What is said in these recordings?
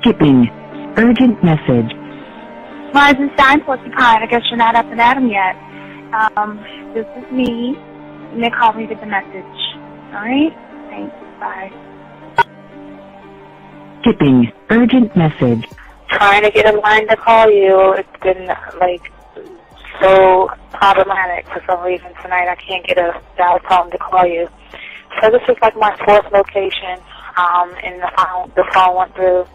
Skipping. Urgent message. Rising Stein, Porcupine. I guess you're not up and at 'em yet. This is me. And they call me with the message. Alright? Thanks. Bye. Skipping. Urgent message. Trying to get a line to call you. It's been, so problematic for some reason tonight. I can't get a dial tone to call you. So this is my fourth location, and the phone went through.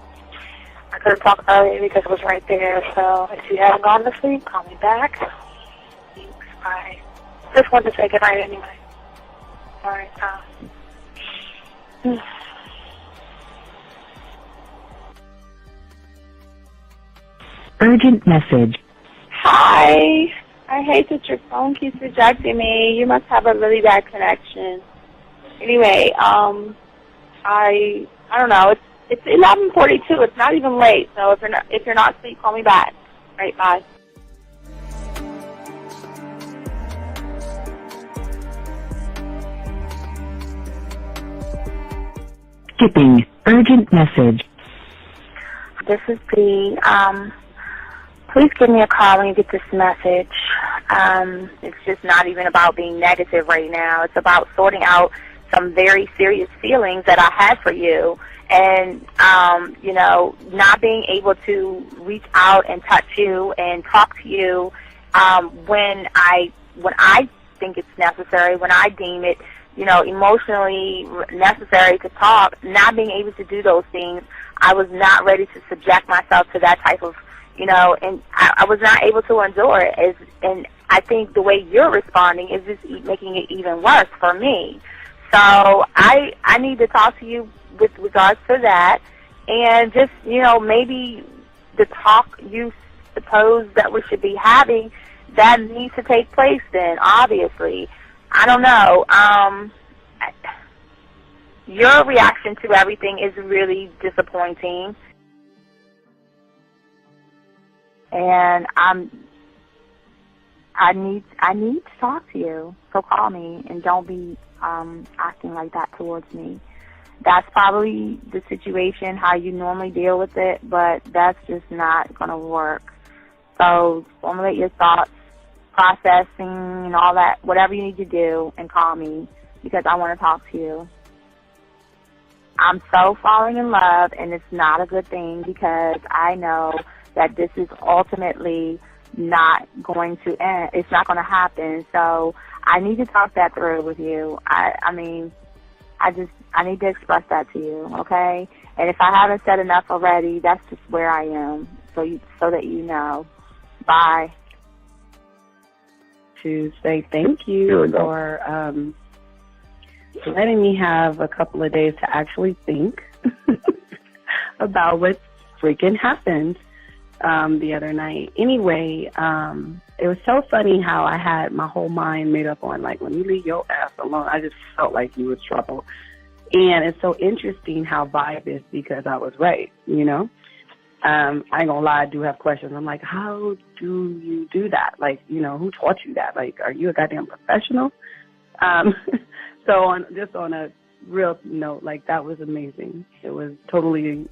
I couldn't talk earlier because it was right there. So if you haven't gone to sleep, call me back. Thanks. Bye. Just wanted to say goodnight anyway. All right. Urgent message. Hi. I hate that your phone keeps rejecting me. You must have a really bad connection. Anyway, I don't know. It's 11:42. It's not even late. So if you're not asleep, call me back. All right. Bye. Skipping. Urgent message. This is B. Please give me a call when you get this message. It's just not even about being negative right now. It's about sorting out some very serious feelings that I had for you. And, not being able to reach out and touch you and talk to you when I think it's necessary, when I deem it, emotionally necessary to talk, not being able to do those things. I was not ready to subject myself to that type of, and I was not able to endure it. And I think the way you're responding is just making it even worse for me. So I need to talk to you with regards to that, and just, maybe the talk you suppose that we should be having, that needs to take place then, obviously. I don't know. Your reaction to everything is really disappointing. And I need to talk to you. So call me and don't be acting like that towards me. That's probably the situation, how you normally deal with it, but that's just not going to work. So formulate your thoughts, processing and all that, whatever you need to do, and call me because I want to talk to you. I'm so falling in love, and it's not a good thing because I know that this is ultimately not going to end. It's not going to happen. So I need to talk that through with you. I need to express that to you, okay? And if I haven't said enough already, that's just where I am, so that you know. Bye. To say thank you for letting me have a couple of days to actually think about what freaking happened the other night. Anyway, it was so funny how I had my whole mind made up on, when you leave your ass alone, I just felt like you was trouble. And it's so interesting how vibe is because I was right, I ain't gonna lie, I do have questions. I'm like, how do you do that? Who taught you that? Are you a goddamn professional? So on a real note, that was amazing. It was totally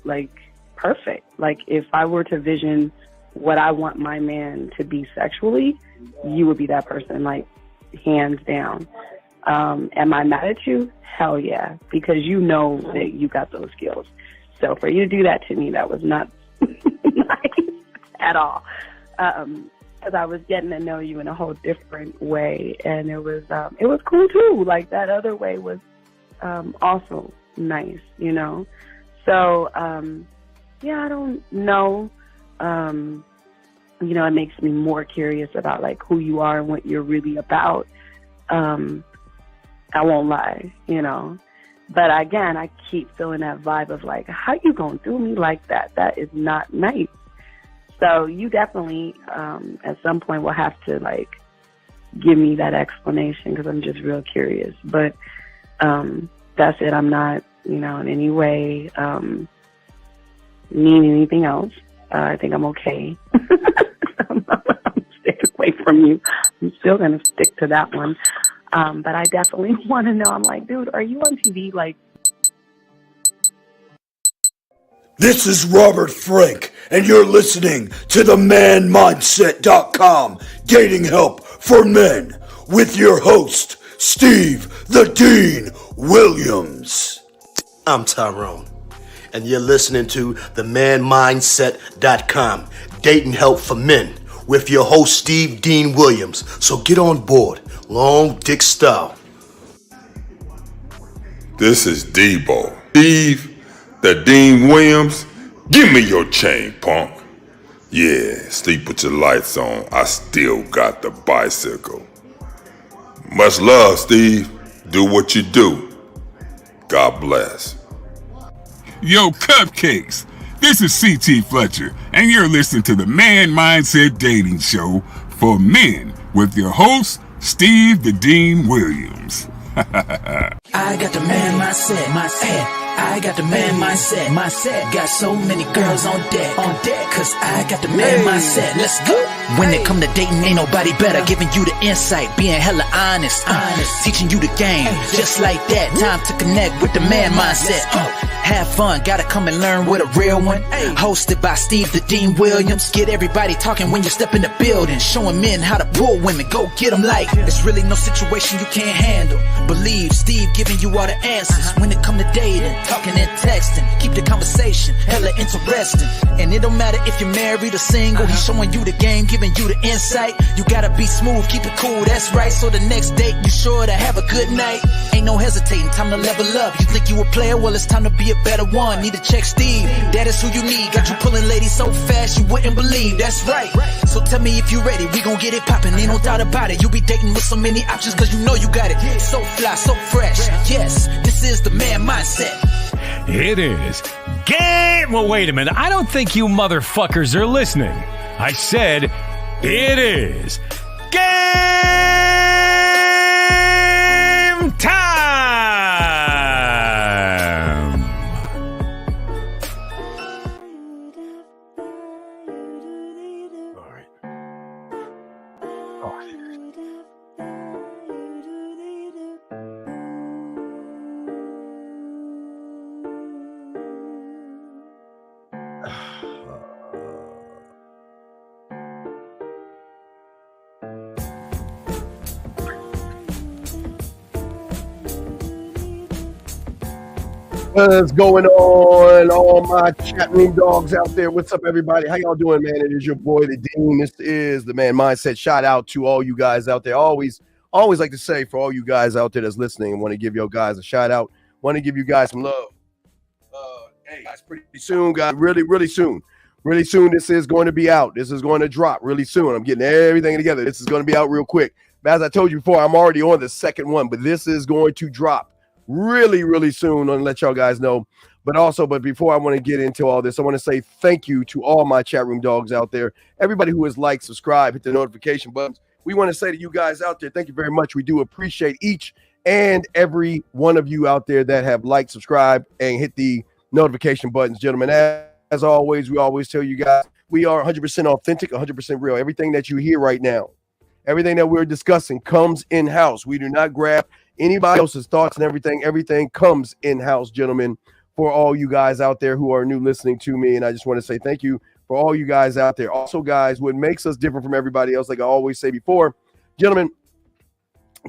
perfect. If I were to vision what I want my man to be sexually, you would be that person, hands down. Am I mad at you? Hell yeah, because you know that you got those skills. So for you to do that to me, that was not nice at all. Because I was getting to know you in a whole different way, and it was cool too. That other way was also nice, So I don't know. It makes me more curious about who you are and what you're really about. I won't lie, But again, I keep feeling that vibe of how you gonna do me like that? That is not nice. So you definitely, at some point, will have to give me that explanation because I'm just real curious. But that's it. I'm not, in any way mean anything else. I think I'm okay. I'm staying away from you. I'm still gonna stick to that one. But I definitely want to know. I'm dude, are you on TV? This is Robert Frank, and you're listening to the ManMindset.com Dating Help for Men with your host, Steve the Dean Williams. I'm Tyrone, and you're listening to the ManMindset.com Dating Help for Men with your host, Steve Dean Williams. So get on board, long dick style. This is Debo. Steve the Dean Williams, give me your chain, punk. Yeah, sleep with your lights on. I still got the bicycle. Much love, Steve. Do what you do. God bless. Yo, cupcakes. This is C.T. Fletcher, and you're listening to the Man Mindset Dating Show for Men with your host, Steve the Dean Williams. I got the man mindset. I got the man mindset. Got so many girls on deck, cause I got the man mindset. Let's go. When it come to dating, ain't nobody better. Giving you the insight, being hella honest. Teaching you the game, just like that. Time to connect with the man mindset. Have fun, gotta come and learn with a real one. Hosted by Steve the Dean Williams. Get everybody talking when you step in the building. Showing men how to pull women, go get them like there's really no situation you can't handle. Believe Steve giving you all the answers. When it come to dating, talking and texting, keep the conversation hella interesting. And it don't matter if you're married or single. He's showing you the game, giving you the insight. You gotta be smooth, keep it cool, that's right. So the next date, you sure to have a good night. Ain't no hesitating, time to level up. You think you a player? Well, it's time to be a better one. Need to check Steve, that is who you need. Got you pulling ladies so fast you wouldn't believe, that's right. So tell me if you ready, we gon' get it poppin'. Ain't no doubt about it. You be dating with so many options cause you know you got it. So fly, so fresh. Yes, this is the man mindset. It is. Well, wait a minute. I don't think you motherfuckers are listening. I said it is game time. All right. Oh. What's going on, all my chat room dogs out there? What's up, everybody? How y'all doing, man? It is your boy, the Dean. This is the Man Mindset. Shout out to all you guys out there. Always like to say for all you guys out there that's listening, I want to give you guys a shout out. Want to give you guys some love. Hey, guys, pretty soon, guys. Really soon. Really soon, this is going to be out. This is going to drop really soon. I'm getting everything together. This is going to be out real quick. As I told you before, I'm already on the second one, but this is going to drop really soon. I'm gonna let y'all guys know. But before I want to get into all this, I want to say thank you to all my chat room dogs out there. Everybody who has liked, subscribed, hit the notification buttons. We want to say to you guys out there, thank you very much. We do appreciate each and every one of you out there that have liked, subscribed, and hit the notification buttons, gentlemen. As always, we always tell you guys, we are 100% authentic, 100% real. Everything that you hear right now, everything that we're discussing comes in-house. We do not grab anybody else's thoughts and everything comes in-house, gentlemen, for all you guys out there who are new listening to me. And I just want to say thank you for all you guys out there. Also, guys, what makes us different from everybody else, like I always say before, gentlemen,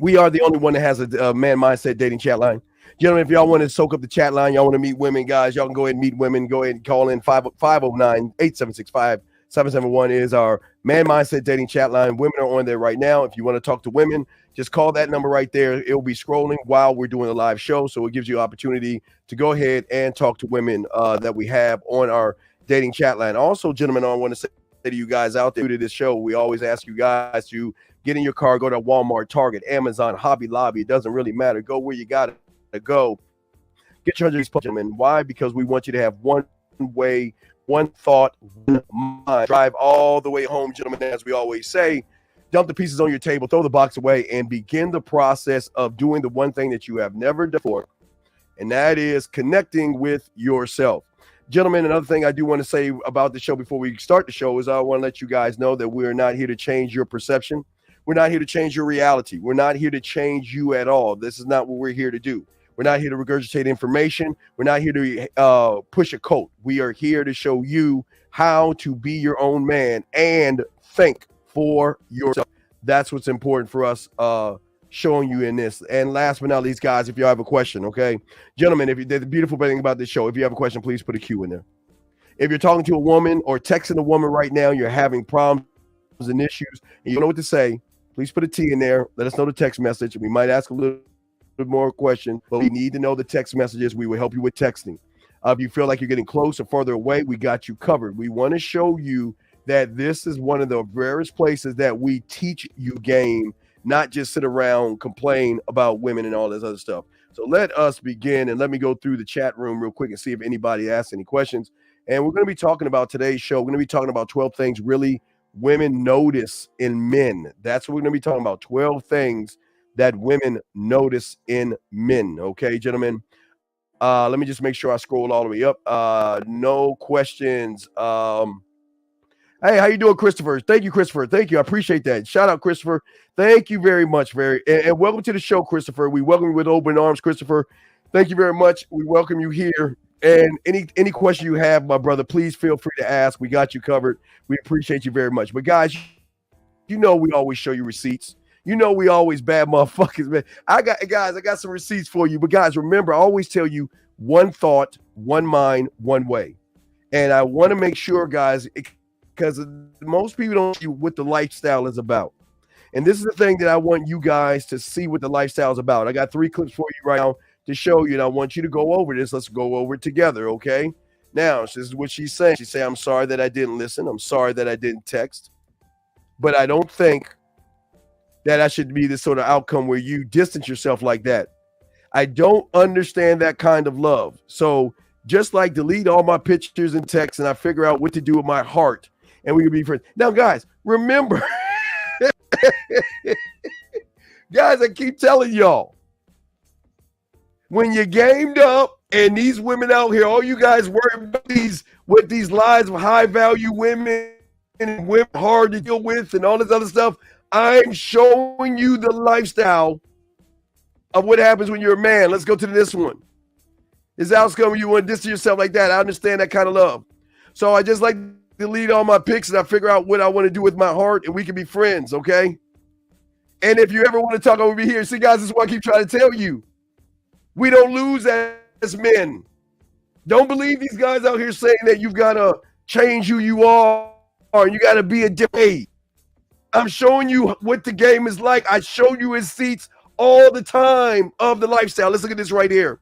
we are the only one that has a Man Mindset dating chat line. Gentlemen, if y'all want to soak up the chat line, y'all want to meet women, guys, y'all can go ahead and meet women. Go ahead and call in 509-8765-771 is our Man Mindset dating chat line. Women are on there right now. If you want to talk to women, just call that number right there. It'll be scrolling while we're doing a live show. So it gives you an opportunity to go ahead and talk to women that we have on our dating chat line. Also, gentlemen, I want to say to you guys out there to this show, we always ask you guys to get in your car, go to Walmart, Target, Amazon, Hobby Lobby. It doesn't really matter. Go where you got to go. Get your hundreds, gentlemen. Why? Because we want you to have one way, one thought, one mind. Drive all the way home, gentlemen, as we always say. Dump the pieces on your table, throw the box away, and begin the process of doing the one thing that you have never done before, and that is connecting with yourself. Gentlemen, another thing I do want to say about the show before we start the show is I want to let you guys know that we're not here to change your perception. We're not here to change your reality. We're not here to change you at all. This is not what we're here to do. We're not here to regurgitate information. We're not here to push a coat. We are here to show you how to be your own man and think for yourself. That's what's important for us showing you in this. And last but not least, guys, if you have a question, okay? Gentlemen, the beautiful thing about this show, if you have a question, please put a Q in there. If you're talking to a woman or texting a woman right now, you're having problems and issues, and you don't know what to say, please put a T in there. Let us know the text message. We might ask a little bit more question, but we need to know the text messages. We will help you with texting. If you feel like you're getting close or further away, we got you covered. We want to show you that this is one of the rarest places that we teach you game, not just sit around, complain about women and all this other stuff. So let us begin, and let me go through the chat room real quick and see if anybody asks any questions. And we're going to be talking about today's show. We're going to be talking about 12 things really women notice in men. That's what we're going to be talking about. 12 things that women notice in men. Okay, gentlemen. Let me just make sure I scroll all the way up. No questions. Hey, how you doing, Christopher? Thank you, Christopher. Thank you. I appreciate that. Shout out, Christopher. Thank you very much. And welcome to the show, Christopher. We welcome you with open arms, Christopher. Thank you very much. We welcome you here. And any question you have, my brother, please feel free to ask. We got you covered. We appreciate you very much. But guys, you know we always show you receipts. You know we always bad motherfuckers, man. I got some receipts for you. But guys, remember, I always tell you one thought, one mind, one way. And I want to make sure, guys, because most people don't see what the lifestyle is about. And this is the thing that I want you guys to see what the lifestyle is about. I got 3 clips for you right now to show you, and I want you to go over this. Let's go over it together, okay? Now, this is what she's saying. She said, I'm sorry that I didn't listen. I'm sorry that I didn't text. But I don't think that I should be this sort of outcome where you distance yourself like that. I don't understand that kind of love. So just like delete all my pictures and texts, and I figure out what to do with my heart, and we can be friends. Now, guys, remember, guys, I keep telling y'all, when you're gamed up and these women out here, all you guys worry about these lies of high value women and women hard to deal with and all this other stuff, I'm showing you the lifestyle of what happens when you're a man. Let's go to this one. This outcome when you want to distance yourself like that. I understand that kind of love. So I just like to delete all my pics and I figure out what I want to do with my heart, and we can be friends, okay? And if you ever want to talk over here, see, guys, this is what I keep trying to tell you. We don't lose as men. Don't believe these guys out here saying that you've got to change who you are and you got to be a different. I'm showing you what the game is like. I show you receipts all the time of the lifestyle. Let's look at this right here.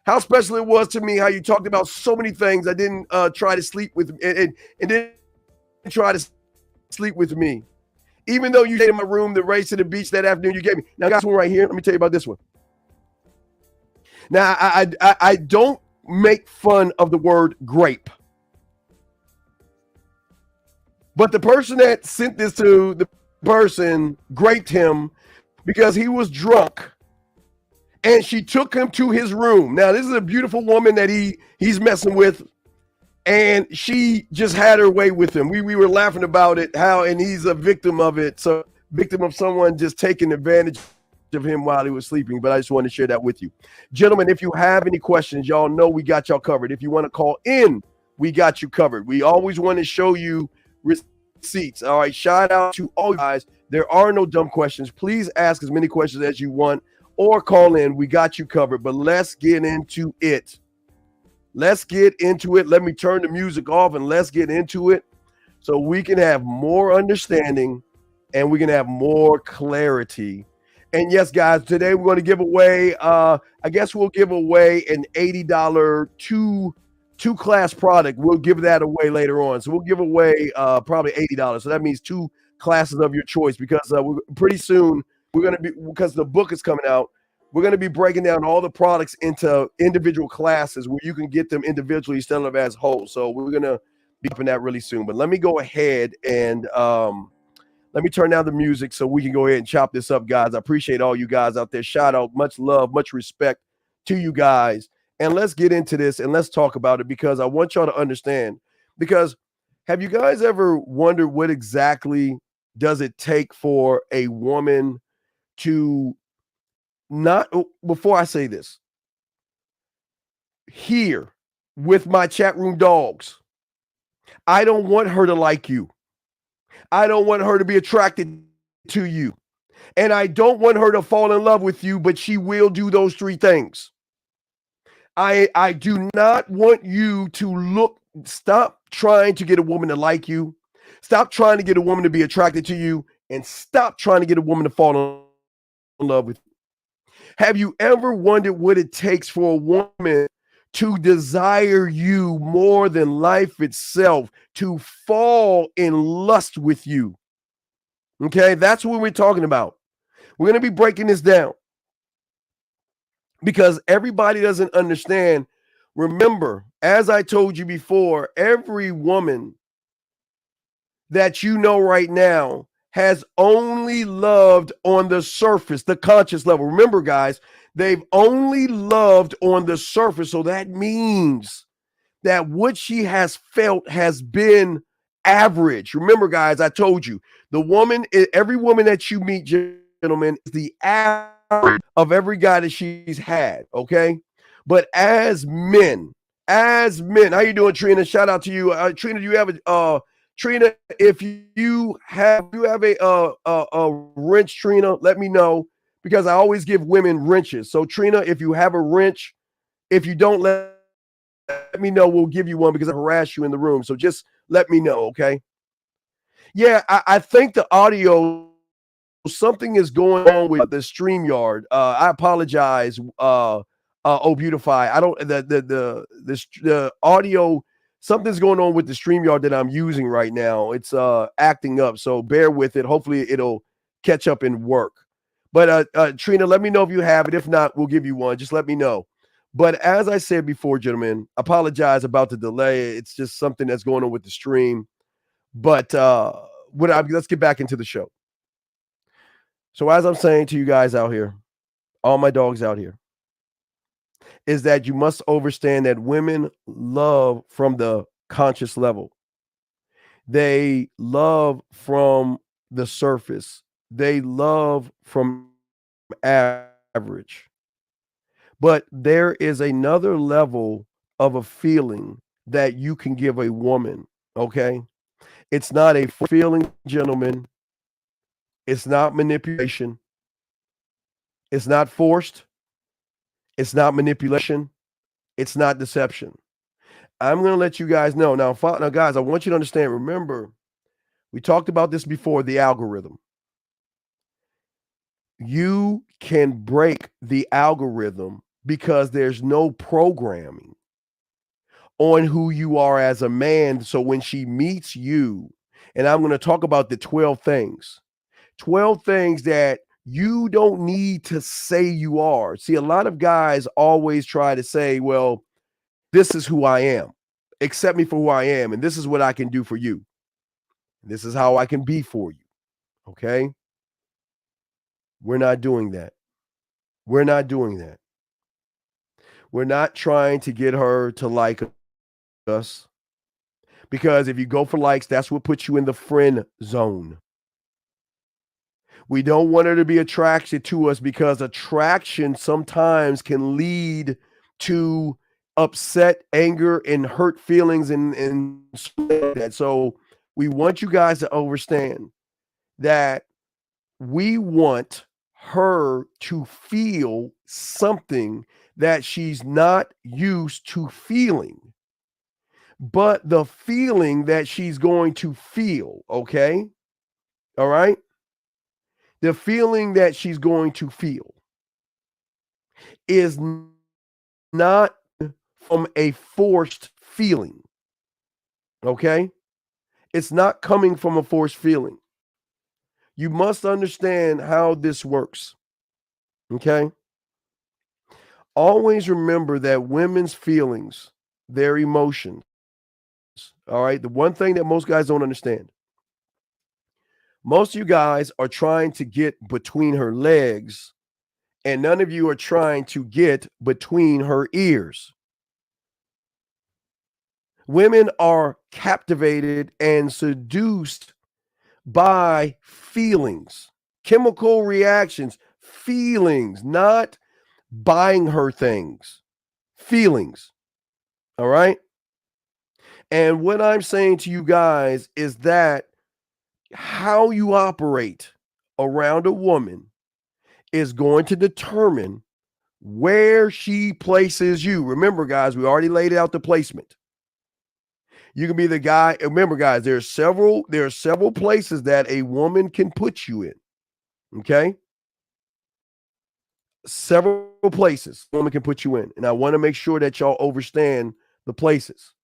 How special it was to me how you talked about so many things. I didn't try to sleep with and didn't try to sleep with me. Even though you stayed in my room, the race to the beach that afternoon you gave me. Now, I got this one right here. Let me tell you about this one. Now, I don't make fun of the word grape. But the person that sent this to the person graped him because he was drunk. And she took him to his room. Now, this is a beautiful woman that he's messing with. And she just had her way with him. We were laughing about it, and he's a victim of it. So victim of someone just taking advantage of him while he was sleeping. But I just wanted to share that with you. Gentlemen, if you have any questions, y'all know we got y'all covered. If you want to call in, we got you covered. We always want to show you receipts. All right, shout out to all you guys. There are no dumb questions. Please ask as many questions as you want or call in. We got you covered. But let's get into it. Let's get into it. Let me turn the music off and let's get into it so we can have more understanding and we can have more clarity. And yes, guys, today we're going to give away, I guess we'll give away an $80 two-class product. We'll give that away later on. So we'll give away probably $80. So that means 2 classes of your choice because we're pretty soon we're going to be, because the book is coming out, we're going to be breaking down all the products into individual classes where you can get them individually instead of as whole. So we're going to be doing that really soon. But let me go ahead and let me turn down the music so we can go ahead and chop this up, guys. I appreciate all you guys out there. Shout out, much love, much respect to you guys. And let's get into this and let's talk about it because I want y'all to understand. Because have you guys ever wondered what exactly does it take for a woman to not, before I say this, here with my chat room dogs. I don't want her to like you. I don't want her to be attracted to you. And I don't want her to fall in love with you, but she will do those three things. I do not want you to stop trying to get a woman to like you. Stop trying to get a woman to be attracted to you, and stop trying to get a woman to fall in love with you. Have you ever wondered what it takes for a woman to desire you more than life itself, to fall in lust with you? Okay, that's what we're talking about. We're going to be breaking this down because everybody doesn't understand. Remember, as I told you before, every woman that you know right now has only loved on the surface, the conscious level. Remember, guys, they've only loved on the surface. So that means that what she has felt has been average. Remember, guys, I told you, every woman that you meet, gentlemen, is the average of every guy that she's had, okay? But as men, how you doing, Trina? Shout out to you. Trina, do you have Trina, if you have a wrench, Trina, let me know, because I always give women wrenches. So Trina, if you have a wrench, if you don't, let me know. We'll give you one because I harass you in the room. So just let me know, okay? Yeah, I think the audio, something is going on with the StreamYard. I apologize, Beautify. I don't the audio. Something's going on with the StreamYard that I'm using right now. It's acting up, so bear with it. Hopefully it'll catch up and work. But Trina, let me know if you have it. If not, we'll give you one. Just let me know. But as I said before, gentlemen, apologize about the delay. It's just something that's going on with the stream. But let's get back into the show. So as I'm saying to you guys out here, all my dogs out here, is that you must understand that women love from the conscious level. They love from the surface. They love from average. But there is another level of a feeling that you can give a woman, okay? It's not a feeling, gentlemen. It's not manipulation. It's not forced. It's not manipulation. It's not deception. I'm going to let you guys know. Now, guys, I want you to understand. Remember, we talked about this before, the algorithm. You can break the algorithm because there's no programming on who you are as a man. So when she meets you, and I'm going to talk about the 12 things that you don't need to say you are. See, a lot of guys always try to say, well, this is who I am. Accept me for who I am. And this is what I can do for you. This is how I can be for you. Okay? We're not doing that. We're not doing that. We're not trying to get her to like us. Because if you go for likes, that's what puts you in the friend zone. We don't want her to be attracted to us because attraction sometimes can lead to upset, anger, and hurt feelings and that. So we want you guys to understand that we want her to feel something that she's not used to feeling, but the feeling that she's going to feel, okay? All right? The feeling that she's going to feel is not from a forced feeling, okay? It's not coming from a forced feeling. You must understand how this works, okay? Always remember that women's feelings, their emotions, all right? The one thing that most guys don't understand, most of you guys are trying to get between her legs, and none of you are trying to get between her ears. Women are captivated and seduced by feelings, chemical reactions, feelings, not buying her things, feelings. All right. And what I'm saying to you guys is that how you operate around a woman is going to determine where she places you. Remember, guys, we already laid out the placement. You can be the guy. Remember, guys, there are several places that a woman can put you in. Okay? Several places a woman can put you in. And I want to make sure that y'all understand the places.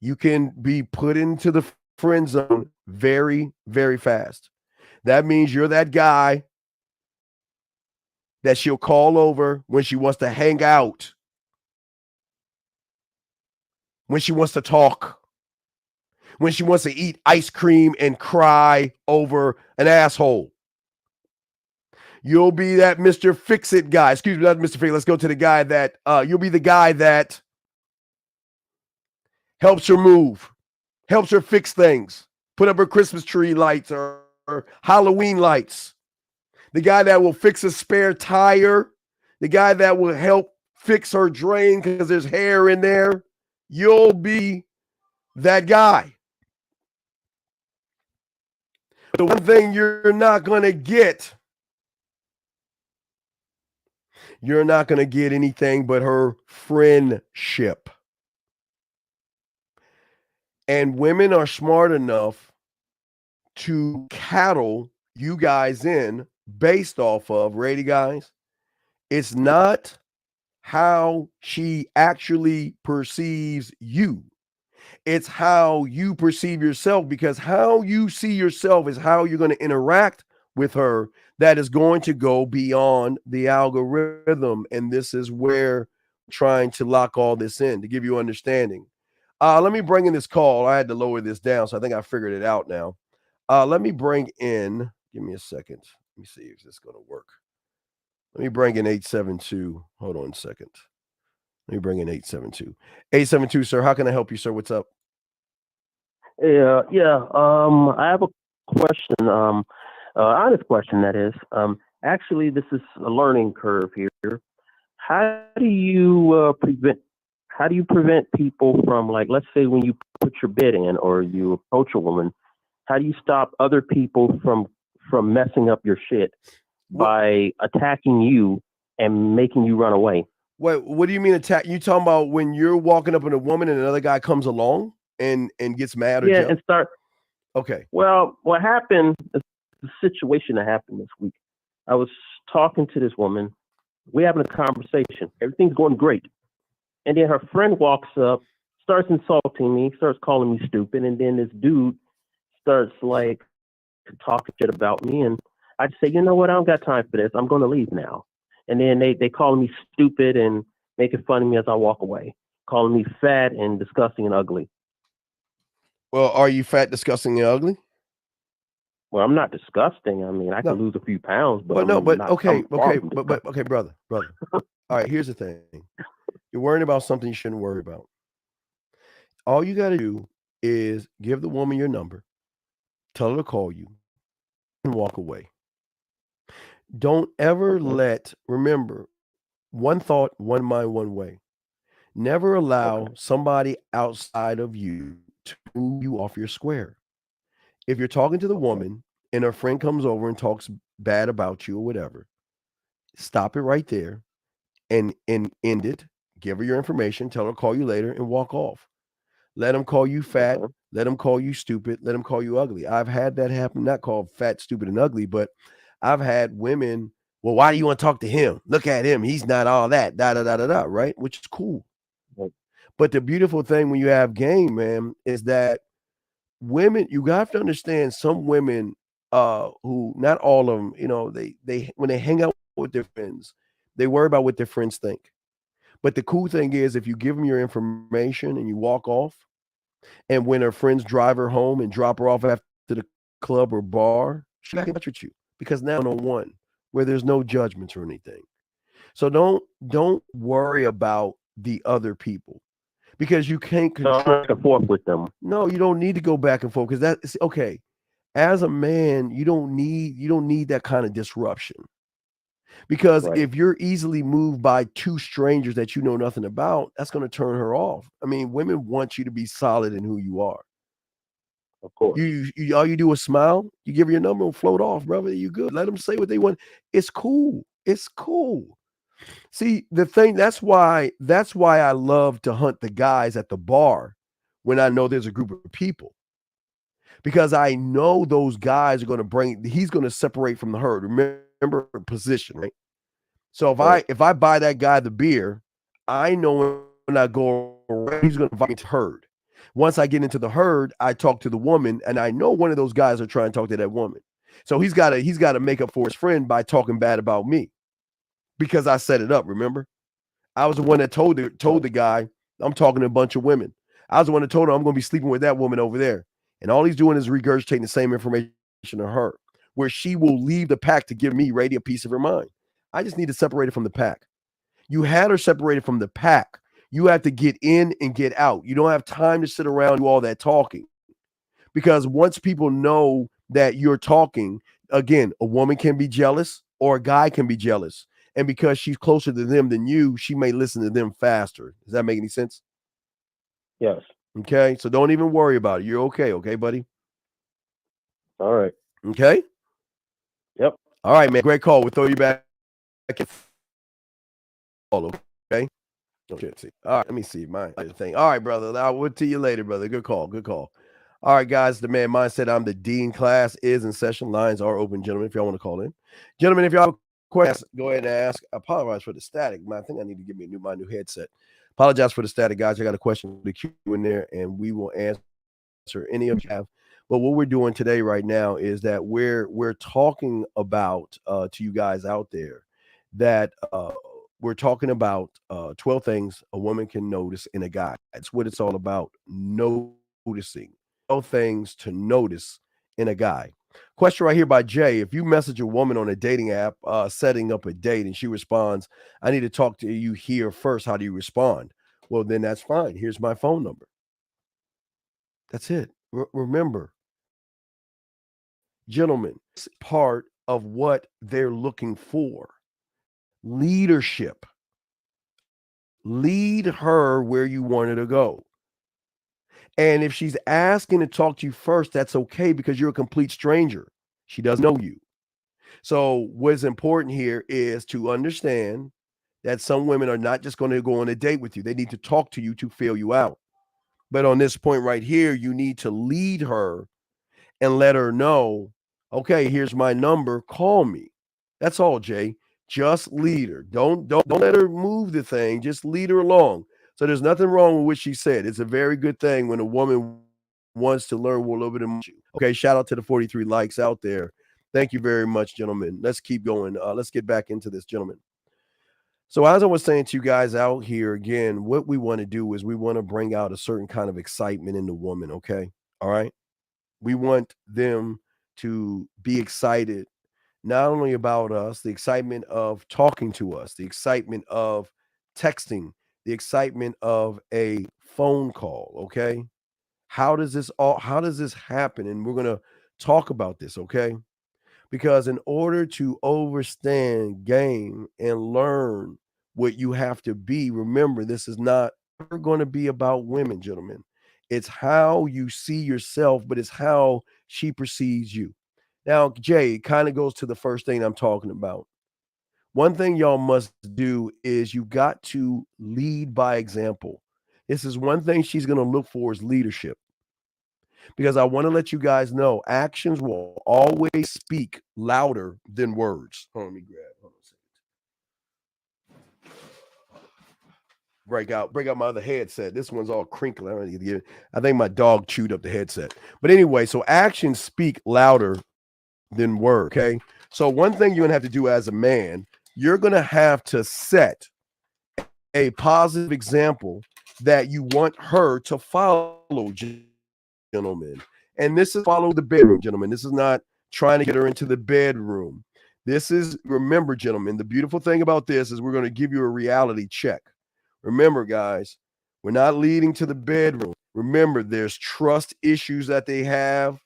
You can be put into the friend zone very, very fast. That means you're that guy that she'll call over when she wants to hang out, when she wants to talk, when she wants to eat ice cream and cry over an asshole. You'll be that Mr. Fix-It guy. Excuse me, not Mr. Fix-It. Let's go to the guy that, you'll be the guy that helps her move, helps her fix things, put up her Christmas tree lights or Halloween lights. The guy that will fix a spare tire, the guy that will help fix her drain because there's hair in there. You'll be that guy. The one thing you're not going to get, you're not going to get anything but her friendship. And women are smart enough to cattle you guys in based off of, ready, guys? It's not how she actually perceives you. It's how you perceive yourself, because how you see yourself is how you're going to interact with her. That is going to go beyond the algorithm. And this is where I'm trying to lock all this in to give you understanding. Let me bring in this call. I had to lower this down, so I think I figured it out now. Let me bring in, give me a second. Let me see if this is going to work. Let me bring in 872. Hold on a second. Let me bring in 872. 872, sir. How can I help you, sir? What's up? Yeah. I have a question. Honest question, that is. Actually, this is a learning curve here. How do you prevent people from, like, let's say when you put your bid in or you approach a woman, how do you stop other people from messing up your shit by attacking you and making you run away? Wait, what do you mean attack? You talking about when you're walking up on a woman and another guy comes along and gets mad or and start. Okay. Well, what happened is the situation that happened this week. I was talking to this woman. We're having a conversation. Everything's going great. And then her friend walks up, starts insulting me, starts calling me stupid, and then this dude starts like talking shit about me. And I just say, you know what? I don't got time for this. I'm going to leave now. And then they call me stupid and making fun of me as I walk away, calling me fat and disgusting and ugly. Well, are you fat, disgusting, and ugly? Well, I'm not disgusting. I mean, I can lose a few pounds, but okay, brother. All right, here's the thing. You're worrying about something you shouldn't worry about. All you got to do is give the woman your number, tell her to call you, and walk away. Don't ever remember, one thought, one mind, one way. Never allow somebody outside of you to move you off your square. If you're talking to the woman and her friend comes over and talks bad about you or whatever, stop it right there and end it. Give her your information, tell her to call you later, and walk off. Let them call you fat, let them call you stupid, let them call you ugly. I've had that happen, not called fat, stupid, and ugly, but I've had women, well, why do you want to talk to him? Look at him. He's not all that, right? Which is cool. But the beautiful thing when you have game, man, is that women, you have to understand some women who, not all of them, they when they hang out with their friends, they worry about what their friends think. But the cool thing is, if you give them your information and you walk off, and when her friends drive her home and drop her off after the club or bar, she's back in touch with you, because now on one where there's no judgments or anything. So don't worry about the other people, because you can't control back and forth with them. No, you don't need to go back and forth, because that's okay. As a man, you don't need that kind of disruption. Because Right. if you're easily moved by two strangers that you know nothing about, that's going to turn her off. I mean, women want you to be solid in who you are. Of course. You all you do is smile. You give her your number and float off, brother. You good. Let them say what they want. It's cool. It's cool. See, the thing that's why I love to hunt the guys at the bar when I know there's a group of people. Because I know those guys are going to he's going to separate from the herd. Remember position, right? So if I buy that guy the beer, I know when I go around, he's going to invite me to herd. Once I get into the herd, I talk to the woman, and I know one of those guys are trying to talk to that woman. So he's got to make up for his friend by talking bad about me because I set it up. Remember, I was the one that told the guy I'm talking to a bunch of women. I was the one that told him I'm going to be sleeping with that woman over there, and all he's doing is regurgitating the same information to her, where she will leave the pack to give me a piece of her mind. I just need to separate it from the pack. You had her separated from the pack. You have to get in and get out. You don't have time to sit around and do all that talking. Because once people know that you're talking, again, a woman can be jealous or a guy can be jealous. And because she's closer to them than you, she may listen to them faster. Does that make any sense? Yes. Okay. So don't even worry about it. You're okay. Okay, buddy? All right. Okay? Yep. All right, man. Great call. We'll throw you back. Okay. Okay. See. All right. Let me see my thing. All right, brother. I'll see you later, brother. Good call. Good call. All right, guys. The man mindset. I'm the dean. Class is in session. Lines are open, gentlemen. If y'all want to call in, gentlemen. If y'all have questions, go ahead and ask. I apologize for the static. Man, I think I need to give me my new headset. Apologize for the static, guys. I got a question to queue in there, and we will answer any of you have. But what we're doing today, right now, is that we're talking about to you guys out there that we're talking about 12 things a woman can notice in a guy. That's what it's all about. Noticing 12 things to notice in a guy. Question right here by Jay. If you message a woman on a dating app, setting up a date, and she responds, I need to talk to you here first. How do you respond? Well, then that's fine. Here's my phone number. That's it. Remember, gentlemen, it's part of what they're looking for. Leadership. Lead her where you want her to go. And if she's asking to talk to you first, that's okay because you're a complete stranger. She doesn't know you. So what's important here is to understand that some women are not just going to go on a date with you. They need to talk to you to feel you out. But on this point right here, you need to lead her and let her know, okay, here's my number. Call me. That's all, Jay. Just lead her. Don't let her move the thing. Just lead her along. So there's nothing wrong with what she said. It's a very good thing when a woman wants to learn a little bit about you. Okay, shout out to the 43 likes out there. Thank you very much, gentlemen. Let's keep going. Let's get back into this, gentlemen. So as I was saying to you guys out here, again, what we want to do is we want to bring out a certain kind of excitement in the woman, okay? All right? We want them to be excited, not only about us, the excitement of talking to us, the excitement of texting, the excitement of a phone call, okay? How does this happen? And we're going to talk about this, okay? Because in order to understand game and learn what you have to be, remember, this is not going to be about women, gentlemen. It's how you see yourself, but it's how she perceives you. Now, Jay, it kind of goes to the first thing I'm talking about. One thing y'all must do is you got to lead by example. This is one thing she's going to look for is leadership. Because I want to let you guys know actions will always speak louder than words. Hold on, let me grab. Hold on a second. Break out my other headset. This one's all crinkly. I think my dog chewed up the headset. But anyway, so actions speak louder than words. Okay. So one thing you're gonna have to do as a man, you're gonna have to set a positive example that you want her to follow, gentlemen. And this is follow the bedroom, gentlemen. This is not trying to get her into the bedroom. This is, remember, gentlemen, the beautiful thing about this is we're going to give you a reality check. Remember, guys, we're not leading to the bedroom. Remember, there's trust issues that they have.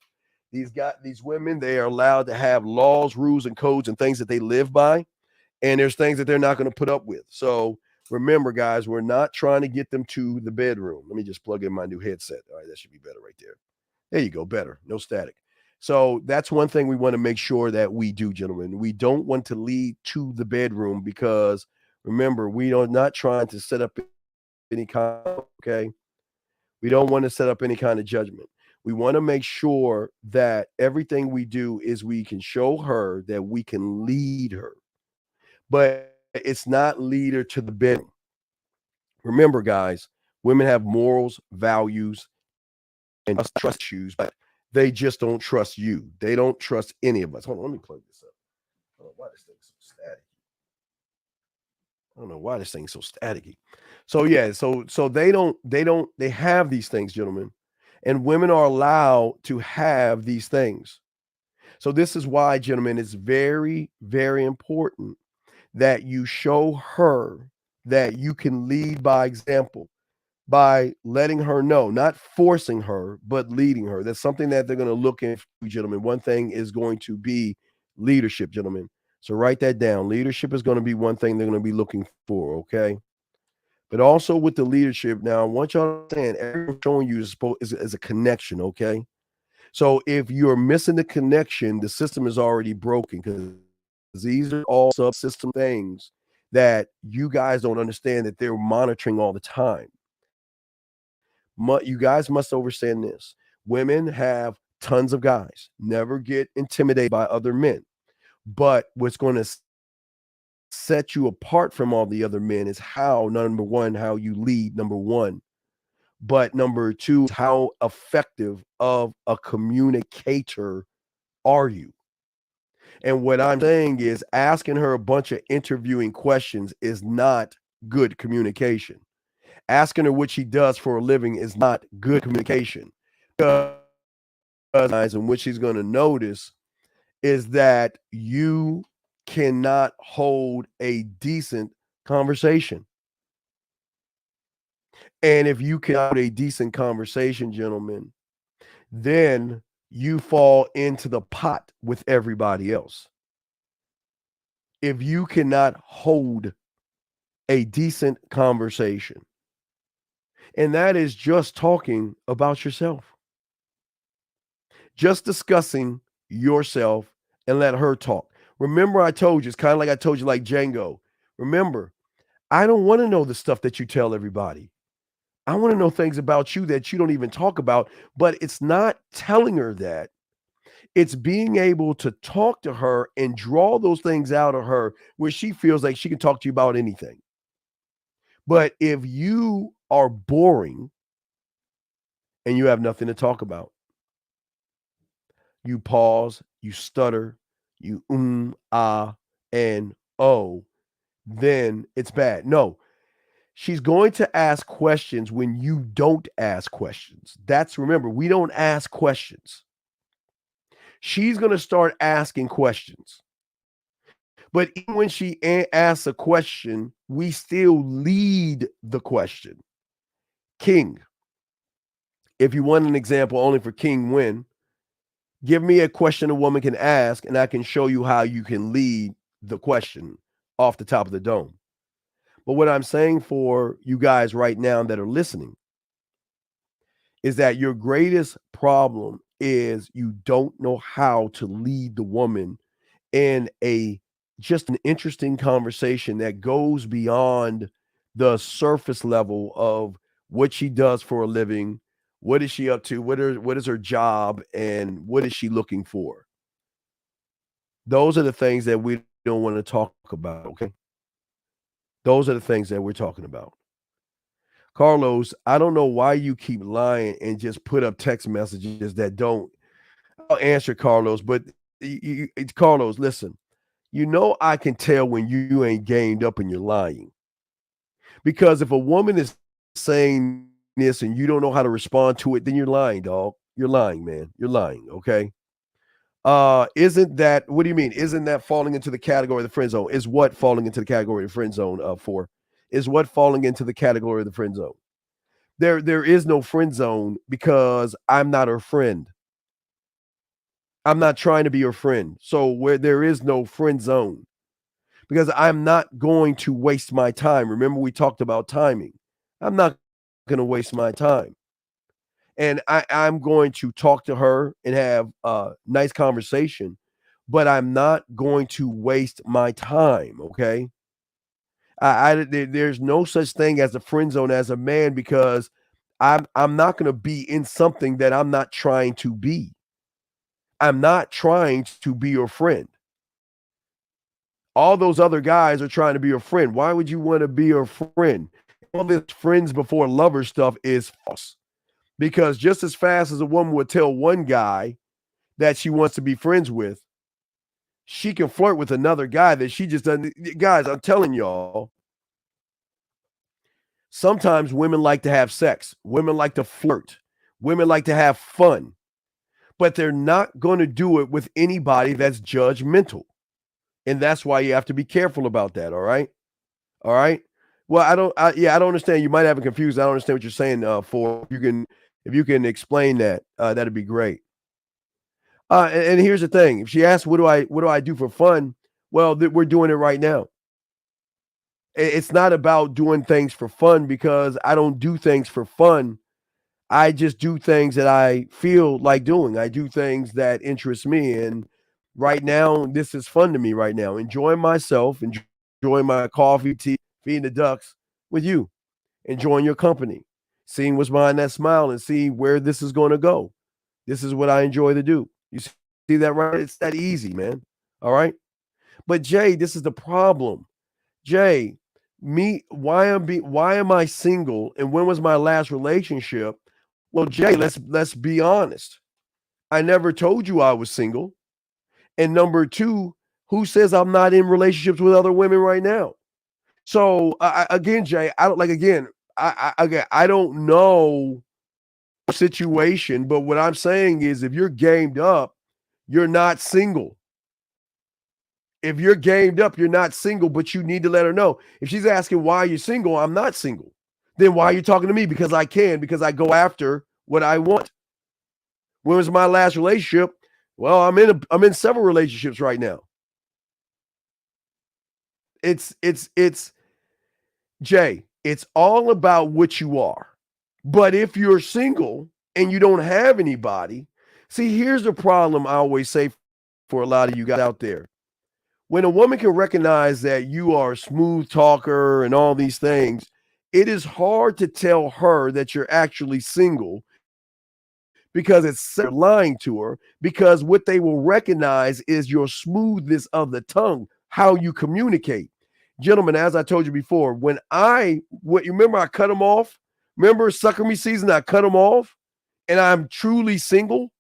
These women, they are allowed to have laws, rules, and codes and things that they live by. and there's things that they're not going to put up with. So remember, guys, we're not trying to get them to the bedroom. Let me just plug in my new headset. All right, that should be better right there. There you go, better. No static. So that's one thing we want to make sure that we do, gentlemen. We don't want to lead to the bedroom because remember, we are not trying to set up any kind of, okay? We don't want to set up any kind of judgment. We want to make sure that everything we do is we can show her that we can lead her. But it's not lead her to the bedroom. Remember, guys, women have morals, values, and trust issues, but they just don't trust you. They don't trust any of us. Hold on, let me plug this up. I don't know why this thing's so static. I don't know why this thing's so staticky. So yeah, so they have these things, gentlemen, and women are allowed to have these things. So this is why, gentlemen, it's very, very important that you show her that you can lead by example, by letting her know, not forcing her, but leading her. That's something that they're going to look into, gentlemen. One thing is going to be leadership, gentlemen. So write that down. Leadership is going to be one thing they're going to be looking for, okay? But also with the leadership, now I want y'all to understand, everything showing you is a connection, okay? So if you're missing the connection, the system is already broken because these are all subsystem things that you guys don't understand that they're monitoring all the time. You guys must understand this. Women have tons of guys. Never get intimidated by other men. But what's going to set you apart from all the other men is how, number one, how you lead, number one. But number two, how effective of a communicator are you? And what I'm saying is asking her a bunch of interviewing questions is not good communication. Asking her what she does for a living is not good communication. And what she's going to notice is that you cannot hold a decent conversation. And if you can have a decent conversation, gentlemen, then you fall into the pot with everybody else. If you cannot hold a decent conversation, and that is just talking about yourself, just discussing yourself and let her talk. Remember, I told you, it's kind of like I told you, like Django. Remember, I don't want to know the stuff that you tell everybody. I want to know things about you that you don't even talk about, but it's not telling her that. It's being able to talk to her and draw those things out of her where she feels like she can talk to you about anything. But if you are boring and you have nothing to talk about, you pause, you stutter, you and oh, then it's bad. No, she's going to ask questions when you don't ask questions. Remember, we don't ask questions. She's going to start asking questions. But even when she asks a question, we still lead the question. King, if you want an example only for King Win, give me a question a woman can ask, and I can show you how you can lead the question off the top of the dome. But what I'm saying for you guys right now that are listening is that your greatest problem is you don't know how to lead the woman in just an interesting conversation that goes beyond the surface level of what she does for a living, what is she up to, what is her job, and what is she looking for. Those are the things that we don't want to talk about, okay? Those are the things that we're talking about. Carlos, I don't know why you keep lying and just put up text messages that don't. I'll answer Carlos, but Carlos, listen. You know I can tell when you ain't gained up and you're lying. Because if a woman is saying this and you don't know how to respond to it, then you're lying, dog. You're lying, man. You're lying, okay? Isn't that, what do you mean? Isn't that falling into the category of the friend zone? Is what falling into the category of the friend zone for? Is what falling into the category of the friend zone? There is no friend zone because I'm not her friend. I'm not trying to be your friend. So where there is no friend zone, because I'm not going to waste my time. Remember, we talked about timing. I'm not going to waste my time. And I'm going to talk to her and have a nice conversation, but I'm not going to waste my time, okay? There's no such thing as a friend zone as a man, because I'm not going to be in something that I'm not trying to be. I'm not trying to be your friend. All those other guys are trying to be your friend. Why would you want to be your friend? All this friends before lovers stuff is false. Because just as fast as a woman would tell one guy that she wants to be friends with, she can flirt with another guy that she just doesn't. Guys, I'm telling y'all, sometimes women like to have sex. Women like to flirt. Women like to have fun. But they're not going to do it with anybody that's judgmental. And that's why you have to be careful about that, all right? All right? Well, I don't understand. You might have it confused. I don't understand what you're saying, for. If you can explain that, that'd be great. And here's the thing. If she asks, what do I do for fun? Well, we're doing it right now. It's not about doing things for fun, because I don't do things for fun. I just do things that I feel like doing. I do things that interest me. And right now, this is fun to me right now. Enjoying myself, enjoying my coffee, tea, feeding the ducks with you, enjoying your company, seeing what's behind that smile and see where this is going to go. This is what I enjoy to do. You see that, right? It's that easy, man. All right. But Jay, this is the problem. Jay, why am I single? And when was my last relationship? Well, Jay, let's be honest. I never told you I was single. And number two, who says I'm not in relationships with other women right now? So again, Jay, I don't know the situation, but what I'm saying is, if you're gamed up, you're not single. If you're gamed up, you're not single, but you need to let her know. If she's asking why you're single, I'm not single. Then why are you talking to me? Because I because I go after what I want. When was my last relationship? Well, I'm in several relationships right now. It's Jay, it's all about what you are. But if you're single and you don't have anybody, see, here's the problem I always say for a lot of you guys out there. When a woman can recognize that you are a smooth talker and all these things, it is hard to tell her that you're actually single, because it's lying to her, because what they will recognize is your smoothness of the tongue, how you communicate. Gentlemen, as I told you before, you remember I cut them off? Remember Sucker Me season, I cut them off, and I'm truly single?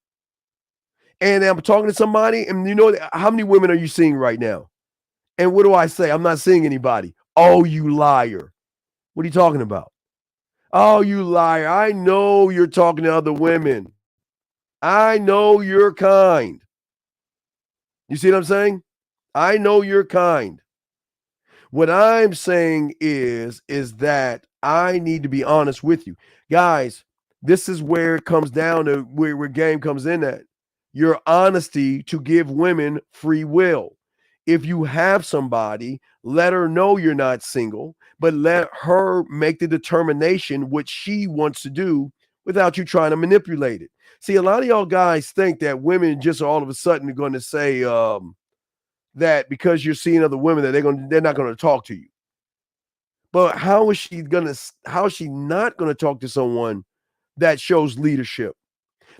And I'm talking to somebody, and you know, how many women are you seeing right now? And what do I say? I'm not seeing anybody. Oh, you liar. What are you talking about? Oh, you liar. I know you're talking to other women. I know you're kind. You see what I'm saying? I know you're kind. What I'm saying is that I need to be honest with you. Guys, this is where it comes down to where game comes in at. Your honesty to give women free will. If you have somebody, let her know you're not single, but let her make the determination what she wants to do without you trying to manipulate it. See, a lot of y'all guys think that women just all of a sudden are going to say that because you're seeing other women that they're not going to talk to you. But how is she not going to talk to someone that shows leadership,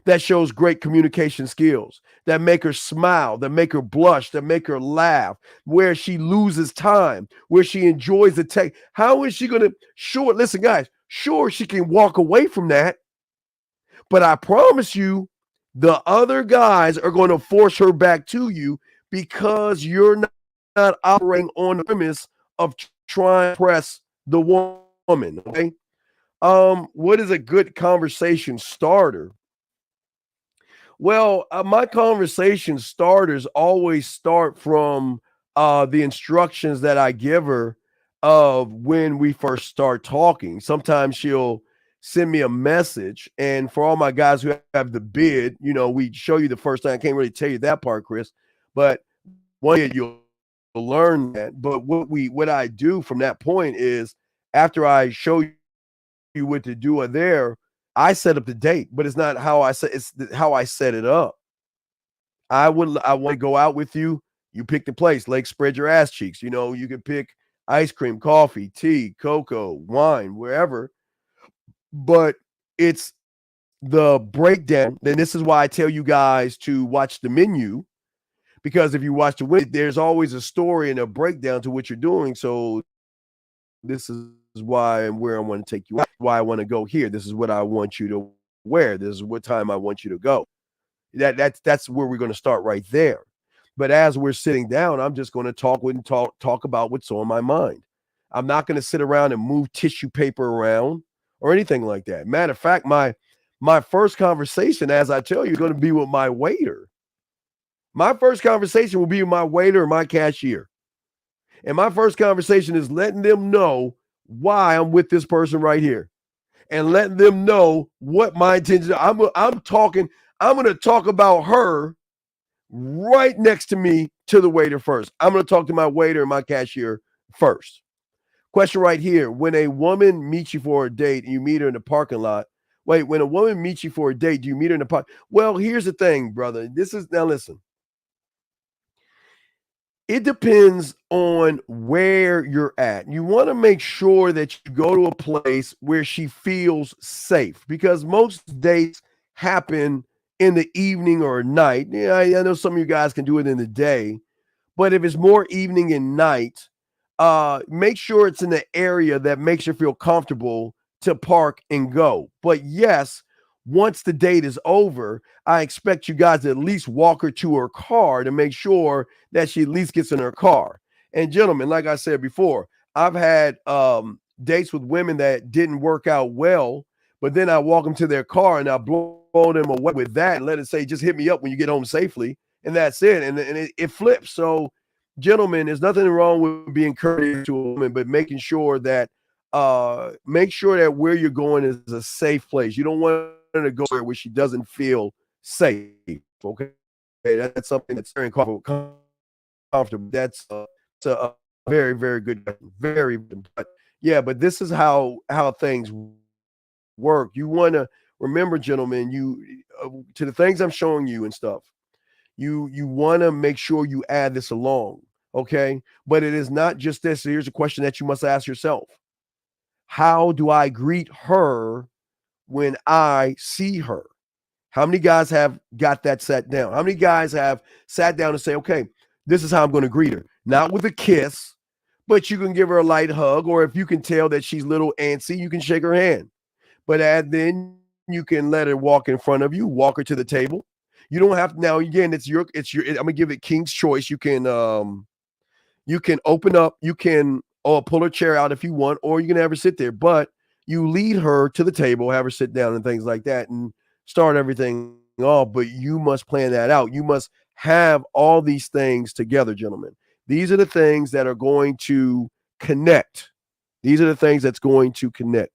that shows great communication skills, that make her smile, that make her blush, that make her laugh, where she loses time, where she enjoys the tech? How is she going to? Sure, listen, guys, sure, she can walk away from that. But I promise you, the other guys are going to force her back to you, because you're not operating on the premise of trying to impress the woman. Okay. What is a good conversation starter? Well, my conversation starters always start from the instructions that I give her of when we first start talking. Sometimes she'll send me a message, and for all my guys who have the bid, we show you the first time. I can't really tell you that part, Chris, but one day you'll learn that. But what I do from that point is after I show you what to do there, I set up the date, but it's not how I set it's how I set it up. I want to go out with you. You pick the place, like spread your ass cheeks. You know, you can pick ice cream, coffee, tea, cocoa, wine, wherever. But it's the breakdown. Then this is why I tell you guys to watch the menu, because if you watch the menu, there's always a story and a breakdown to what you're doing. So this is why and where I want to take you out, why I want to go here. This is what I want you to wear. This is what time I want you to go. That's where we're going to start right there. But as we're sitting down, I'm just going to talk about what's on my mind. I'm not going to sit around and move tissue paper around or anything like that. Matter of fact, my first conversation, as I tell you, is going to be with my waiter. My first conversation will be with my waiter or my cashier. And my first conversation is letting them know why I'm with this person right here and letting them know what my intentions are. I'm going to talk about her right next to me to the waiter first. I'm going to talk to my waiter and my cashier first. Question right here. When a woman meets you for a date and you meet her in the parking lot, when a woman meets you for a date, do you meet her in the park? Well, here's the thing, brother. Now listen. It depends on where you're at. You want to make sure that you go to a place where she feels safe, because most dates happen in the evening or night. Yeah, I know some of you guys can do it in the day, but if it's more evening and night, make sure it's in the area that makes you feel comfortable to park and go. But yes, once the date is over, I expect you guys to at least walk her to her car to make sure that she at least gets in her car. And gentlemen, like I said before, I've had dates with women that didn't work out well, but then I walk them to their car and I blow them away with that and let it say, just hit me up when you get home safely. And that's it. And it flips. So gentlemen, there's nothing wrong with being courteous to a woman, but making sure that where you're going is a safe place. You don't want her to go where she doesn't feel safe. Okay. That's something that's very comfortable. That's a very, very good, very, but yeah, but this is how things work. You want to remember, gentlemen, to the things I'm showing you and stuff, you want to make sure you add this along. Okay. But it is not just this. Here's a question that you must ask yourself. How do I greet her when I see her? How many guys have got that set down? How many guys have sat down and say, okay, this is how I'm going to greet her? Not with a kiss, but you can give her a light hug, or if you can tell that she's a little antsy, you can shake her hand. But then you can let her walk in front of you, walk her to the table. You don't have to. Now, again, it's your. I'm gonna give it king's choice. You can open up. You can pull her chair out if you want, or you can have her sit there. But you lead her to the table, have her sit down, and things like that, and start everything off. But you must plan that out. You must have all these things together, gentlemen. These are the things that are going to connect. These are the things that's going to connect.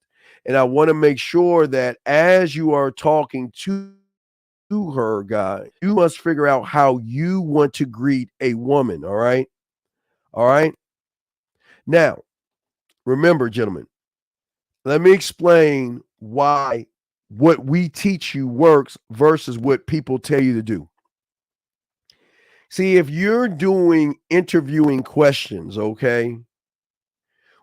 And I want to make sure that as you are talking to her, guy, you must figure out how you want to greet a woman. All right. All right. Now, remember, gentlemen, let me explain why what we teach you works versus what people tell you to do. See, if you're doing interviewing questions, okay,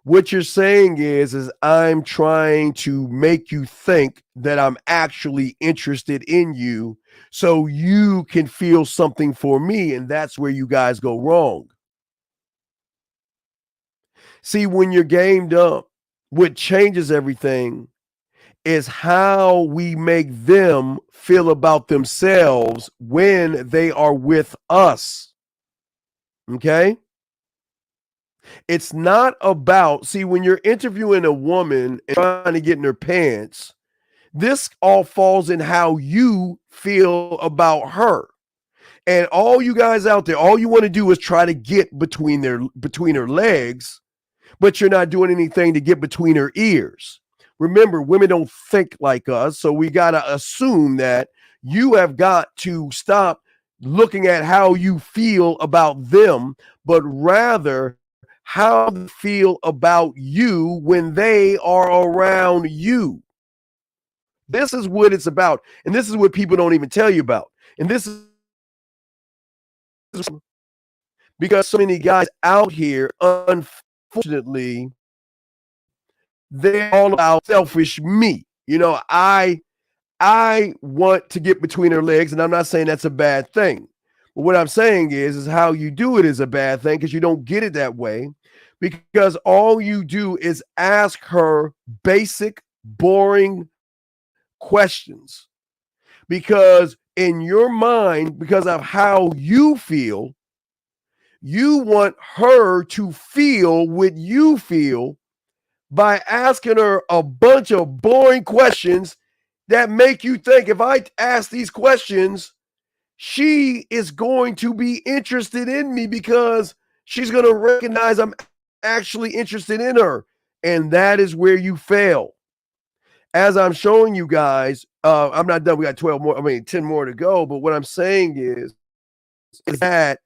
what you're saying is I'm trying to make you think that I'm actually interested in you so you can feel something for me, and that's where you guys go wrong. See, when you're gamed up, what changes everything is how we make them feel about themselves when they are with us. Okay? It's not about, see, when you're interviewing a woman and trying to get in her pants, this all falls in how you feel about her. And all you guys out there, all you want to do is try to get between her legs, but you're not doing anything to get between her ears. Remember, women don't think like us, so we got to assume that you have got to stop looking at how you feel about them, but rather how they feel about you when they are around you. This is what it's about. And this is what people don't even tell you about. And this is because so many guys out here, unfortunately, they're all about selfish me. You know, I want to get between her legs, and I'm not saying that's a bad thing. But what I'm saying is how you do it is a bad thing because you don't get it that way, because all you do is ask her basic, boring questions. Because in your mind, because of how you feel, you want her to feel what you feel by asking her a bunch of boring questions that make you think, if I ask these questions, she is going to be interested in me because she's going to recognize I'm actually interested in her. And that is where you fail. As I'm showing you guys, I'm not done. We got 10 more to go. But what I'm saying is that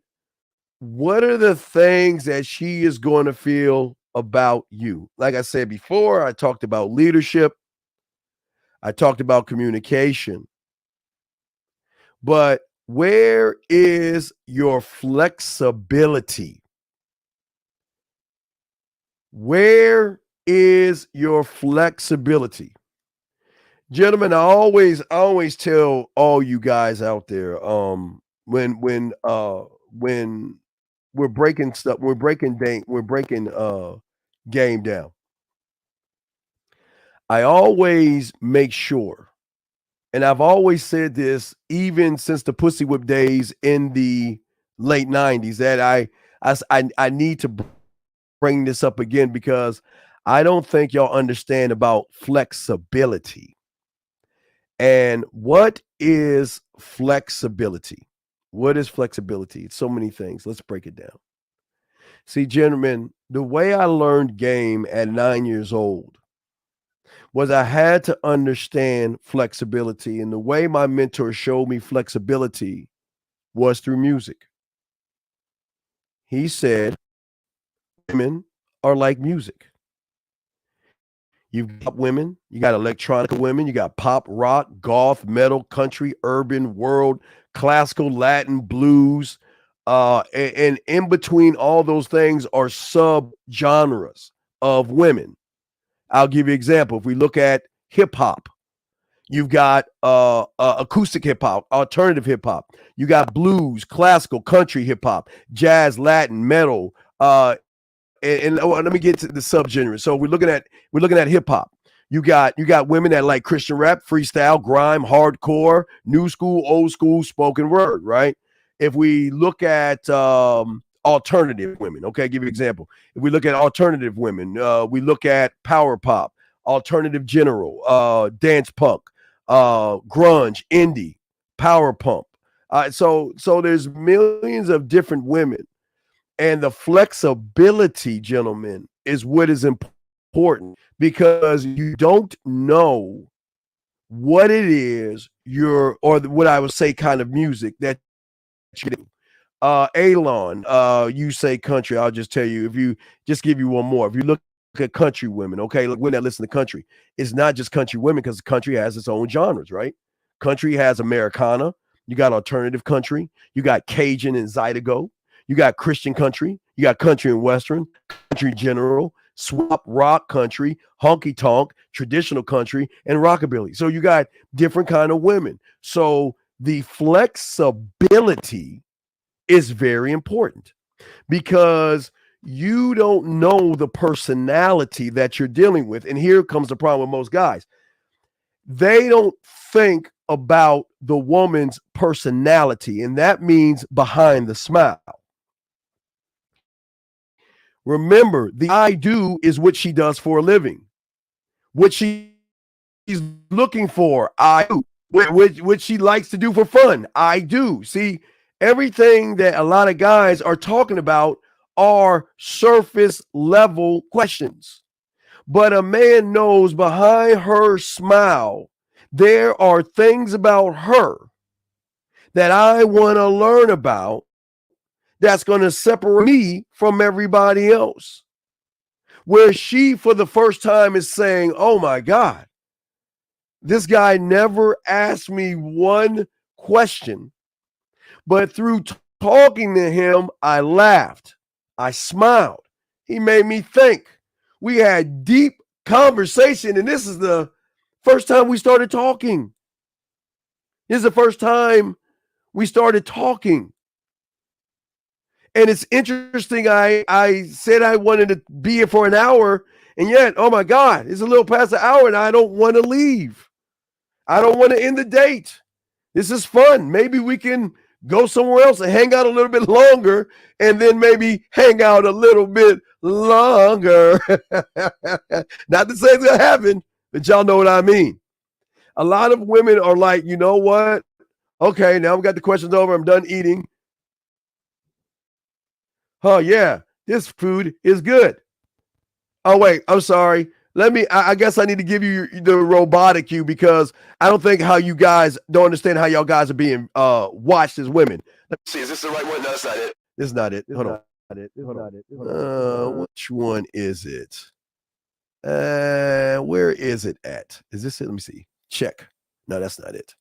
what are the things that she is going to feel about you? Like I said before, I talked about leadership. I talked about communication. But where is your flexibility? Where is your flexibility? Gentlemen, I always tell all you guys out there, when we're breaking stuff, we're breaking game down. I always make sure, and I've always said this even since the Pussy Whip days in the late 90s, that I need to bring this up again because I don't think y'all understand about flexibility. And what is flexibility? What is flexibility? It's so many things. Let's break it down. See, gentlemen, the way I learned game at 9 years old was I had to understand flexibility. And the way my mentor showed me flexibility was through music. He said, women are like music. You've got women, you got electronic women, you got pop, rock, goth, metal, country, urban, world, classical, Latin, blues, and in between all those things are sub-genres of women. I'll give you an example. If we look at hip-hop, you've got acoustic hip-hop, alternative hip-hop. You got blues, classical, country hip-hop, jazz, Latin, metal, and let me get to the subgenre. So we're looking at hip hop. You got women that like Christian rap, freestyle, grime, hardcore, new school, old school, spoken word, right? If we look at alternative women, okay, give you an example. If we look at alternative women, we look at power pop, alternative general, dance punk, grunge, indie, power pump. So there's millions of different women. And the flexibility, gentlemen, is what is important because you don't know what it is or what I would say kind of music that you do. Alon, you say country. I'll just tell you, if you just give you one more. If you look at country women, okay, look, women that listen to country, it's not just country women because country has its own genres, right? Country has Americana. You got alternative country. You got Cajun and Zydeco. You got Christian country, you got country and western, country general, swap rock country, honky tonk, traditional country, and rockabilly. So you got different kind of women. So the flexibility is very important because you don't know the personality that you're dealing with. And here comes the problem with most guys. They don't think about the woman's personality, and that means behind the smile. Remember, the I do is what she does for a living. What she's looking for, I do. What she likes to do for fun, I do. See, everything that a lot of guys are talking about are surface level questions. But a man knows behind her smile, there are things about her that I want to learn about that's going to separate me from everybody else. Where she, for the first time, is saying, oh my God, this guy never asked me one question, but through talking to him, I laughed, I smiled. He made me think. We had deep conversation, and this is the first time we started talking. This is the first time we started talking. And it's interesting, I said I wanted to be here for an hour, and yet, oh my God, it's a little past an hour, and I don't want to leave. I don't want to end the date. This is fun. Maybe we can go somewhere else and hang out a little bit longer, and then maybe hang out a little bit longer. Not to say it's going to happen, but y'all know what I mean. A lot of women are like, you know what? Okay, now I've got the questions over. I'm done eating. Oh, yeah, this food is good. Oh, wait, I'm sorry. I guess I need to give you the robotic cue because I don't think how you guys don't understand how y'all guys are being watched as women. Let me see, is this the right one? No, that's not it. This is not it. Hold on. Which one is it? Where is it at? Is this it? Let me see. Check. No, that's not it.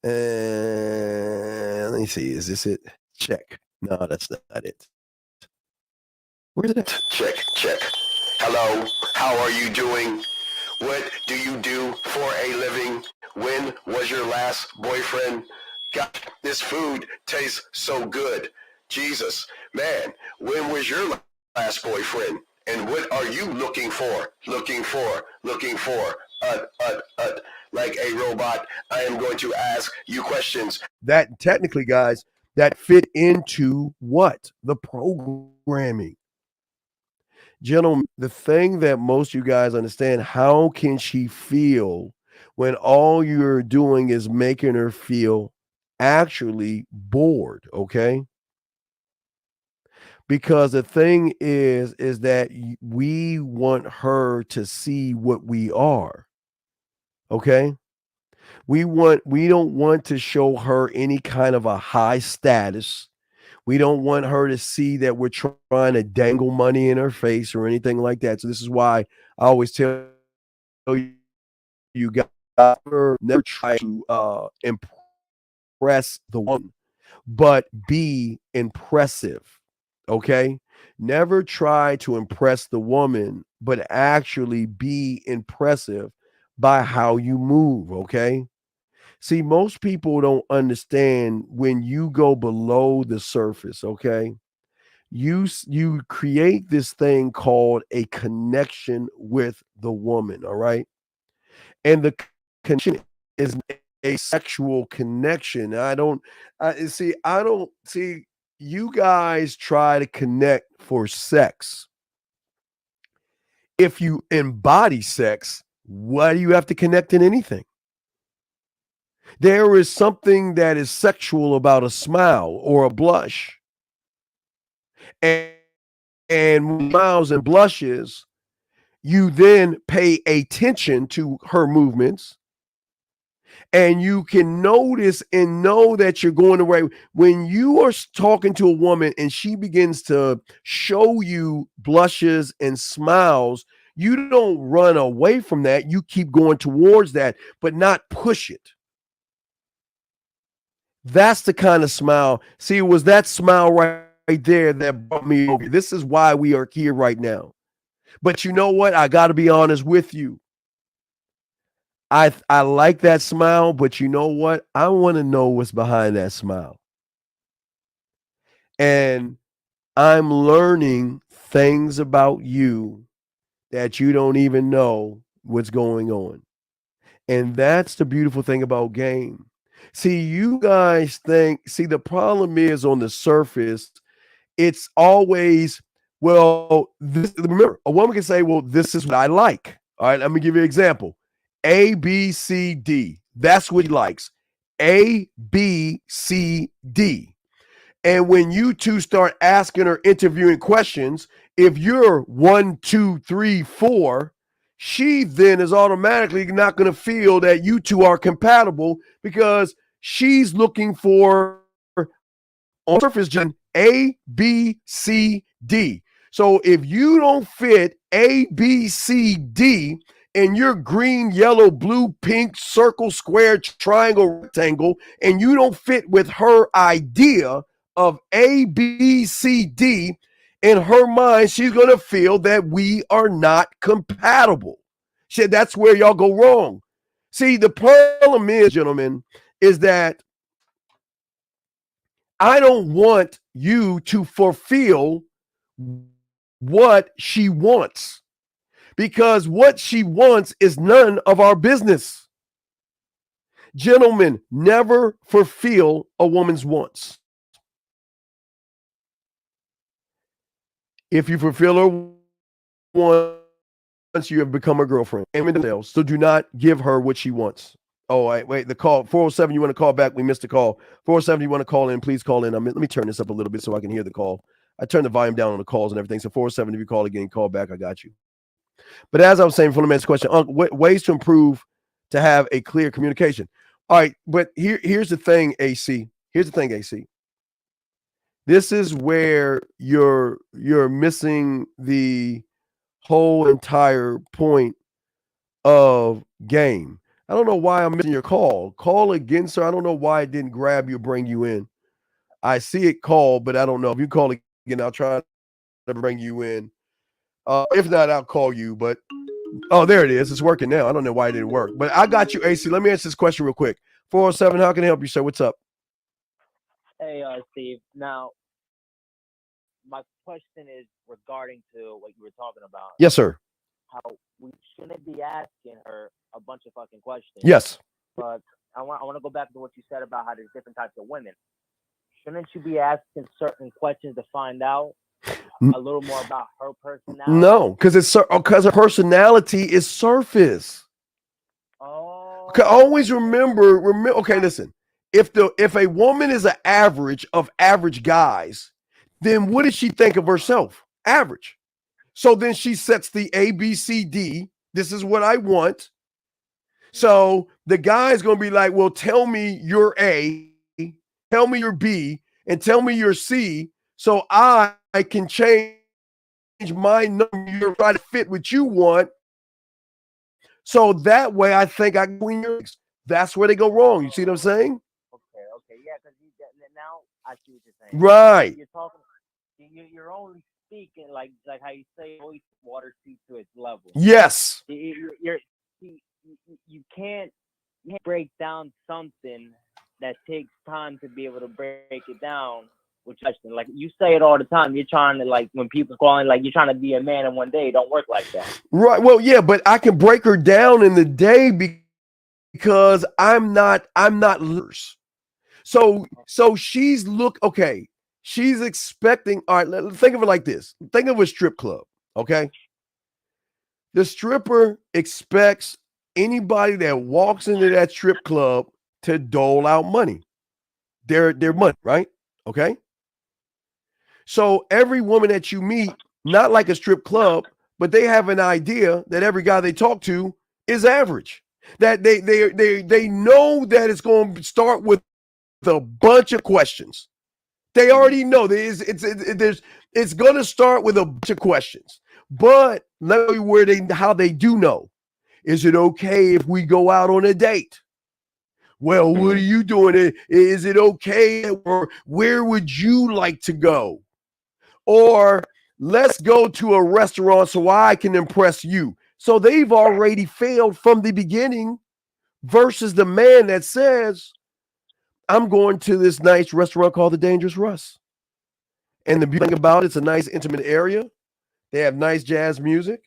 Let me see. Is this it? Check. No, that's not it. Where's it at? Check. Hello, how are you doing? What do you do for a living? When was your last boyfriend? God, this food tastes so good. Jesus, man, when was your last boyfriend? And what are you looking for? Like a robot, I am going to ask you questions. That technically, guys, that fit into what? The programming. Gentlemen, the thing that most of you guys understand, how can she feel when all you're doing is making her feel actually bored, okay? Because the thing is that we want her to see what we are, okay? We don't want to show her any kind of a high status. We don't want her to see that we're trying to dangle money in her face or anything like that. So this is why I always tell you guys, never try to impress the woman, but be impressive, okay? Never try to impress the woman, but actually be impressive by how you move, okay? See, most people don't understand when you go below the surface, okay? You create this thing called a connection with the woman, all right? And the connection is a sexual connection. I don't see you guys try to connect for sex. If you embody sex, why do you have to connect in anything? There is something that is sexual about a smile or a blush. And smiles and blushes, you then pay attention to her movements. And you can notice and know that you're going the right. When you are talking to a woman and she begins to show you blushes and smiles, you don't run away from that. You keep going towards that, but not push it. That's the kind of smile. See, it was that smile right there that brought me over. This is why we are here right now. But you know what? I got to be honest with you. I like that smile, but you know what? I want to know what's behind that smile. And I'm learning things about you that you don't even know what's going on. And that's the beautiful thing about game. See, you guys the problem is on the surface, it's always, remember, a woman can say, well, this is what I like. All right, let me give you an example. A, B, C, D. That's what he likes. A, B, C, D. And when you two start asking or interviewing questions, if you're 1, 2, 3, 4, she then is automatically not going to feel that you two are compatible because she's looking for on surface just A, B, C, D. So if you don't fit A, B, C, D in your green, yellow, blue, pink, circle, square, triangle, rectangle, and you don't fit with her idea of A, B, C, D, in her mind, she's going to feel that we are not compatible. Shit, that's where y'all go wrong. See, the problem is, gentlemen, is that I don't want you to fulfill what she wants, because what she wants is none of our business. Gentlemen, never fulfill a woman's wants. If you fulfill her wants, you have become her girlfriend. So do not give her what she wants. Oh, wait, the call, 407, you want to call back? We missed the call. 407, you want to call in? Please call in. Let me turn this up a little bit so I can hear the call. I turned the volume down on the calls and everything. So 407, if you call again, call back. I got you. But as I was saying, for the man's question, ways to improve to have a clear communication. All right, but here's the thing, AC. Here's the thing, AC. This is where you're missing the whole entire point of game. I don't know why I'm missing your call. Call again, sir. I don't know why it didn't grab you or bring you in. I see it call, but I don't know. If you call again, I'll try to bring you in. If not, I'll call you. But oh, there it is. It's working now. I don't know why it didn't work. But I got you, AC. Let me answer this question real quick. 407, how can I help you, sir? What's up? Hey, Steve. Now, my question is regarding to what you were talking about. Yes, sir. How we shouldn't be asking her a bunch of fucking questions. Yes. But I want to go back to what you said about how there's different types of women. Shouldn't you be asking certain questions to find out a little more about her personality? No, because her personality is surface. Oh. Always remember. Okay, listen. If a woman is an average of average guys, then what does she think of herself? Average. So then she sets the A, B, C, D. This is what I want. So the guy's going to be like, well, tell me your A, tell me your B, and tell me your C, so I can change my number, try to fit what you want. So that way I think I can win yours. That's where they go wrong. You see what I'm saying? Okay. Yeah, because now I see what you're saying. Right. You're talking, you're only speaking like how you say, always water seeps to its level. Yes. You can't break down something that takes time to be able to break it down. Which, like you say it all the time, you're trying to, like, when people calling, like, you're trying to be a man in one day. It don't work like that. Right. Well, yeah, but I can break her down in the day because I'm not loose. So she's okay. She's expecting. All right, think of it like this. Think of a strip club. Okay. The stripper expects anybody that walks into that strip club to dole out money. Their money, right? Okay. So every woman that you meet, not like a strip club, but they have an idea that every guy they talk to is average. That they know that it's going to start with a bunch of questions. They already know it's going to start with a bunch of questions. But let me tell you how they do know. Is it okay if we go out on a date? Well, what are you doing? Is it okay? Or where would you like to go? Or let's go to a restaurant so I can impress you. So they've already failed from the beginning versus the man that says, I'm going to this nice restaurant called the Dangerous Russ. And the beauty thing about it's a nice intimate area. They have nice jazz music.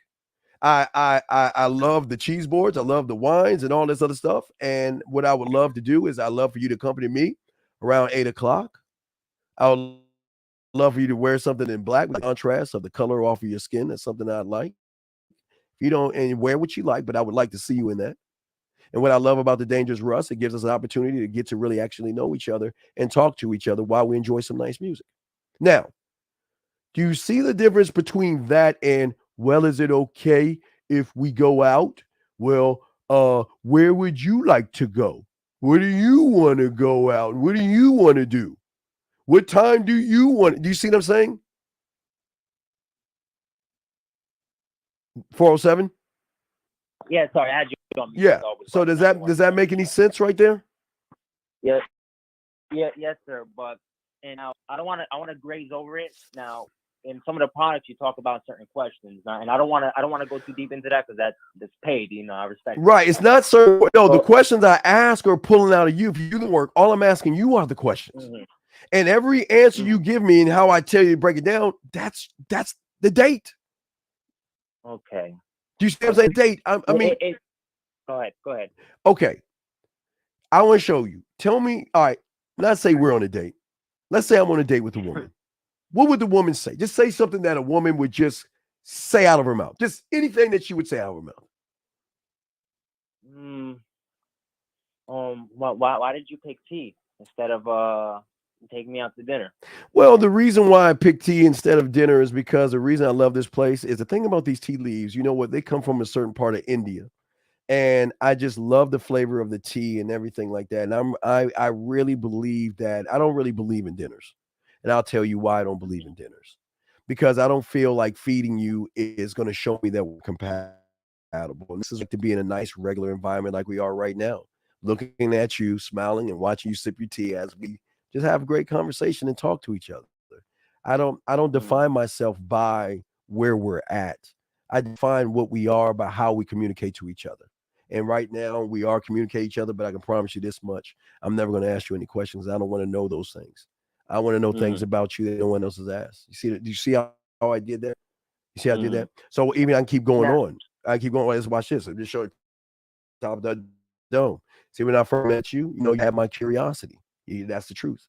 I love the cheese boards. I love the wines and all this other stuff. And what I would love to do is I'd love for you to accompany me around 8:00. I would love for you to wear something in black with the contrast of the color off of your skin. That's something I'd like. You don't, and wear what you like, but I would like to see you in that. And what I love about the Dangerous Russ, it gives us an opportunity to get to really actually know each other and talk to each other while we enjoy some nice music. Now, do you see the difference between that and, well, is it okay if we go out? Well, where would you like to go? Where do you want to go out? What do you want to do? What time do you want? Do you see what I'm saying? 407? Yeah, sorry, I had you on mute. Yeah. So does that make any sense right there? Yes, sir. But I want to graze over it now. In some of the products, you talk about certain questions, and I don't want to go too deep into that because that's paid. I respect. Right. It's not certain. No, the questions I ask are pulling out of you. If you do the work, all I'm asking you are the questions. Mm-hmm. And every answer you give me and how I tell you to break it down, that's the date. Okay. Do you see what I'm saying? Date. I mean. Go ahead. Okay. I want to show you. Tell me. All right. Let's say we're on a date. Let's say I'm on a date with a woman. What would the woman say? Just say something that a woman would just say out of her mouth. Just anything that she would say out of her mouth. Why did you pick tea instead of taking me out to dinner? Well, the reason why I picked tea instead of dinner is because the reason I love this place is the thing about these tea leaves. You know what? They come from a certain part of India. And I just love the flavor of the tea and everything like that. And I really believe that I don't really believe in dinners. And I'll tell you why I don't believe in dinners. Because I don't feel like feeding you is going to show me that we're compatible. And this is like to be in a nice regular environment like we are right now. Looking at you, smiling, and watching you sip your tea as we just have a great conversation and talk to each other. I don't define myself by where we're at. I define what we are by how we communicate to each other. And right now we are communicating each other, but I can promise you this much. I'm never going to ask you any questions. I don't want to know those things. I want to know things about you that no one else has asked. You see that? Do you see how I did that? You see how I did that? So even I can keep going on. I keep going. Let's watch this. I'm just showing top of the dome. See, when I first met you, you had my curiosity. That's the truth.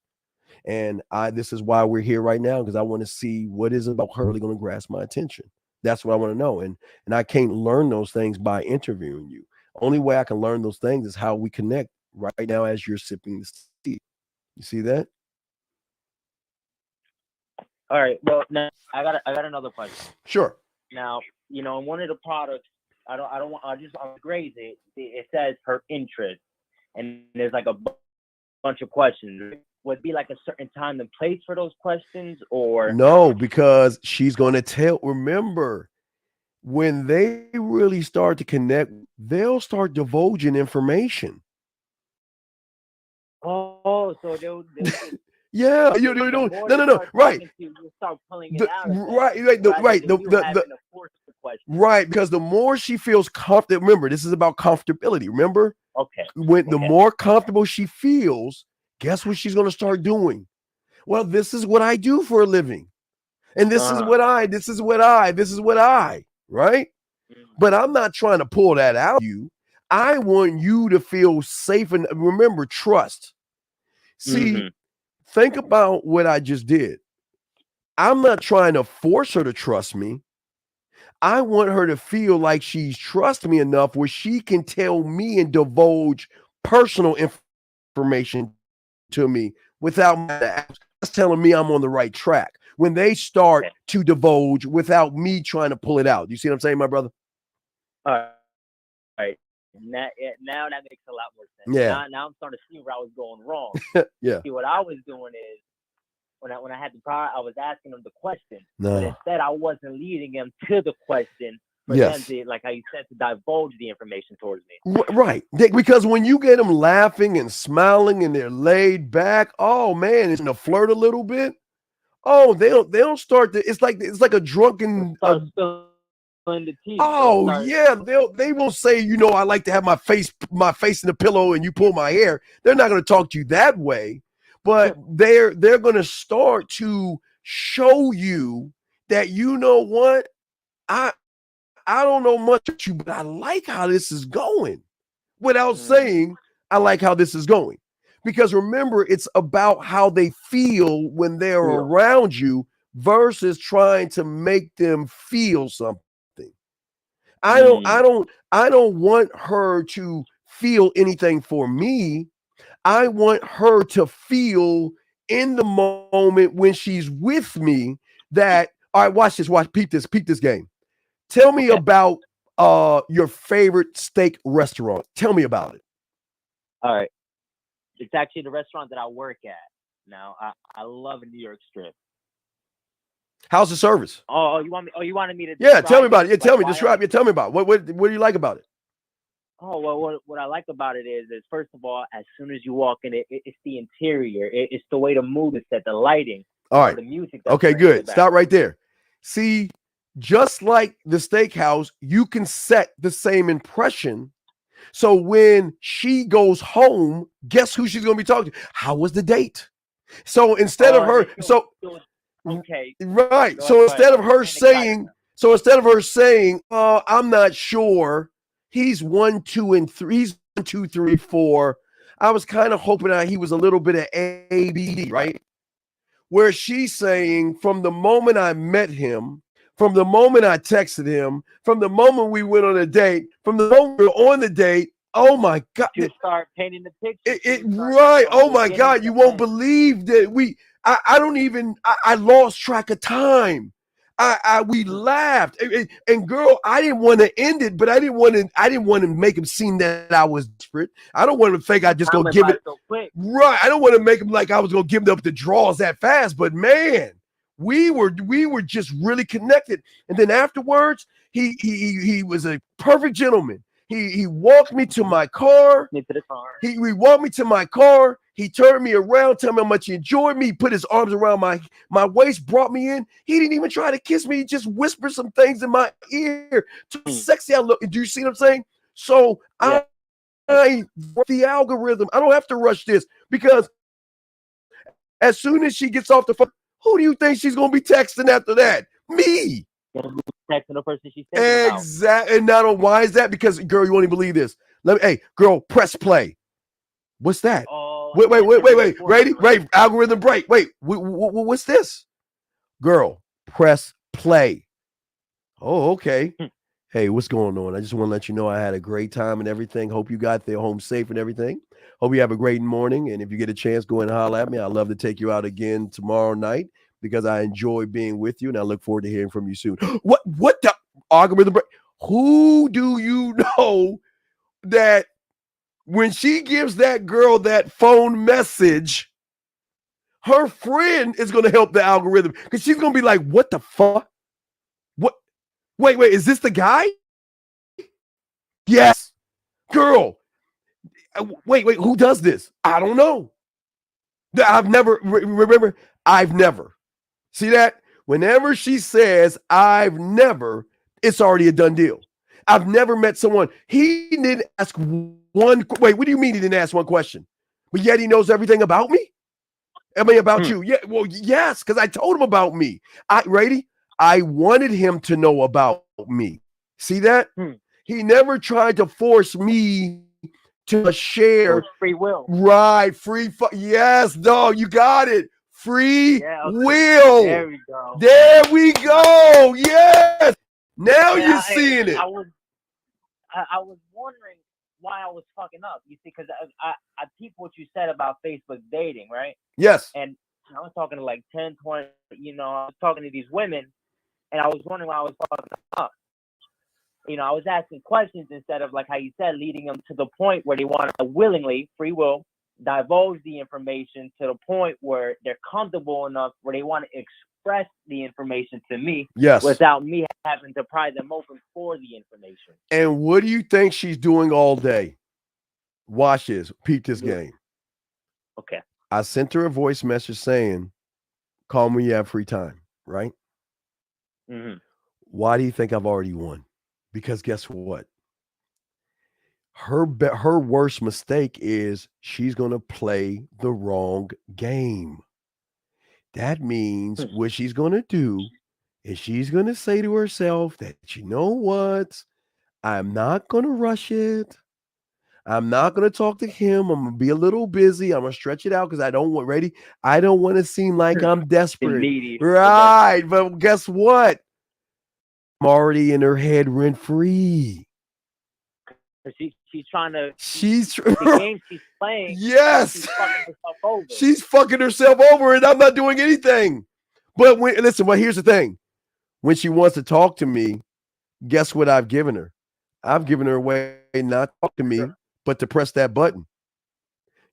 And this is why we're here right now, because I want to see what is about her really going to grasp my attention. That's what I want to know. And I can't learn those things by interviewing you. Only way I can learn those things is how we connect right now as you're sipping the tea. You see that? All right. Well, now I got another question. Sure. Now, in one of the products, I'll graze it. It says her interest, and there's like a bunch of questions. Would it be like a certain time and place for those questions, or no? Because she's going to tell. Remember, when they really start to connect, they'll start divulging information. Oh, so they'll yeah, you don't. No. Right. You start pulling it out. Right. Because the more she feels comfortable, remember, this is about comfortability. Remember? Okay. The more comfortable she feels, guess what she's going to start doing? Well, this is what I do for a living. And this is what I, right? But I'm not trying to pull that out of you. I want you to feel safe. And remember, trust. See, think about what I just did. I'm not trying to force her to trust me. I want her to feel like she's trusted me enough where she can tell me and divulge personal information to me without telling me I'm on the right track. When they start to divulge without me trying to pull it out. You see what I'm saying, my brother? All right. Now that makes a lot more sense. Yeah. Now I'm starting to see where I was going wrong. Yeah. See, what I was doing is when I had the product, I was asking them the question. No. But instead, I wasn't leading them to the question for them to, like how you said, to divulge the information towards me. Right. Because when you get them laughing and smiling and they're laid back, oh man, it's gonna flirt a little bit. Oh, they'll start to. It's like a drunken. Yeah, they will say, I like to have my face in the pillow and you pull my hair. They're not going to talk to you that way, but they're going to start to show you that what I don't know much about you, but I like how this is going. Without saying I like how this is going, because remember, it's about how they feel when they're around you versus trying to make them feel something. I don't want her to feel anything for me. I want her to feel in the moment when she's with me that, all right, watch this, peep this game. Tell me about your favorite steak restaurant. Tell me about it. All right. It's actually the restaurant that I work at. Now I love a New York strip. How's the service? You wanted me to? Yeah, tell me about it. Yeah, Like, tell me. Describe. Yeah, tell me about it. What do you like about it? Oh, well, what I like about it is first of all, as soon as you walk in, it's the interior. It's the way the mood is set, the lighting, all right, the music. That's okay, good. Stop right there. See, just like the steakhouse, you can set the same impression. So when she goes home, guess who she's going to be talking to? How was the date? So instead of her, okay, right. So instead of her saying, I'm not sure. He's 1, 2, and 3. He's 1, 2, 3, 4. I was kind of hoping that he was a little bit of ABD, right? Where she's saying, from the moment I met him, from the moment I texted him, from the moment we went on a date, from the moment we were on the date, oh my God. You start painting the picture. Right. Oh my God. You won't believe that I lost track of time. We laughed, and girl, I didn't want to end it, but I didn't want to make him seem that I was desperate. I don't want to think I just gonna give it right. I don't want to make him like I was gonna give up the draws that fast. But man, we were just really connected. And then afterwards, he was a perfect gentleman. He walked me to my car. He walked me to my car. He turned me around, told me how much he enjoyed me. He put his arms around my waist, brought me in. He didn't even try to kiss me. He just whispered some things in my ear. Too sexy I look. Do you see what I'm saying? So I the algorithm. I don't have to rush this because as soon as she gets off the phone, who do you think she's gonna be texting after that? Me. Texting the person she's thinking about. Exactly. And not on why is that? Because girl, you won't even believe this. Hey, girl, press play. What's that? Wait. Ready? Right. Algorithm break. Wait. What's this? Girl, press play. Oh, okay. Hey, what's going on? I just want to let you know I had a great time and everything. Hope you got there home safe and everything. Hope you have a great morning. And if you get a chance, go and holler at me. I'd love to take you out again tomorrow night because I enjoy being with you and I look forward to hearing from you soon. What the algorithm break? Who do you know that when she gives that girl that phone message, her friend is going to help the algorithm because she's going to be like, what the fuck? What? Wait, is this the guy? Yes. Girl. Wait, who does this? I don't know. I've never. See that? Whenever she says, I've never, it's already a done deal. I've never met someone. He didn't ask one. Wait, what do you mean he didn't ask one question? But yet he knows everything about me? I mean, about you. Yeah, well, yes, because I told him about me. I wanted him to know about me. See that? He never tried to force me to share. Free will. Right. Yes, dog, you got it. Free will. There we go. There we go. Yes. Now you're seeing it. I was wondering why I was fucking up. You see, because I peeped what you said about Facebook dating, right? Yes. And I was talking to like 10, 20, I was talking to these women, and I was wondering why I was fucking up. I was asking questions instead of, like how you said, leading them to the point where they want to willingly, free will, divulge the information to the point where they're comfortable enough where they want to express the information to me without me having to pry them open for the information. And what do you think she's doing all day? Watch this. Peep this game. Okay. I sent her a voice message saying, call me when you have free time, right? Mm-hmm. Why do you think I've already won? Because guess what? Her worst mistake is she's going to play the wrong game. That means what she's going to do is she's going to say to herself that, you know what? I'm not going to rush it. I'm not going to talk to him. I'm going to be a little busy. I'm going to stretch it out because I don't want to seem like I'm desperate. Right. But guess what? I'm already in her head rent free. She's trying to. The game she's playing. Yes. She's fucking herself over. She's fucking herself over, and I'm not doing anything. But here's the thing. When she wants to talk to me, guess what I've given her? I've given her a way not to talk to me, but to press that button.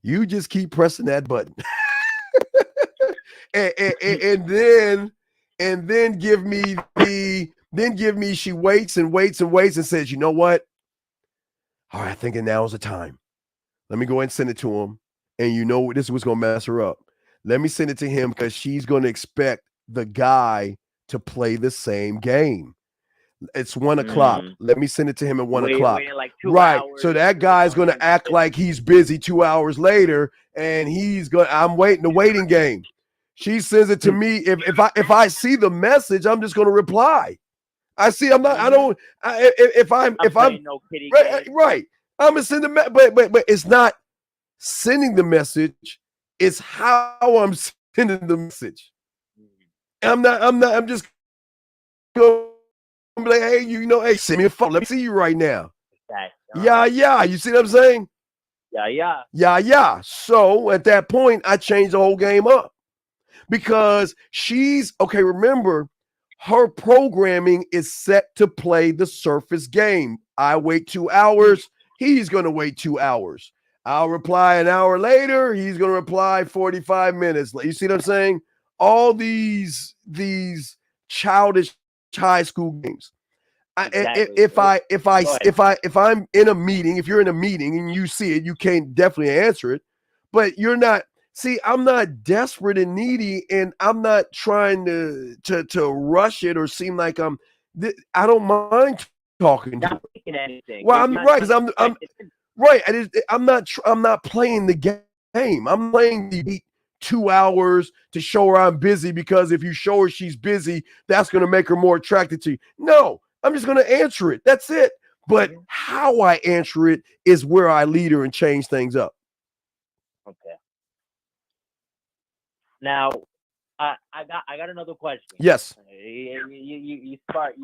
You just keep pressing that button. and then give me she waits and waits and waits and says, you know what? All right, I think now's the time. Let me go ahead and send it to him. And you know this is what's gonna mess her up. Let me send it to him because she's gonna expect the guy to play the same game. It's 1 o'clock. Let me send it to him at 1 o'clock. Like 2 right. hours. So that guy's gonna act like he's busy 2 hours later, and I'm waiting the waiting game. She sends it to me. If I see the message, I'm just gonna reply. If I'm no kitty right. I'm gonna send but it's not sending the message, it's how I'm sending the message. I'm just going to be like, hey, hey, send me a phone. Let me see you right now. Yeah. You see what I'm saying? Yeah. So at that point, I changed the whole game up because remember, her programming is set to play the surface game. I wait 2 hours. He's going to wait 2 hours. I'll reply an hour later. He's going to reply 45 minutes. You see what I'm saying? All these childish high school games. Exactly. If I'm in a meeting, if you're in a meeting and you see it, you can't definitely answer it, but you're not. See, I'm not desperate and needy, and I'm not trying to rush it or seem like I don't mind talking to her. Well, I'm right because I'm right. I'm not playing the game. I'm playing the 2 hours to show her I'm busy because if you show her she's busy, that's going to make her more attracted to you. No, I'm just going to answer it. That's it. But how I answer it is where I lead her and change things up. Okay. Now, I got another question. Yes. You start.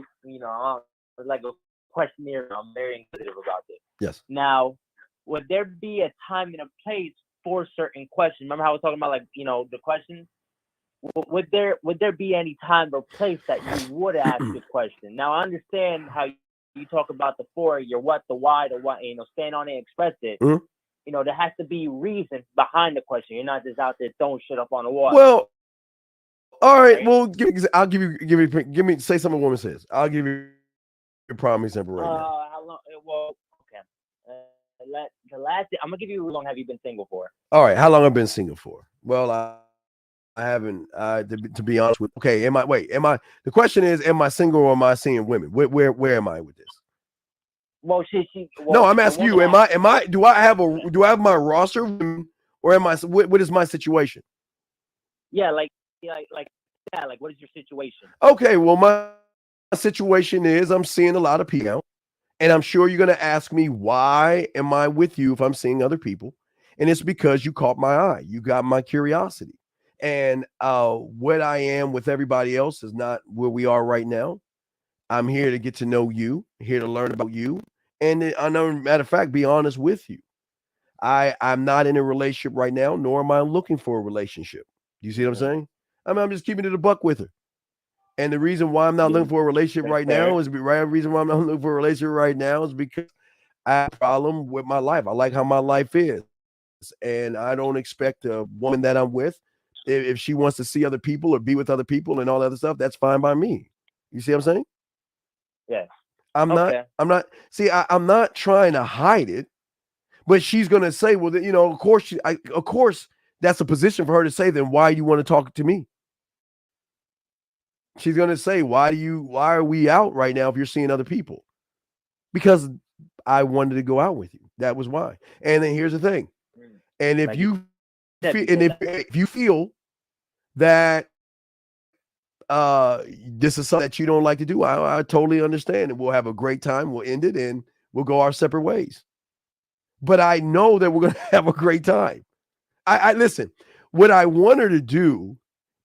Like a questionnaire. I'm very inquisitive about this. Yes. Now, would there be a time and a place for certain questions? Remember how I was talking about the questions? Would there be any time or place that you would ask this question? Now I understand how you talk about the for, your what, the why, the what, stand on it, express it. Mm-hmm. There has to be reason behind the question. You're not just out there throwing shit up on the wall. Well, all right. Well, give me say something a woman says. I'll give you a prime example right now. How long? Well, okay. The last, I'm gonna give you how long have you been single for? All right, how long I've been single for? Well, I haven't. To be honest with. Okay, the question is, am I single or am I seeing women? Where am I with this? Well, no, I'm asking you. Am I? Do I have my roster, or am I? What is my situation? Yeah, like what is your situation? Okay, well, my situation is I'm seeing a lot of people. And I'm sure you're going to ask me, why am I with you if I'm seeing other people? And it's because you caught my eye. You got my curiosity. And what I am with everybody else is not where we are right now. I'm here to get to know you, here to learn about you. And I know, matter of fact, be honest with you. I'm not in a relationship right now, nor am I looking for a relationship. Do you see what I'm saying? I'm just keeping it a buck with her. And the reason why I'm not looking for a relationship right now is because I have a problem with my life. I like how my life is. And I don't expect a woman that I'm with, if she wants to see other people or be with other people and all that other stuff, that's fine by me. You see what I'm saying? Yes. I'm not trying to hide it, but she's going to say, well, of course, that's a position for her to say, then why do you want to talk to me? She's going to say, why are we out right now if you're seeing other people? Because I wanted to go out with you. That was why. And then here's the thing. And if you feel that this is something that you don't like to do, I totally understand. And we'll have a great time. We'll end it and we'll go our separate ways. But I know that we're going to have a great time. I listen, what I want her to do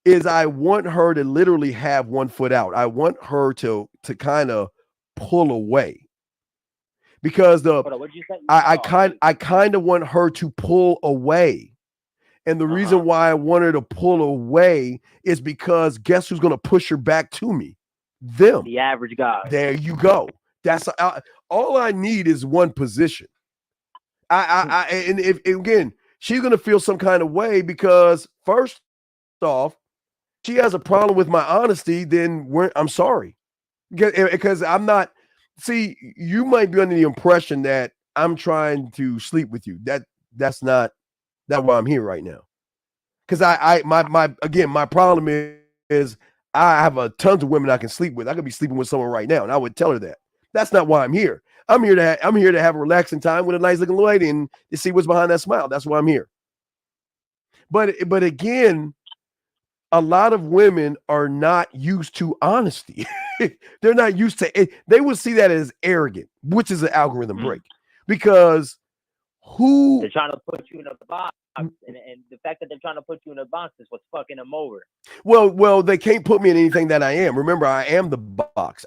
is I want her to literally have 1 foot out. I want her to kind of pull away, because I kind of want her to pull away. And the reason why I want her to pull away is because guess who's going to push her back to me? Them. The average guy. There you go. That's all I need is one position. And if again, she's going to feel some kind of way because first off, she has a problem with my honesty, then I'm sorry. Because I'm not, see, you might be under the impression that I'm trying to sleep with you. That's not why I'm here right now. Because my problem is I have a tons of women I can sleep with. I could be sleeping with someone right now, and I would tell her that. That's not why I'm here. I'm here to have a relaxing time with a nice looking lady and to see what's behind that smile. That's why I'm here. But again, a lot of women are not used to honesty. They're not used to it. They will see that as arrogant, which is an algorithm break. Because they're trying to put you in a box, and the fact that they're trying to put you in a box is what's fucking them over. Well, they can't put me in anything that I am. Remember, I am the box.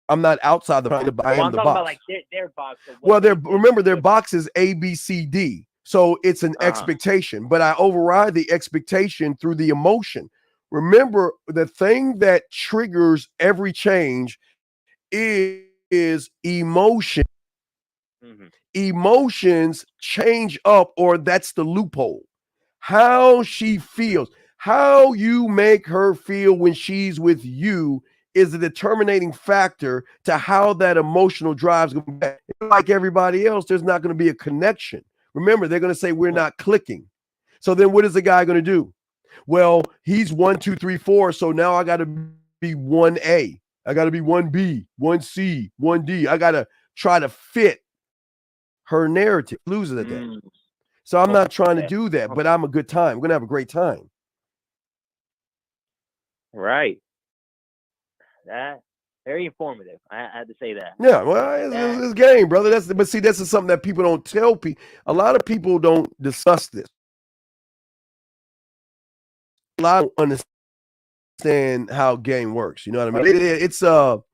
I'm not outside the box. I am the box. About like their box. Well, remember their box is A, B, C, D. So it's an expectation, but I override the expectation through the emotion. Remember, the thing that triggers every change is emotion. Mm-hmm. Emotions change up, or that's the loophole. How she feels, how you make her feel when she's with you is a determining factor to how that emotional drive's going to be. Like everybody else, there's not going to be a connection. Remember, they're going to say we're not clicking. So then what is the guy going to do? Well, he's 1, 2, 3, 4. So now I got to be 1A. I got to be 1B, 1C, 1D. I got to try to fit her narrative. Loses at that. So I'm not trying to do that, but I'm a good time. I'm going to have a great time. Right. That very informative. I had to say that. Yeah, well, it's game, brother. But see, this is something that people don't tell people. A lot of people don't discuss this. A lot don't understand how game works. You know what I mean? It's the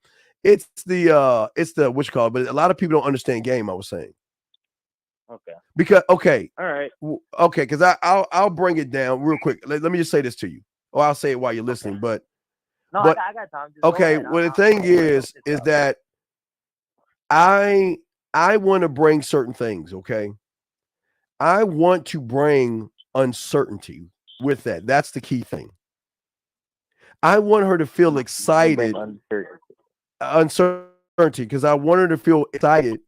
what you call it, but a lot of people don't understand game. I was saying. Okay. All right. Okay, because I'll bring it down real quick. Let me just say this to you, or I'll say it while you're listening. But no, I got time. Okay, well the thing is that I want to bring certain things. Okay, I want to bring uncertainty with that. That's the key thing. I want her to feel excited, uncertainty, because I want her to feel excited.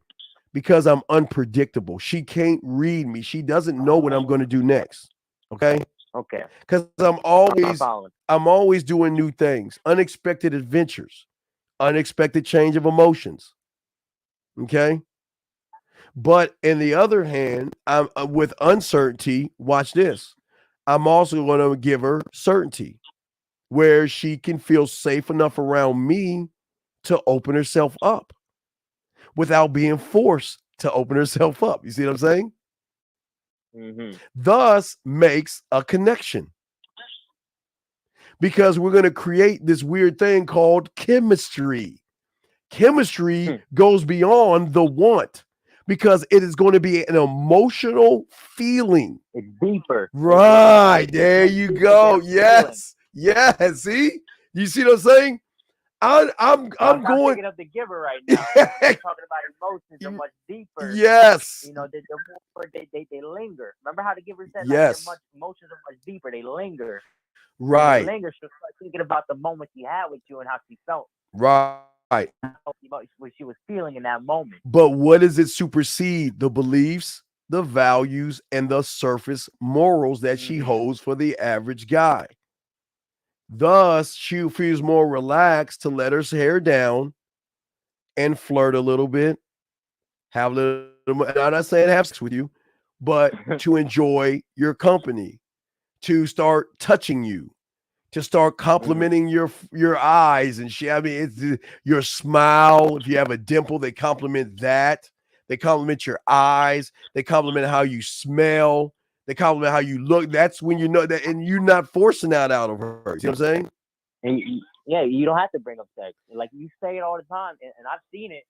Because I'm unpredictable. She can't read me. She doesn't know what I'm going to do next. Okay? Okay. Because I'm always doing new things, unexpected adventures, unexpected change of emotions. Okay? But in the other hand, I'm with uncertainty, watch this. I'm also going to give her certainty where she can feel safe enough around me to open herself up, without being forced to open herself up. You see what I'm saying? Mm-hmm. Thus makes a connection. Because we're going to create this weird thing called chemistry. Chemistry goes beyond the want, because it is going to be an emotional feeling. It's deeper. Right. There you go. Yes. Yes. See? You see what I'm saying? I'm going picking up the giver right now. We're talking about emotions are much deeper. Yes. You know, the more they linger. Remember how the giver said yes. Like, emotions are much deeper. They linger. Right. They linger. She'll start thinking about the moment she had with you and how she felt. Right. What she was feeling in that moment. But what does it supersede? The beliefs, the values, and the surface morals that she holds for the average guy. Thus, she feels more relaxed to let her hair down and flirt a little bit. Have a little, I'm not saying have sex with you, but to enjoy your company, to start touching you, to start complimenting your eyes and shit. I mean, it's your smile. If you have a dimple, they compliment that. They compliment your eyes. They compliment how you smell. They compliment how you look. That's when you know that, and you're not forcing that out of her. You know what I'm saying? And you don't have to bring up sex. Like you say it all the time, and I've seen it.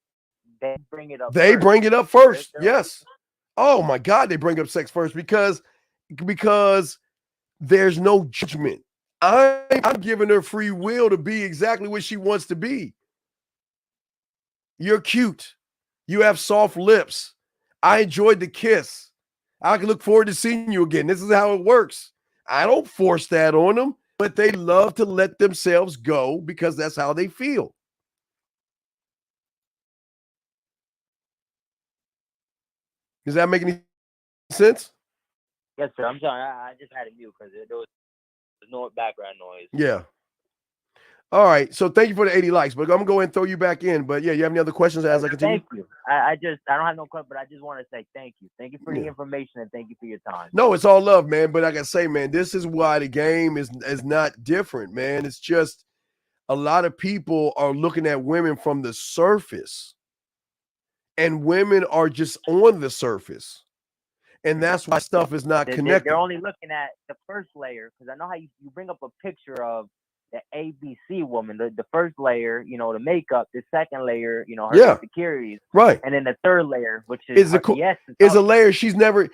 They bring it up. They bring it up first. Yes. Oh my God, they bring up sex first because there's no judgment. I'm giving her free will to be exactly what she wants to be. You're cute. You have soft lips. I enjoyed the kiss. I can look forward to seeing you again. This is how it works. I don't force that on them, but they love to let themselves go because that's how they feel. Does that make any sense? Yes, sir. I'm sorry. I just had it mute because there was no background noise. Yeah. All right. So thank you for the 80 likes, but I'm going to go ahead and throw you back in. But yeah, you have any other questions as I continue? Thank you. I don't have no question, but I just want to say thank you. Thank you for the information and thank you for your time. No, it's all love, man. But like I say, man, this is why the game is not different, man. It's just a lot of people are looking at women from the surface, and women are just on the surface. And that's why stuff is not connected. They're only looking at the first layer, because I know how you bring up a picture of the ABC woman, the first layer, the makeup, the second layer, her insecurities, right, and then the third layer, which is a layer she's never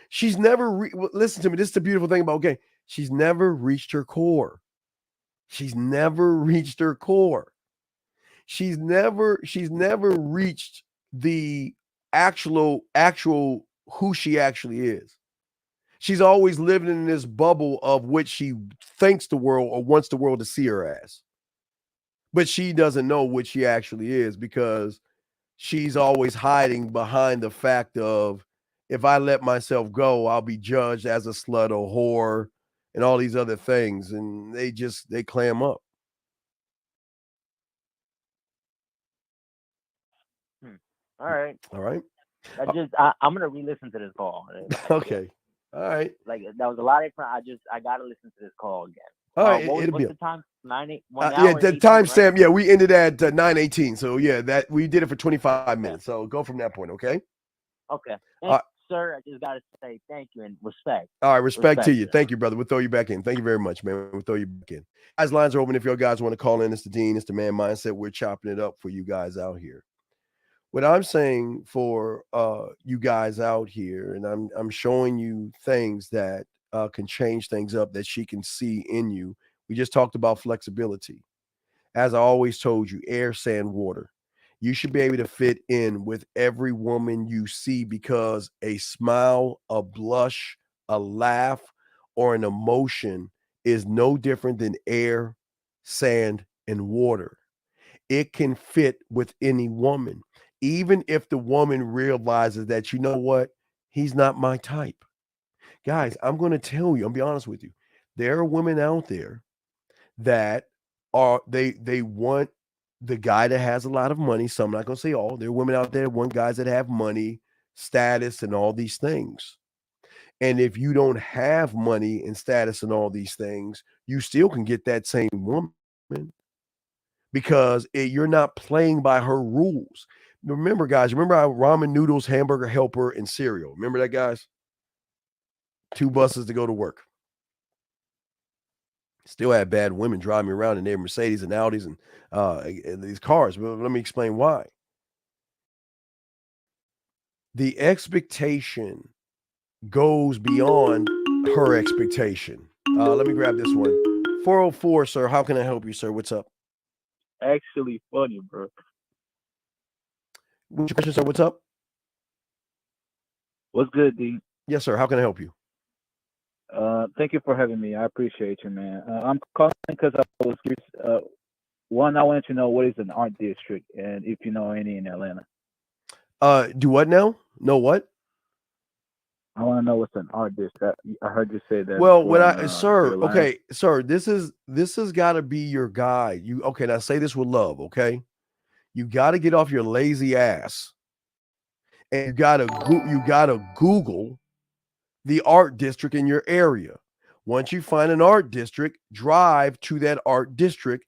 listen to me. This is the beautiful thing about gay. She's never reached her core. She's never reached her core. She's never reached the actual who she actually is. She's always living in this bubble of which she thinks the world or wants the world to see her as. But she doesn't know what she actually is because she's always hiding behind the fact of, if I let myself go, I'll be judged as a slut or whore and all these other things. And they clam up. All right. All right. I'm gonna re-listen to this call. Okay. All right. Like that was a lot of time. I gotta listen to this call again. All right. What's the time? 9-8. The timestamp. Right? Yeah, we ended at 9:18. So yeah, that we did it for 25 minutes. So go from that point. Okay. Okay. Sir, I just gotta say thank you and respect. All right, respect to you. Thank you, brother. We'll throw you back in. Thank you very much, man. We'll throw you back in. Guys, lines are open if you guys want to call in. It's the Dean. It's the Man Mindset. We're chopping it up for you guys out here. What I'm saying for you guys out here, and I'm showing you things that can change things up that she can see in you. We just talked about flexibility. As I always told you, air, sand, water. You should be able to fit in with every woman you see because a smile, a blush, a laugh, or an emotion is no different than air, sand, and water. It can fit with any woman. Even if the woman realizes that, you know what, he's not my type. Guys, I'm going to tell you, I'll be honest with you. There are women out there that are, they want the guy that has a lot of money. So I'm not going to say all. There are women out there that want guys that have money, status, and all these things. And if you don't have money and status and all these things, you still can get that same woman because you're not playing by her rules. Remember, guys, how ramen noodles, hamburger helper, and cereal? Remember that, guys? 2 buses to go to work. Still had bad women driving around in their Mercedes and Audis and these cars. But let me explain why. The expectation goes beyond her expectation. Let me grab this one. 404, sir. How can I help you, sir? What's up? Actually funny, bro. What's your question, sir? What's up? What's good, D? Yes, sir. How can I help you? Thank you for having me. I appreciate you, man. I'm calling because I was curious. One, I wanted to know what is an art district and if you know any in Atlanta. Do what now? Know what? I want to know what's an art district. I heard you say that. Well, sir, this has got to be your guide. Now say this with love, okay? You got to get off your lazy ass, and you got to Google the art district in your area. Once you find an art district, drive to that art district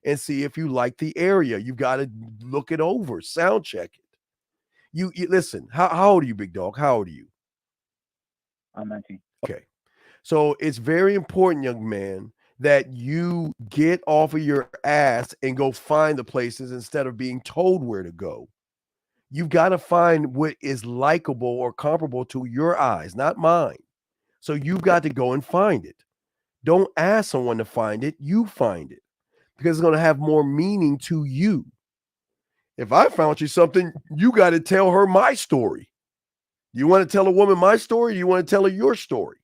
and see if you like the area. You got to look it over, sound check it. You listen. How old are you, big dog? How old are you? I'm 19. Okay. So it's very important, young man, that you get off of your ass and go find the places instead of being told where to go. You've got to find what is likable or comparable to your eyes, not mine. So you've got to go and find it. Don't ask someone to find it. You find it because it's going to have more meaning to you. If I found you something, you got to tell her my story. Do you want to tell a woman my story? Or do you want to tell her your story?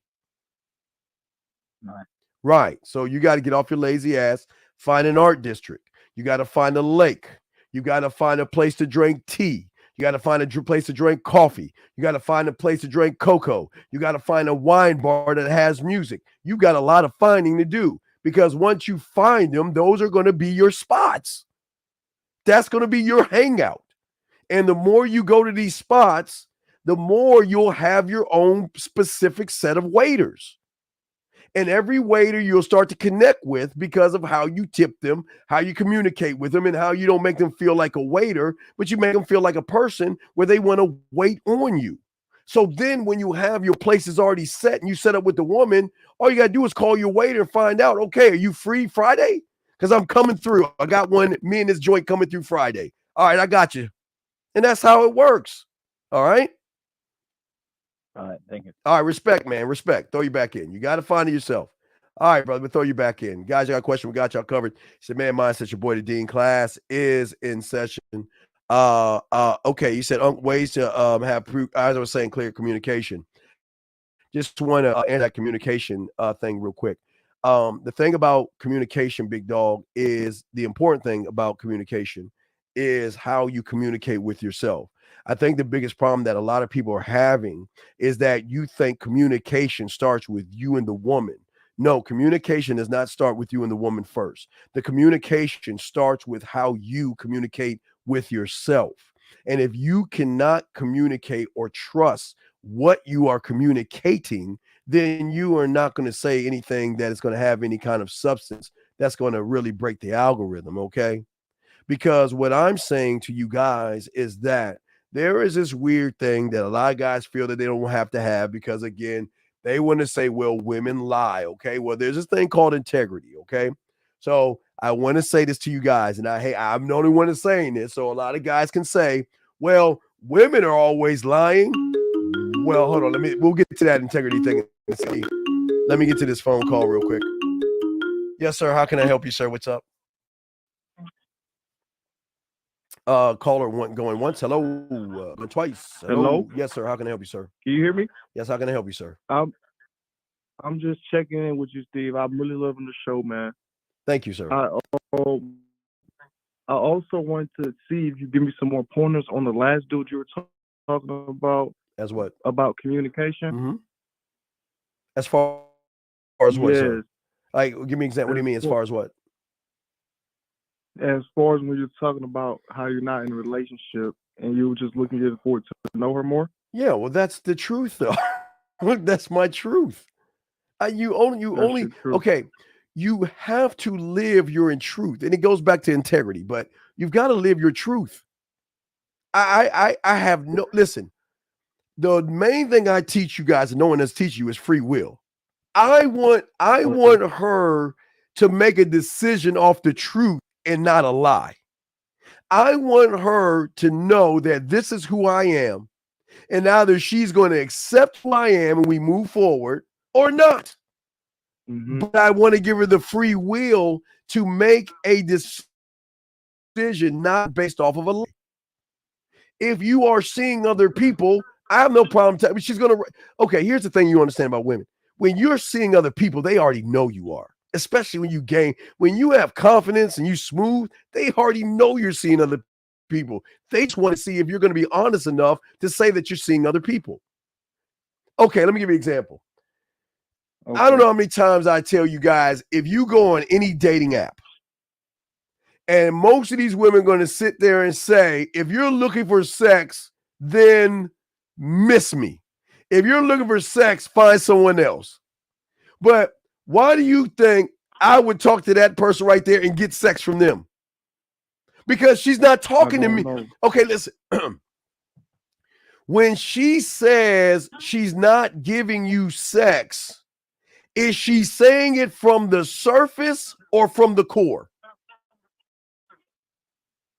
Right. So you got to get off your lazy ass, find an art district. You got to find a lake. You got to find a place to drink tea. You got to find a place to drink coffee. You got to find a place to drink cocoa. You got to find a wine bar that has music. You got a lot of finding to do, because once you find them, those are going to be your spots. That's going to be your hangout. And the more you go to these spots, the more you'll have your own specific set of waiters. And every waiter you'll start to connect with because of how you tip them, how you communicate with them, and how you don't make them feel like a waiter, but you make them feel like a person where they want to wait on you. So then when you have your places already set and you set up with the woman, all you got to do is call your waiter and find out, okay, are you free Friday? Because I'm coming through. I got me and this joint coming through Friday. All right, I got you. And that's how it works. All right? All right, thank you. All right, respect, man. Respect. Throw you back in. You got to find it yourself. All right, brother, we'll throw you back in. Guys, you got a question? We got y'all covered. It's the Man Mindset. Your boy, the Dean. Class is in session. Okay, you said ways to have, as I was saying, clear communication. Just want to end that communication thing real quick. The thing about communication, big dog, is the important thing about communication is how you communicate with yourself. I think the biggest problem that a lot of people are having is that you think communication starts with you and the woman. No, communication does not start with you and the woman first. The communication starts with how you communicate with yourself. And if you cannot communicate or trust what you are communicating, then you are not going to say anything that is going to have any kind of substance that's going to really break the algorithm, okay? Because what I'm saying to you guys is that there is this weird thing that a lot of guys feel that they don't have to have because, again, they want to say, well, women lie, okay? Well, there's this thing called integrity, okay? So I want to say this to you guys, and I'm the only one that's saying this, so a lot of guys can say, well, women are always lying. Well, hold on, we'll get to that integrity thing. Let me get to this phone call real quick. Yes, sir. How can I help you, sir? What's up? Caller going once. Hello. Twice. Hello. Yes, sir. How can I help you, sir? Can you hear me? Yes. How can I help you, sir? I'm just checking in with you, Steve. I'm really loving the show, man. Thank you, sir. I also wanted to see if you give me some more pointers on the last dude you were talking about. As what? About communication. Mm-hmm. As far as what, sir? Like, give me an example. What do you mean? As far as what? As far as when you're talking about how you're not in a relationship and you were just looking forward to know her more. Yeah, well, that's the truth, though. That's my truth. You only okay. You have to live your truth, and it goes back to integrity. But you've got to live your truth. I have no listen. The main thing I teach you guys, and no one else teaches you, is free will. I want her to make a decision off the truth and not a lie. I want her to know that this is who I am, and either she's going to accept who I am and we move forward or not. Mm-hmm. But I want to give her the free will to make a decision not based off of a lie. If you are seeing other people, I have no problem telling she's going to. Okay, here's the thing you understand about women. When you're seeing other people, they already know you are. Especially when you have confidence and you smooth, they already know you're seeing other people. They just want to see if you're going to be honest enough to say that you're seeing other people. Okay, let me give you an example. Okay. I don't know how many times I tell you guys, if you go on any dating app, and most of these women are going to sit there and say, if you're looking for sex, then miss me. If you're looking for sex, find someone else. But why do you think I would talk to that person right there and get sex from them? Because she's not talking to me. Okay, listen. When she says she's not giving you sex, is she saying it from the surface or from the core?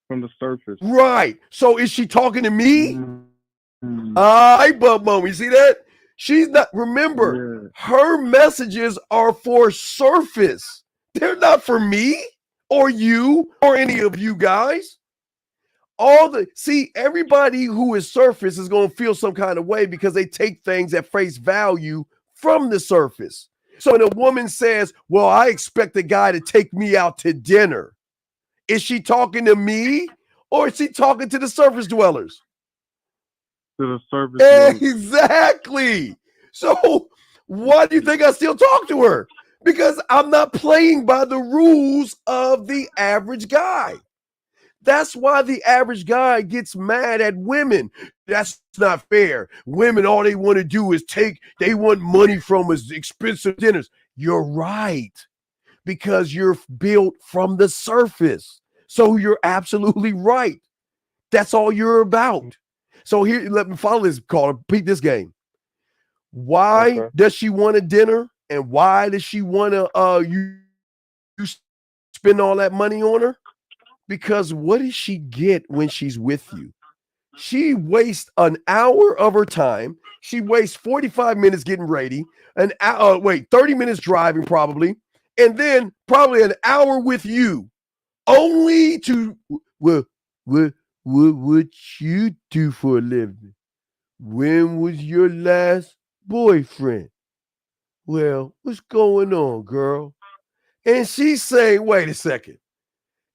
From the surface. Right. So is she talking to me? I bump mom. You see that? She's not, remember, her messages are for surface. They're not for me or you or any of you guys. Everybody who is surface is going to feel some kind of way because they take things at face value from the surface. So when a woman says, well, I expect a guy to take me out to dinner, is she talking to me or is she talking to the surface dwellers? To the surface. Exactly. So why do you think I still talk to her? Because I'm not playing by the rules of the average guy. That's why the average guy gets mad at women. That's not fair. Women, all they want to do is they want money from us, expensive dinners. You're right, because you're built from the surface. So you're absolutely right. That's all you're about. So here, let me follow this call. Repeat this game. Why does she want a dinner? And why does she want to you spend all that money on her? Because what does she get when she's with you? She wastes an hour of her time. She wastes 45 minutes getting ready, 30 minutes driving probably, and then probably an hour with you, only to what you do for a living? When was your last boyfriend? Well, what's going on, girl? And she's saying, wait a second.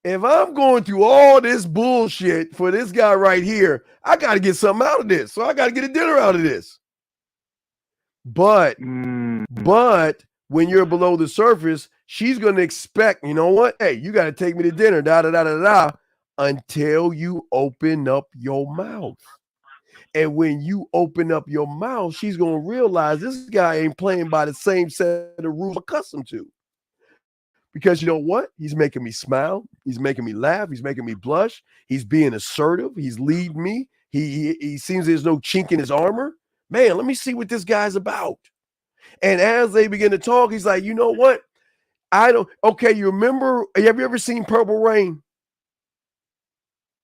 If I'm going through all this bullshit for this guy right here, I got to get something out of this. So I got to get a dinner out of this. But when you're below the surface, she's going to expect, you know what? Hey, you got to take me to dinner, until you open up your mouth. And when you open up your mouth, she's going to realize this guy ain't playing by the same set of rules I'm accustomed to. Because you know what? He's making me smile. He's making me laugh. He's making me blush. He's being assertive. He's leading me. He seems there's no chink in his armor. Man, let me see what this guy's about. And as they begin to talk, he's like, you know what? You remember, have you ever seen Purple Rain?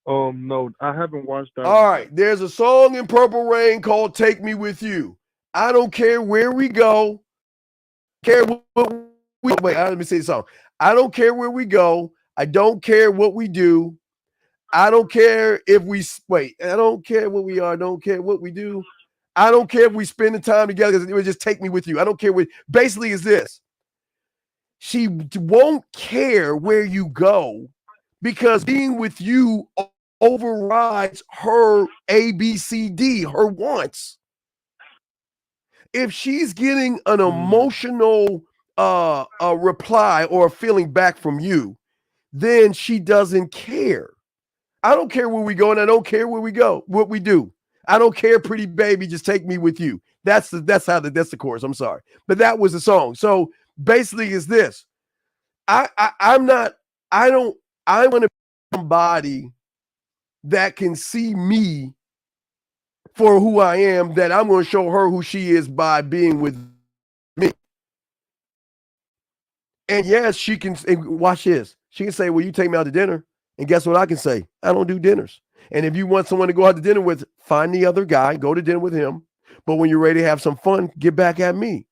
No, I haven't watched that. All right, there's a song in Purple Rain called Take Me With You. I don't care where we go. Let me say the song. I don't care where we go. I don't care what we do. I don't care if I don't care what we are. I don't care what we do. I don't care if we spend the time together because it would just take me with you. I don't care what. Basically, is this. She won't care where you go because being with you overrides her ABCD, her wants. If she's getting an emotional a reply or a feeling back from you, then she doesn't care. I don't care where we go, and I don't care where we go, what we do. I don't care, pretty baby, just take me with you. That's the chorus. I'm sorry, but that was the song. So basically, is this? I want to be somebody that can see me for who I am. That I'm going to show her who she is by being with me. And yes, she can, watch this. She can say, well, you take me out to dinner. And guess what I can say? I don't do dinners. And if you want someone to go out to dinner with, find the other guy, go to dinner with him. But when you're ready to have some fun, get back at me.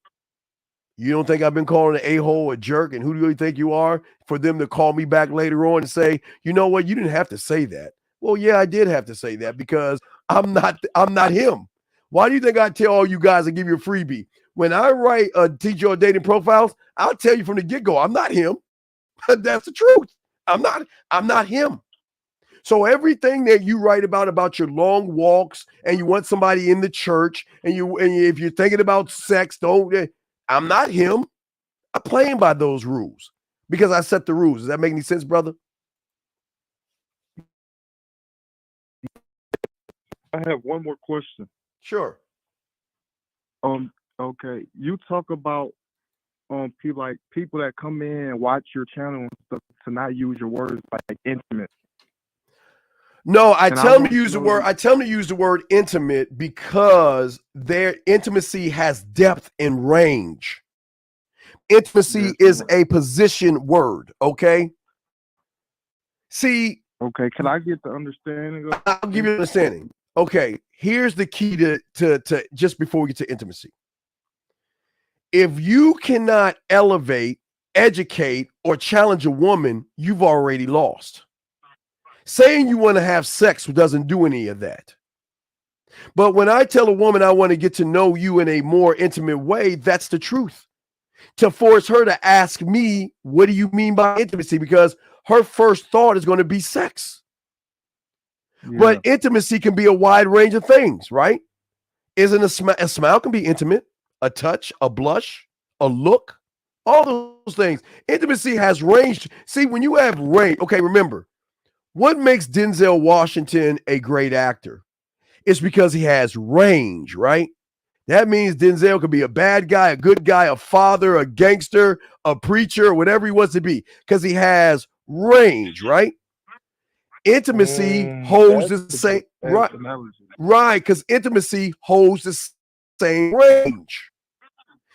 You don't think I've been calling an a-hole a jerk? And who do you think you are for them to call me back later on and say, you know what? You didn't have to say that. Well, yeah, I did have to say that because I'm not him. Why do you think I tell all you guys to give you a freebie? When I write teach your dating profiles, I'll tell you from the get-go, I'm not him. That's the truth. I'm not him. So everything that you write about your long walks and you want somebody in the church and if you're thinking about sex, I'm not him. I'm playing by those rules because I set the rules. Does that make any sense, brother? I have one more question. Sure. Okay. You talk about people that come in and watch your channel and stuff to not use your words like intimate. No, I tell them to use the word. I tell them to use the word intimate because their intimacy has depth and range. Intimacy is a position word. Okay. See. Okay. Can I get the understanding? I'll give you an understanding. Okay. Here's the key to just before we get to intimacy. If you cannot elevate, educate, or challenge a woman, you've already lost. Saying you want to have sex doesn't do any of that. But when I tell a woman I want to get to know you in a more intimate way, that's the truth. To force her to ask me, what do you mean by intimacy? Because her first thought is going to be sex. Yeah. But intimacy can be a wide range of things, right? Isn't a smile can be intimate, a touch, a blush, a look, all those things. Intimacy has range. See, when you have range, okay, remember, what makes Denzel Washington a great actor? It's because he has range, right? That means Denzel could be a bad guy, a good guy, a father, a gangster, a preacher, whatever he wants to be, because he has range, right? Intimacy holds the same, right? Because intimacy holds the same range.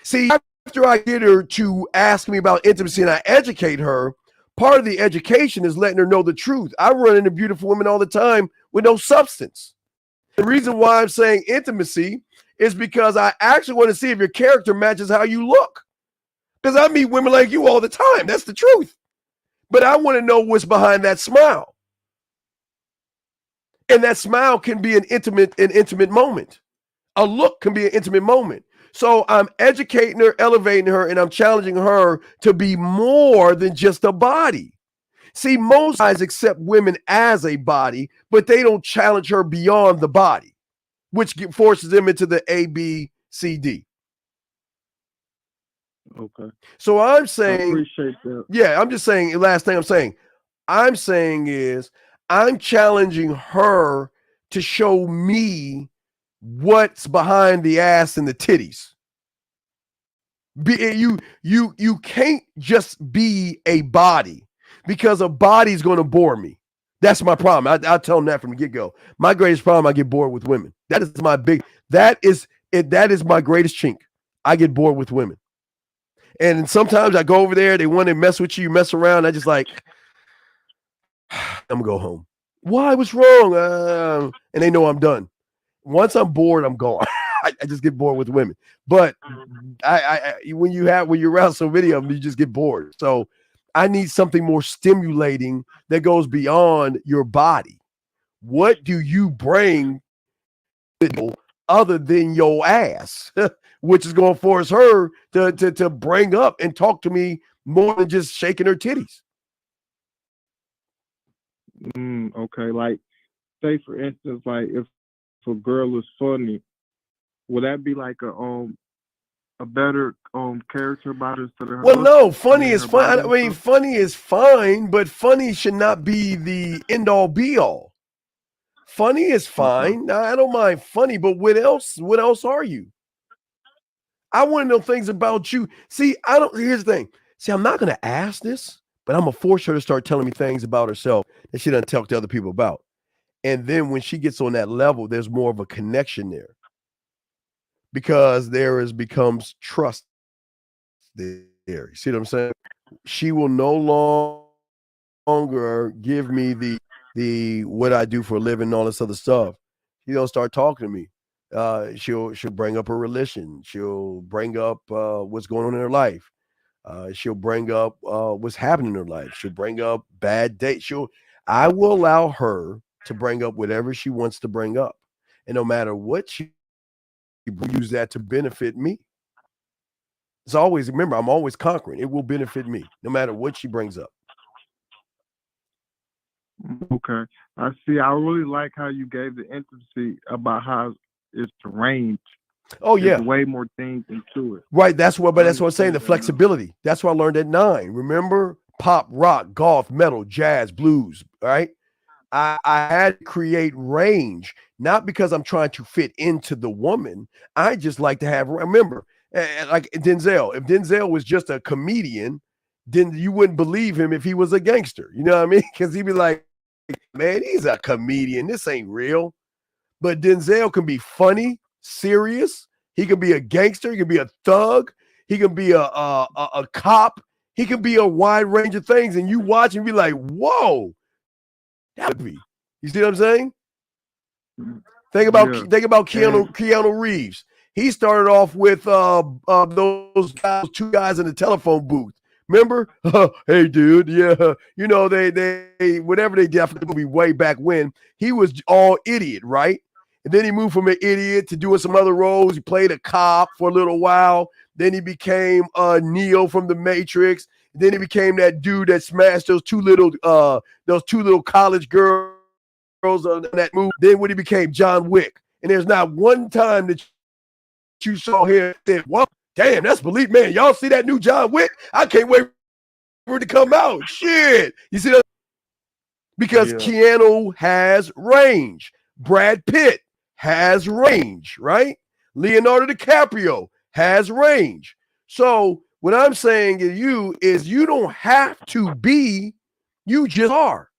See, after I get her to ask me about intimacy and I educate her, part of the education is letting her know the truth. I run into beautiful women all the time with no substance. The reason why I'm saying intimacy is because I actually want to see if your character matches how you look. Because I meet women like you all the time. That's the truth. But I want to know what's behind that smile. And that smile can be an intimate moment. A look can be an intimate moment. So I'm educating her, elevating her, and I'm challenging her to be more than just a body. See, most guys accept women as a body, but they don't challenge her beyond the body, which forces them into the A, B, C, D. Okay. So I'm saying, I appreciate that. Yeah, I'm just saying, last thing I'm saying is I'm challenging her to show me what's behind the ass and the titties. You can't just be a body, because a body's going to bore me. That's my problem. I'll tell them that from the get-go. My greatest problem, I get bored with women. That is my greatest chink. I get bored with women. And sometimes I go over there, they want to mess with you, mess around. I just like, I'm going to go home. Why? What's wrong? And they know I'm done. Once I'm bored, I'm gone. I just get bored with women. But when you're around so many of them, you just get bored. So I need something more stimulating that goes beyond your body. What do you bring other than your ass, which is going to force her to bring up and talk to me more than just shaking her titties? Okay, like, say for instance, like if a girl is funny, would that be like a better character about her instead of her? Well, no, funny is fine. I mean, funny is fine, but funny should not be the end all be all. Funny is fine. I don't mind funny, but what else? What else are you? I want to know things about you. See, here's the thing. See, I'm not going to ask this, but I'm going to force her to start telling me things about herself that she doesn't talk to other people about. And then when she gets on that level, there's more of a connection there, because becomes trust there. You see what I'm saying? She will no longer give me the what I do for a living and all this other stuff. She don't start talking to me. She'll bring up her religion. She'll bring up what's going on in her life. She'll bring up what's happening in her life. She'll bring up bad dates. I will allow her to bring up whatever she wants to bring up. And no matter what she use that to benefit me. It's always, remember, I'm always conquering. It will benefit me no matter what she brings up. Okay. I see. I really like how you gave the intimacy about how it's range. Oh, yeah. There's way more things into it. Right. That's what I'm saying. The flexibility. That's what I learned at 9. Remember? Pop, rock, golf, metal, jazz, blues. Right. I had to create range, not because I'm trying to fit into the woman. I just like to have, remember, like Denzel. If Denzel was just a comedian, then you wouldn't believe him if he was a gangster. You know what I mean? Because he'd be like, man, he's a comedian. This ain't real. But Denzel can be funny, serious. He can be a gangster. He can be a thug. He can be a cop. He can be a wide range of things. And you watch and be like, whoa, that would be. You see what I'm saying? Think about Keanu Reeves. He started off with those 2 guys in the telephone booth. Remember? Hey, dude. Yeah. You know, they whatever they did after the movie way back when, he was all idiot, right? And then he moved from an idiot to doing some other roles. He played a cop for a little while. Then he became Neo from the Matrix. Then he became that dude that smashed those two little college girls on that movie. Then when he became John Wick. And there's not one time that you saw him and said, well, damn, that's believe, man. Y'all see that new John Wick? I can't wait for it to come out. Shit. You see that? Because Keanu has range. Brad Pitt has range, right? Leonardo DiCaprio has range. So what I'm saying to you is you don't have to be, you just are.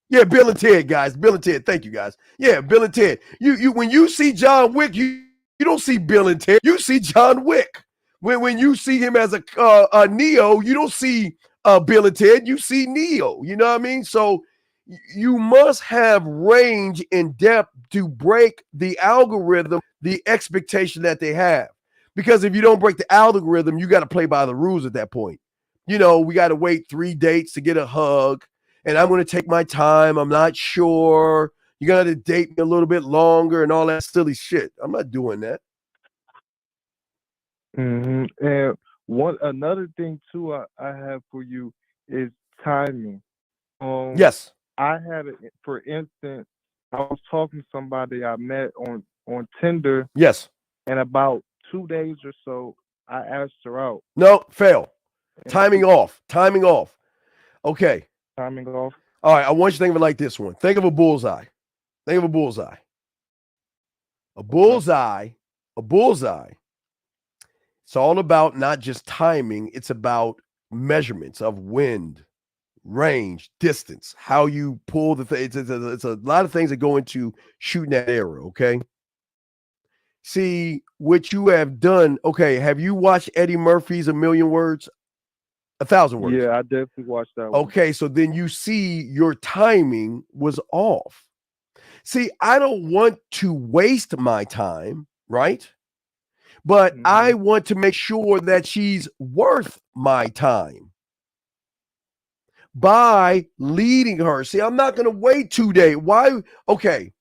Yeah, Bill and Ted, guys. Bill and Ted. Thank you, guys. Yeah, Bill and Ted. You when you see John Wick, you don't see Bill and Ted. You see John Wick. When you see him as a Neo, you don't see Bill and Ted. You see Neo. You know what I mean? So you must have range and depth to break the algorithm, the expectation that they have. Because if you don't break the algorithm, you got to play by the rules at that point. You know, we got to wait 3 dates to get a hug. And I'm going to take my time. I'm not sure. You're going to have to date me a little bit longer and all that silly shit. I'm not doing that. And another thing too, I have for you is timing. Yes. I had it, for instance, I was talking to somebody I met on Tinder. Yes. And about 2 days or so, I asked her out. No, fail. Timing off. Timing off. Okay. Timing off. All right, I want you to think of it like this one. Think of a bullseye. Think of a bullseye. A bullseye. It's all about not just timing. It's about measurements of wind, range, distance, how you pull the thing. It's a lot of things that go into shooting that arrow, okay? See, what you have done, okay, have you watched Eddie Murphy's A Million Words? 1,000 words. Yeah, I definitely watched that one. Okay, so then you see your timing was off. See, I don't want to waste my time, right? But I want to make sure that she's worth my time by leading her. See, I'm not going to wait 2 days. Why? Okay.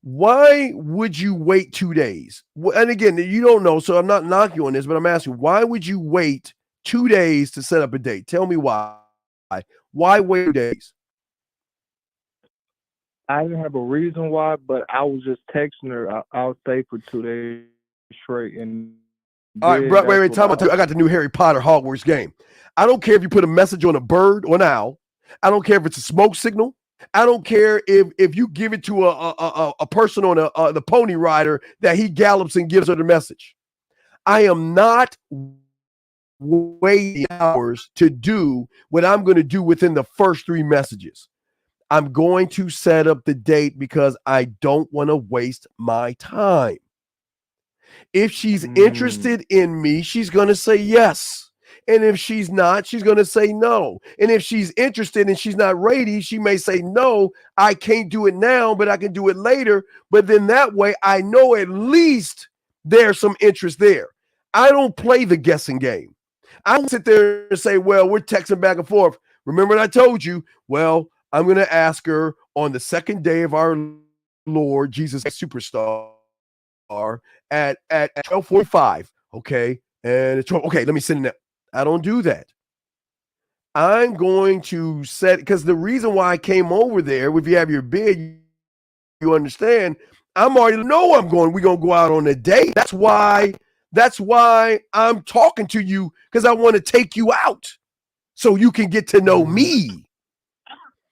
Why would you wait 2 days? And again, you don't know, so I'm not knocking you on this, but I'm asking, why would you wait 2 days to set up a date? Tell me why. Why wait 2 days? I didn't have a reason why, but I was just texting her. I'll stay for 2 days straight. And all right, bro, wait, time out. I got the new Harry Potter Hogwarts game. I don't care if you put a message on a bird or an owl. I don't care if it's a smoke signal. I don't care if you give it to a person on the pony rider that he gallops and gives her the message. I am not waiting hours to do what I'm going to do within the first 3 messages. I'm going to set up the date because I don't want to waste my time. If she's interested in me, she's going to say yes. And if she's not, she's going to say no. And if she's interested and she's not ready, she may say, no, I can't do it now, but I can do it later. But then that way I know at least there's some interest there. I don't play the guessing game. I don't sit there and say, well, we're texting back and forth. Remember what I told you? Well, I'm going to ask her on the second day of our Lord Jesus Superstar at 12:45. Okay. And it's 12. Okay, let me send it. I don't do that. I'm going to set, because the reason why I came over there, if you have your bid, you understand, I'm already know I'm going, we're going to go out on a date. That's why I'm talking to you, because I want to take you out so you can get to know me.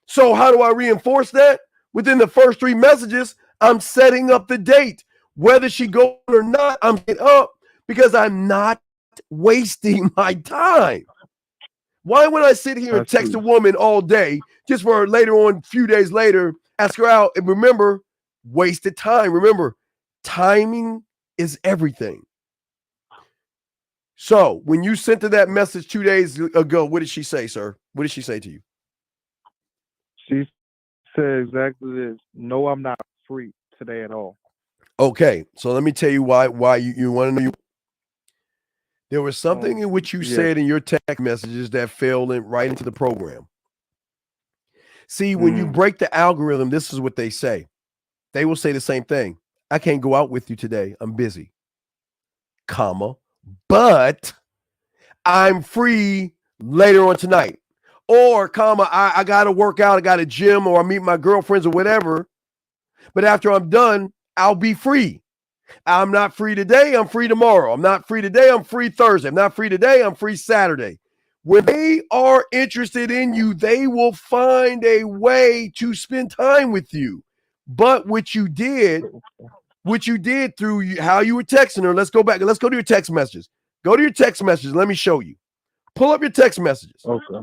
So how do I reinforce that? Within the first 3 messages, I'm setting up the date. Whether she goes or not, I'm getting up because I'm not wasting my time. Why would I sit here and text a woman all day just for later on, a few days later, ask her out? And remember, wasted time. Remember, timing is everything. So when you sent her that message 2 days ago, what did she say, sir? What did she say to you? She said exactly this. No, I'm not free today at all. Okay, so let me tell you why you want to know. There was something in which you said in your text messages that fell right into the program. See, when you break the algorithm, this is what they say. They will say the same thing. I can't go out with you today. I'm busy, comma, but I'm free later on tonight. Or, comma, I got to work out. I got a gym or I meet my girlfriends or whatever. But after I'm done, I'll be free. I'm not free today. I'm free tomorrow. I'm not free today. I'm free Thursday. I'm not free today. I'm free Saturday. When they are interested in you, they will find a way to spend time with you. But what you did through how you were texting her, let's go back. Let's go to your text messages. Go to your text messages. Let me show you. Pull up your text messages. Okay.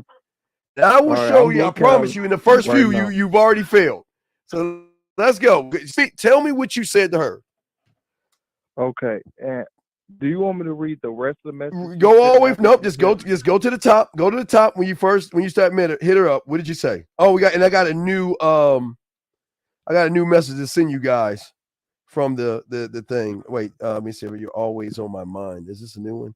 And I will show you. I promise you in the first few, you've already failed. So let's go. See, tell me what you said to her. Okay. And do you want me to read the rest of the message? Go all the way. Nope. Just go to the top. Go to the top when you start hit her up. What did you say? Oh, I got a new message to send you guys from the thing. Wait, let me see. You're always on my mind. Is this a new one?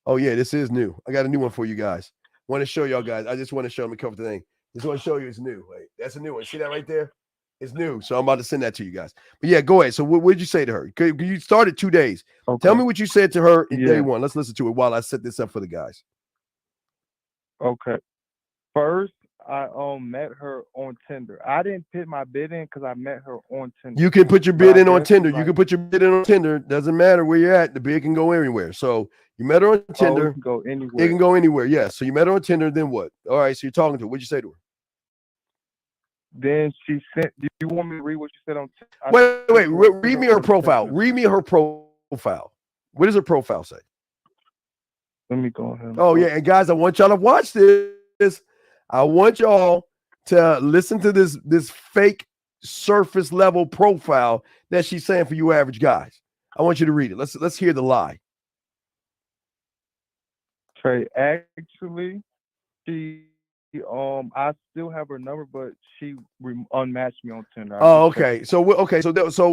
Oh yeah, this is new. I got a new one for you guys. Want to show y'all guys. I just want to show me cover the thing. Just want to show you it's new. Wait, that's a new one. See that right there? It's new. So I'm about to send that to you guys. But yeah, go ahead. So what did you say to her? You started 2 days. Okay. Tell me what you said to her in day one. Let's listen to it while I set this up for the guys. Okay. First, I met her on Tinder. I didn't put my bid in because I met her on Tinder. You can put your bid in on Tinder. You can put your bid in on Tinder. Doesn't matter where you're at. The bid can go anywhere. So you met her on Tinder. It can go anywhere. It can go anywhere. Yeah. So you met her on Tinder. Then what? All right. So you're talking to her. What'd you say to her? Then she sent. Do you want me to read what she said on? Wait. Read me her profile. Read me her profile. What does her profile say? Let me go ahead. Oh yeah, and guys, I want y'all to watch this. I want y'all to listen to this fake surface level profile that she's saying for you average guys. I want you to read it. Let's hear the lie. Trey, actually, I still have her number, but she unmatched me on Tinder. Oh, okay. So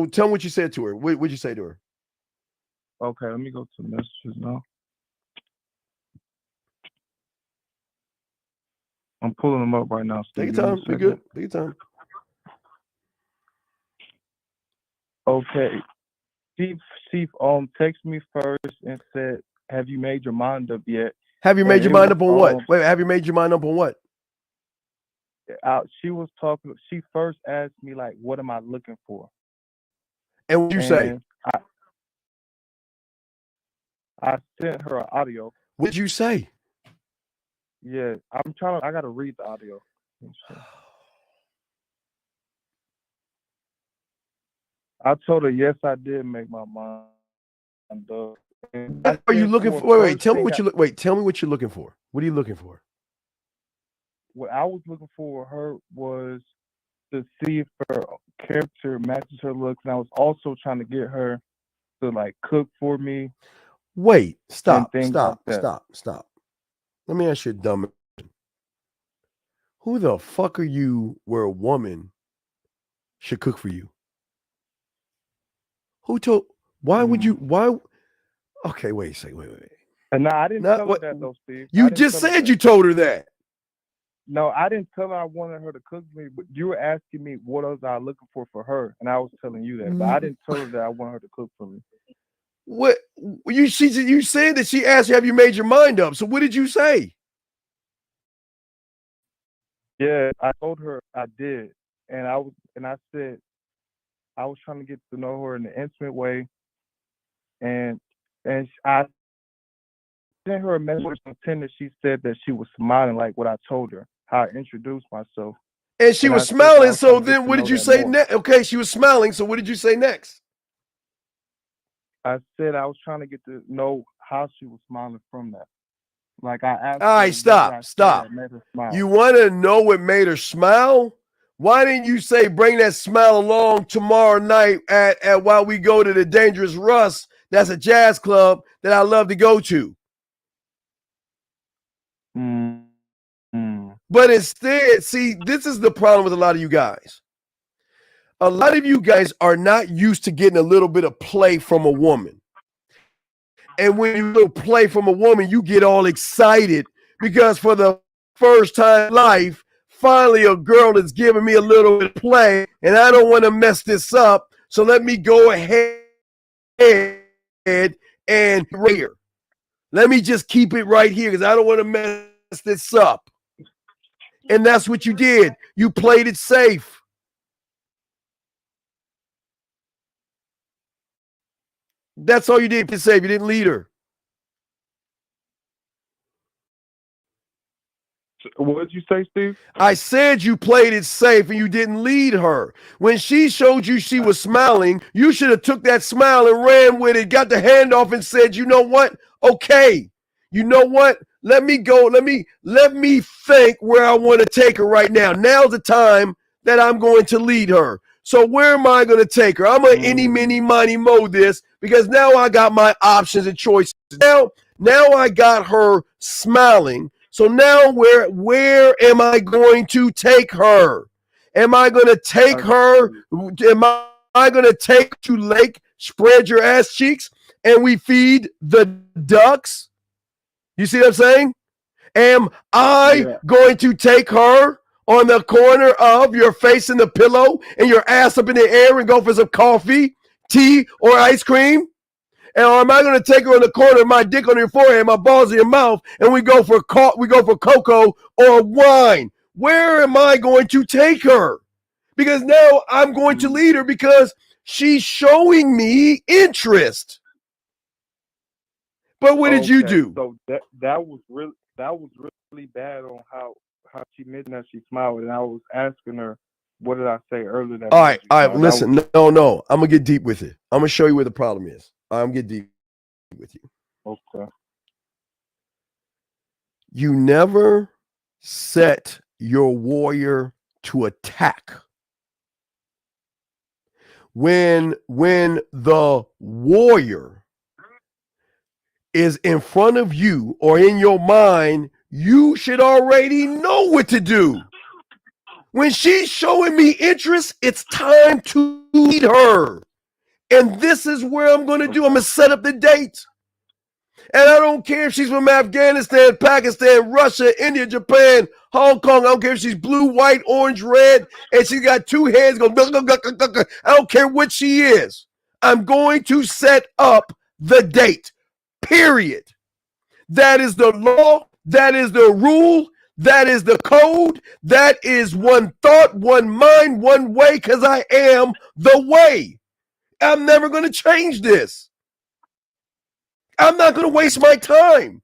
tell me what you said to her. What'd you say to her? Okay, let me go to the messages now. I'm pulling them up right now. Take your time. Be good. Take your time. Okay. She texted me first and said, "Have you made your mind up yet?" Have you made your mind up on what? Wait, have you made your mind up on what? She was talking. She first asked me like, "What am I looking for?" And what you say? I sent her an audio. What'd you say? Yeah, I gotta read the audio. I told her, yes, I did make my mind up. What are you looking for? Wait, tell me what you look. Wait, tell me what you're looking for. What are you looking for? What I was looking for her was to see if her character matches her looks, and I was also trying to get her to like cook for me. Wait, stop. Let me ask you a dumb question. Who the fuck are you where a woman should cook for you? Who told? Why would you? Why? Okay, wait a second. Wait. And no, I didn't tell her that though, Steve. You just said you told her that. No, I didn't tell her I wanted her to cook me, but you were asking me what else I was looking for her, and I was telling you that. But I didn't tell her that I want her to cook for me. What you said that she asked you, have you made your mind up? So what did you say? Yeah, I told her I did, and I said I was trying to get to know her in an intimate way, and I sent her a message on Tinder. She said that she was smiling like what I told her, how I introduced myself. And she was smiling. So then what did you say next? Okay, she was smiling. So what did you say next? I said I was trying to get to know how she was smiling from that. Like I asked. All right, stop. You want to know what made her smile? Why didn't you say bring that smile along tomorrow night at while we go to the Dangerous Russ? That's a jazz club that I love to go to. But instead, see, this is the problem with a lot of you guys. A lot of you guys are not used to getting a little bit of play from a woman. And when you little play from a woman, you get all excited because for the first time in life, finally a girl is giving me a little bit of play, and I don't want to mess this up. So let me go ahead and here. Let me just keep it right here because I don't want to mess this up. And that's what you did. You played it safe. That's all you did to save. You didn't lead her. What did you say, Steve? I said you played it safe and you didn't lead her. When she showed you she was smiling, you should have took that smile and ran with it, got the handoff and said, you know what? Okay. You know what? Let me go. Let me think where I want to take her right now. Now's the time that I'm going to lead her. So where am I going to take her? I'm going to any, mini, money, mo this because now I got my options and choices. Now I got her smiling. So now where am I going to take her? Am I going to take her? Am I going to take to lake, spread your ass cheeks, and we feed the ducks? You see what I'm saying? Am I going to take her on the corner of your face in the pillow and your ass up in the air and go for some coffee, tea, or ice cream? And or am I going to take her on the corner of my dick on your forehead, my balls in your mouth, and we go for cocoa or wine? Where am I going to take her? Because now I'm going to lead her because she's showing me interest. But what did you do? So that was really bad on how she mentioned that she smiled, and I was asking her, what did I say earlier? All right. Listen, no. I'm gonna get deep with it. I'm gonna show you where the problem is. I'm gonna get deep with you. Okay. You never set your warrior to attack. When the warrior is in front of you or in your mind, you should already know what to do. When she's showing me interest, it's time to lead her. And this is where I'm going to do. I'm going to set up the date. And I don't care if she's from Afghanistan, Pakistan, Russia, India, Japan, Hong Kong. I don't care if she's blue, white, orange, red, and she's got two heads going. I don't care what she is. I'm going to set up the date. Period. That is the law. That is the rule. That is the code. That is one thought, one mind, one way, because I am the way. I'm never going to change this. I'm not going to waste my time.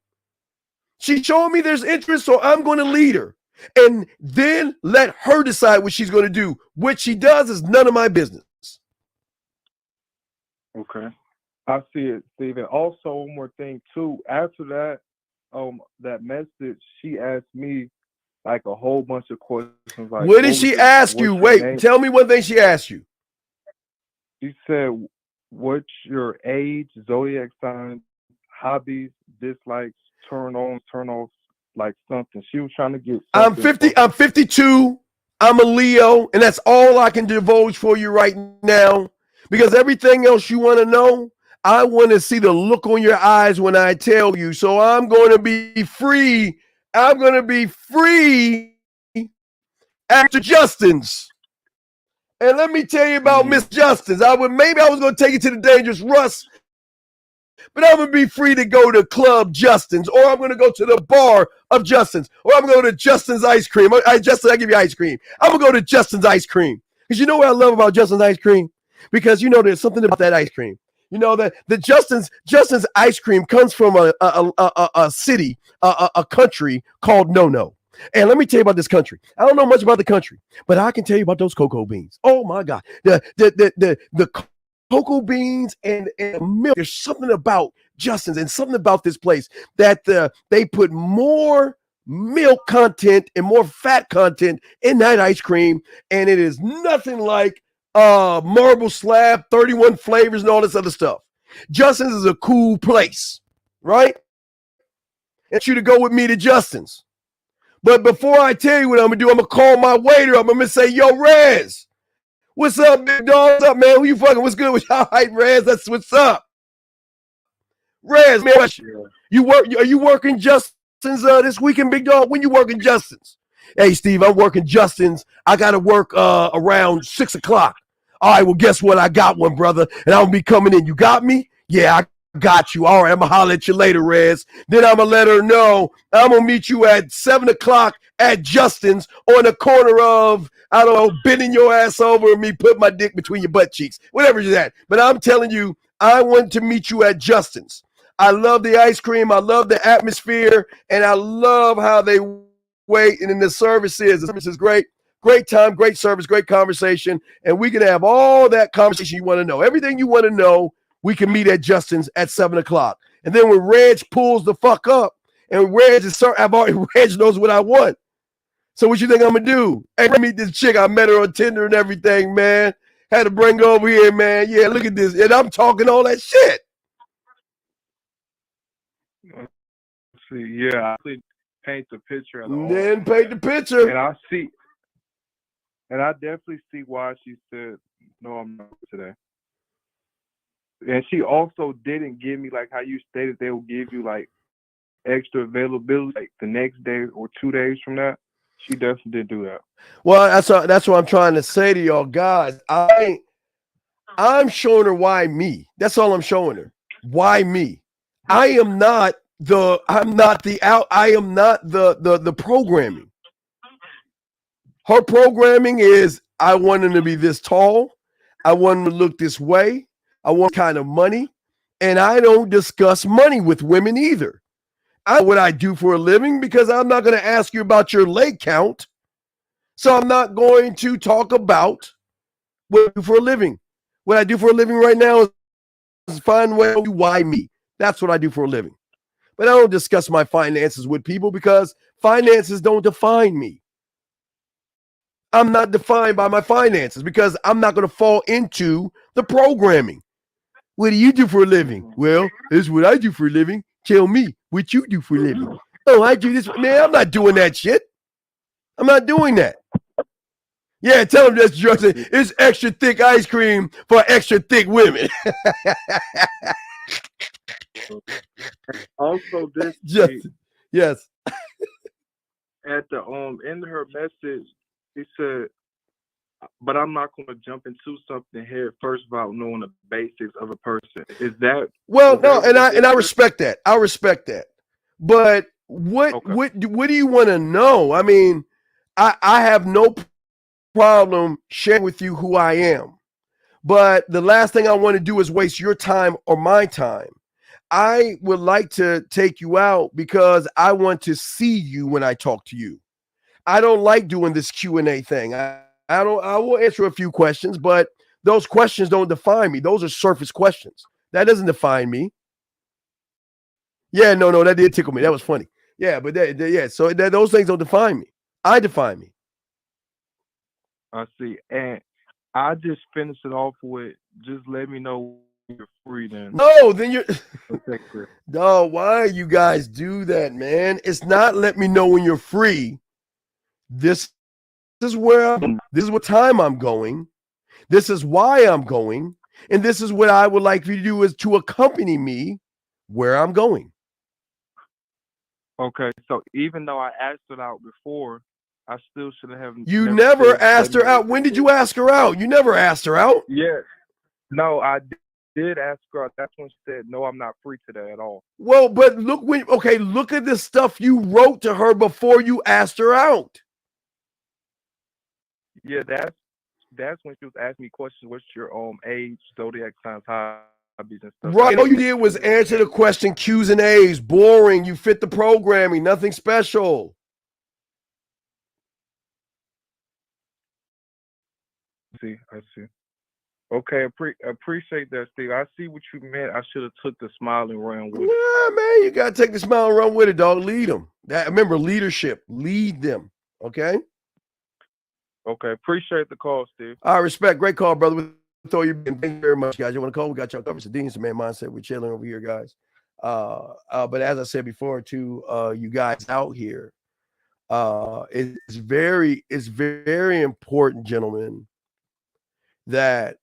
She's showing me there's interest, so I'm going to lead her. And then let her decide what she's going to do. What she does is none of my business. Okay. I see it, Steve. And also one more thing too. After that, that message, she asked me like a whole bunch of questions. Like, what did she ask you? Wait, tell me one thing she asked you. She said, "What's your age, zodiac sign, hobbies, dislikes, turn on, turn off, like something." She was trying to get. I'm 52. I'm a Leo, and that's all I can divulge for you right now. Because everything else you want to know, I want to see the look on your eyes when I tell you. So I'm going to be free. I'm going to be free after Justin's. And let me tell you about Miss Justin's. Maybe I was going to take you to the Dangerous Russ, but I'm going to be free to go to Club Justin's, or I'm going to go to the bar of Justin's, or I'm going to go to Justin's Ice Cream. Justin, I give you ice cream. I'm going to go to Justin's Ice Cream. Because you know what I love about Justin's Ice Cream? Because you know there's something about that ice cream. You know that the Justin's Ice Cream comes from a city, a country called No. And let me tell you about this country. I don't know much about the country, but I can tell you about those cocoa beans. Oh my God, the cocoa beans and milk. There's something about Justin's and something about this place that they put more milk content and more fat content in that ice cream, and it is nothing like marble slab, 31 flavors, and all this other stuff. Justin's is a cool place, right? I want you to go with me to Justin's. But before I tell you what I'm going to do, I'm going to call my waiter up. I'm going to say, yo, Rez, what's up, big dog? What's up, man? Who you fucking? What's good with y'all? All right, Rez, that's what's up. Rez, man, question. Are you working Justin's this weekend, big dog? When you working Justin's? Hey, Steve, I'm working Justin's. I got to work around 6 o'clock. All right, well, guess what? I got one, brother, and I'm going to be coming in. You got me? Yeah, I got you. All right, I'm going to holler at you later, Rez. Then I'm going to let her know I'm going to meet you at 7 o'clock at Justin's on the corner of, I don't know, bending your ass over and me put my dick between your butt cheeks, whatever you're at. But I'm telling you, I want to meet you at Justin's. I love the ice cream. I love the atmosphere, and I love how they wait. And then the service is great. Great time, great service, great conversation. And we can have all that conversation you want to know. Everything you want to know, we can meet at Justin's at 7 o'clock. And then when Reg pulls the fuck up, and Reg knows what I want. So what you think I'm going to do? Hey, meet this chick. I met her on Tinder and everything, man. Had to bring her over here, man. Yeah, look at this. And I'm talking all that shit. See, yeah, I paint the picture. Then paint the picture. And I definitely see why she said, no, I'm not today. And she also didn't give me, like how you stated, they will give you like extra availability like the next day or 2 days from that. She definitely did do that. Well, that's what I'm trying to say to y'all guys. I'm showing her why me. That's all I'm showing her. Why me? I am not the programming. Her programming is I want him to be this tall. I want him to look this way. I want kind of money. And I don't discuss money with women either. I know what I do for a living because I'm not going to ask you about your leg count. So I'm not going to talk about what I do for a living. What I do for a living right now is find why me. That's what I do for a living. But I don't discuss my finances with people because finances don't define me. I'm not defined by my finances because I'm not going to fall into the programming. What do you do for a living? Well, this is what I do for a living. Tell me what you do for a living. Oh, I do this. Man, I'm not doing that shit. I'm not doing that. Yeah, tell them that's just it's extra thick ice cream for extra thick women. Also, this yes. At the in her message, he said, "But I'm not going to jump into something head first without knowing the basics of a person." Is that well? No, and I respect that. I respect that. But what do you want to know? I mean, I have no problem sharing with you who I am. But the last thing I want to do is waste your time or my time. I would like to take you out because I want to see you when I talk to you. I don't like doing this Q&A thing. I will answer a few questions, but those questions don't define me. Those are surface questions. That doesn't define me. Yeah, no, that did tickle me. That was funny. Yeah, but so those things don't define me. I define me. I see. And I just finished it off with just let me know when you're free then. No, then you're no, why you guys do that, man? It's not let me know when you're free. This is where this is what time I'm going. This is why I'm going. And this is what I would like for you to do is to accompany me where I'm going. Okay, so even though I asked it out before, I still should have. You never asked her out. When did you ask her out? You never asked her out. Yeah. No, I did ask her out. That's when she said, "No, I'm not free today at all." Well, but look at the stuff you wrote to her before you asked her out. Yeah, that's when she was asking me questions. What's your age, zodiac signs, hobbies, and stuff. Right. All you did was answer the question Q's and A's. Boring. You fit the programming. Nothing special. I see. Okay, appreciate that, Steve. I see what you meant. I should have took the smile and run with it. Yeah, man, you gotta take the smile and run with it, dog. Lead them. Remember, leadership. Lead them. Okay. Okay, appreciate the call, Steve. I respect. Great call, brother. We'll throw you. Thank you very much, guys. You want to call? We got y'all covered. It's Dean's Man Mindset. We're chilling over here, guys. But as I said before, to you guys out here, it's very important, gentlemen, that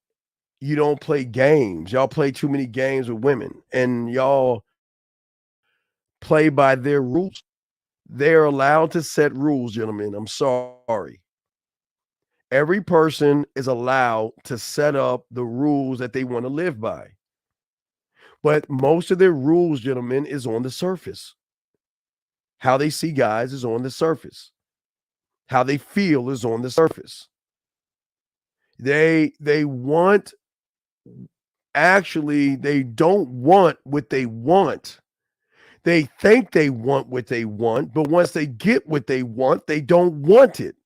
you don't play games. Y'all play too many games with women, and y'all play by their rules. They're allowed to set rules, gentlemen. I'm sorry. Every person is allowed to set up the rules that they want to live by. But most of their rules, gentlemen, is on the surface. How they see guys is on the surface. How they feel is on the surface. They want, actually, they don't want what they want. They think they want what they want, but once they get what they want, they don't want it.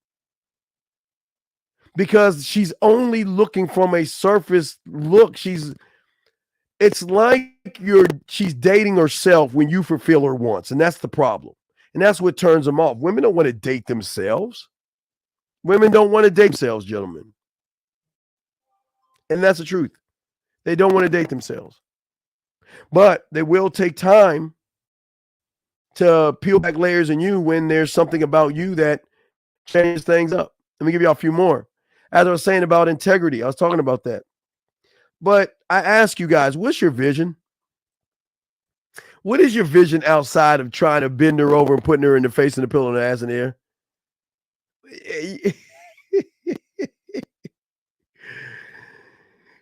Because she's only looking from a surface look. It's like she's dating herself when you fulfill her wants, and that's the problem. And that's what turns them off. Women don't want to date themselves. Women don't want to date themselves, gentlemen. And that's the truth. They don't want to date themselves. But they will take time to peel back layers in you when there's something about you that changes things up. Let me give you a few more. As I was saying about integrity, I was talking about that. But I ask you guys, what's your vision? What is your vision outside of trying to bend her over and putting her in the face and the pillow and the ass in the air?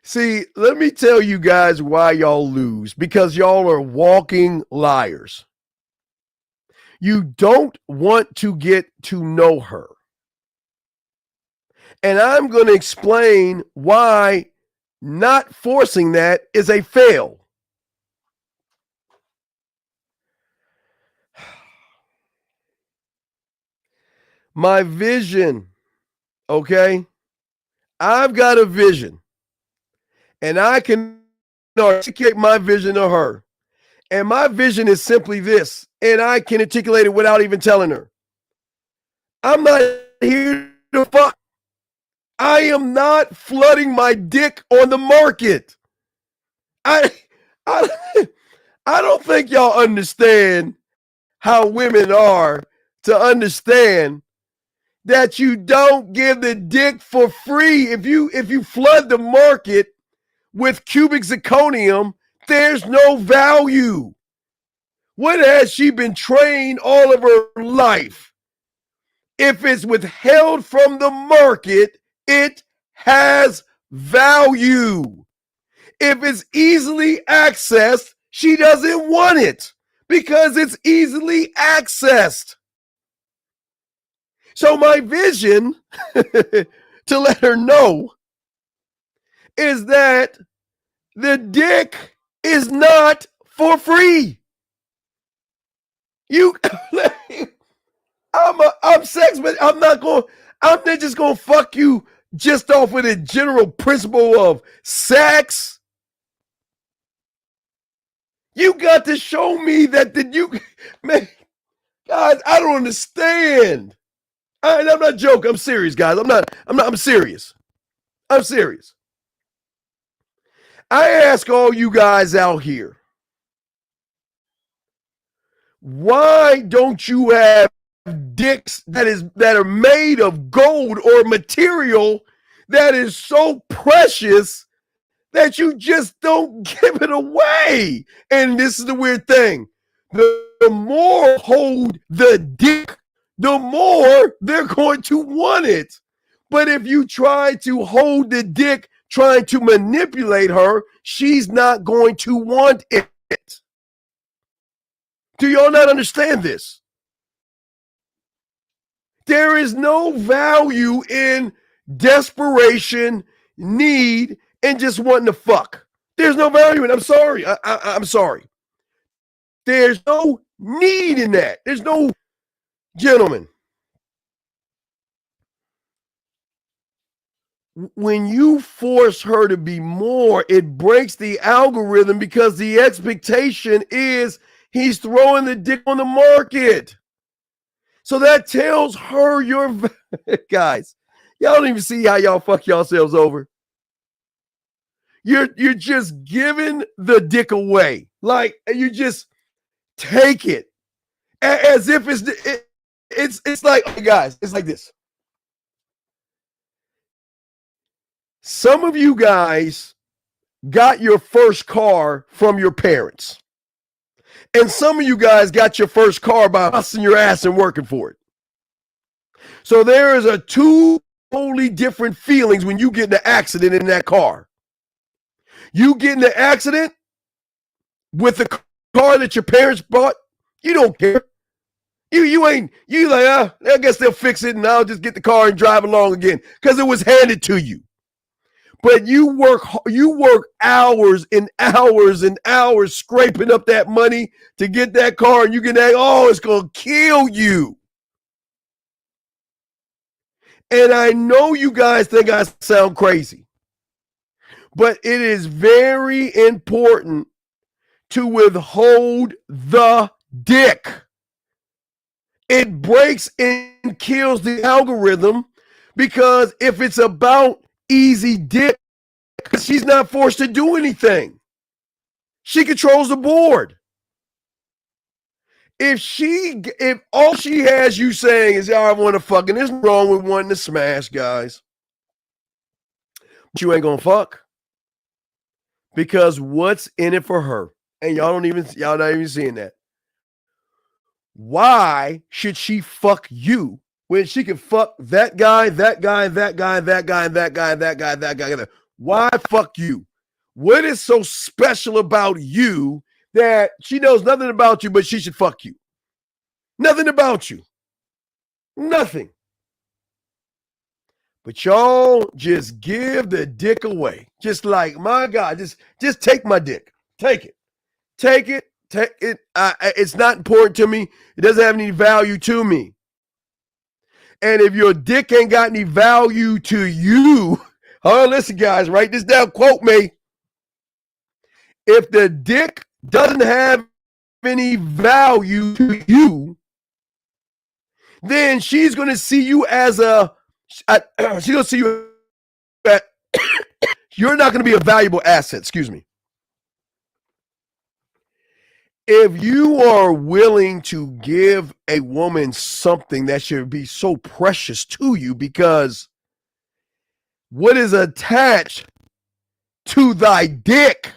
See, let me tell you guys why y'all lose. Because y'all are walking liars. You don't want to get to know her. And I'm going to explain why not forcing that is a fail. My vision, okay? I've got a vision. And I can articulate my vision to her. And my vision is simply this. And I can articulate it without even telling her. I'm not here to fuck. I am not flooding my dick on the market. I don't think y'all understand how women are to understand that you don't give the dick for free. If you flood the market with cubic zirconium, there's no value. What has she been trained all of her life? If it's withheld from the market, it has value. If it's easily accessed, she doesn't want it because it's easily accessed. So my vision to let her know is that the dick is not for free. I'm sex, but I'm not just gonna fuck you just off of the general principle of sex. You got to show me that man, guys, I don't understand. I'm not joking. I'm serious, guys. I'm serious. I'm serious. I ask all you guys out here, why don't you have dicks that are made of gold or material that is so precious that you just don't give it away? And this is the weird thing. The more hold the dick, the more they're going to want it. But if you try to hold the dick, trying to manipulate her, she's not going to want it. Do y'all not understand this? There is no value in desperation, need, and just wanting to fuck. There's no value in it. I'm sorry. I'm sorry. There's no need in that. There's no, gentlemen. When you force her to be more, it breaks the algorithm because the expectation is he's throwing the dick on the market. So that tells her guys, y'all don't even see how y'all fuck yourselves over. You're just giving the dick away. Like you just take it as if it's like, oh, guys, it's like this. Some of you guys got your first car from your parents. And some of you guys got your first car by busting your ass and working for it. So there is a two totally different feelings when you get in an accident in that car. You get in an accident with the car that your parents bought, you don't care. You like, I guess they'll fix it and I'll just get the car and drive along again because it was handed to you. But you work hours and hours and hours scraping up that money to get that car, and you get that, it's going to kill you. And I know you guys think I sound crazy, but it is very important to withhold the dick. It breaks and kills the algorithm, because if it's about easy dick, she's not forced to do anything. She controls the board. If all she has you saying is, I want to fuck, and there's nothing wrong with wanting to smash, guys, but you ain't gonna fuck, because what's in it for her? And y'all not even seeing that. Why should she fuck you when she can fuck that guy, that guy, that guy, that guy, that guy, that guy, that guy? Why fuck you? What is so special about you that she knows nothing about you, but she should fuck you? Nothing about you. Nothing. But y'all just give the dick away. Just like, my God, just take my dick. Take it. Take it. Take it. It's not important to me. It doesn't have any value to me. And if your dick ain't got any value to you, listen, guys, write this down. Quote me. If the dick doesn't have any value to you, then she's going to see you as she's going to see you that you're not going to be a valuable asset. Excuse me. If you are willing to give a woman something that should be so precious to you, because what is attached to thy dick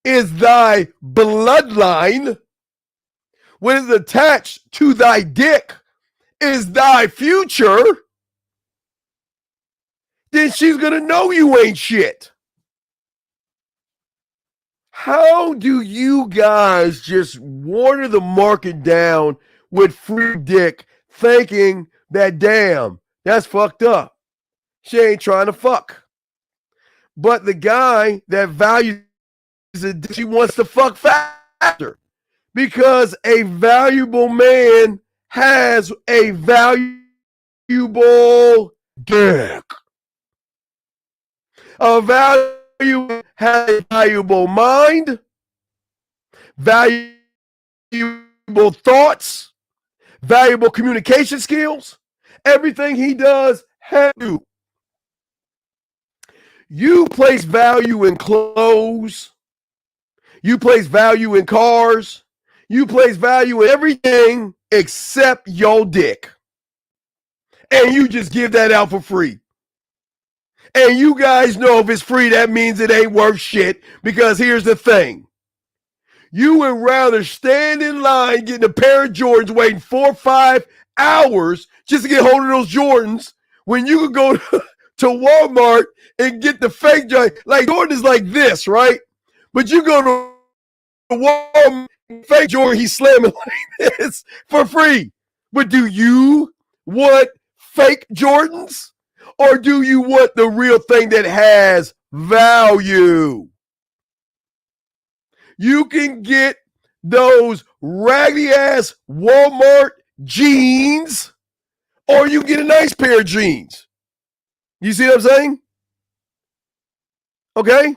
is thy bloodline. What is attached to thy dick is thy future. Then she's going to know you ain't shit. How do you guys just water the market down with free dick, thinking that, damn, that's fucked up? She ain't trying to fuck. But the guy that values it, she wants to fuck faster, because a valuable man has a valuable dick. A valuable has a valuable mind, valuable thoughts, valuable communication skills. Everything he does has to. You place value in clothes. You place value in cars. You place value in everything except your dick. And you just give that out for free. And you guys know if it's free, that means it ain't worth shit, because here's the thing. You would rather stand in line getting a pair of Jordans waiting 4 or 5 hours just to get hold of those Jordans, when you could go to Walmart and get the fake joint. Like, Jordan is like this, right? But you go to Walmart, fake Jordan, he's slamming like this for free. But do you want fake Jordans? Or do you want the real thing that has value? You can get those raggedy ass Walmart jeans, or you can get a nice pair of jeans. You see what I'm saying? Okay?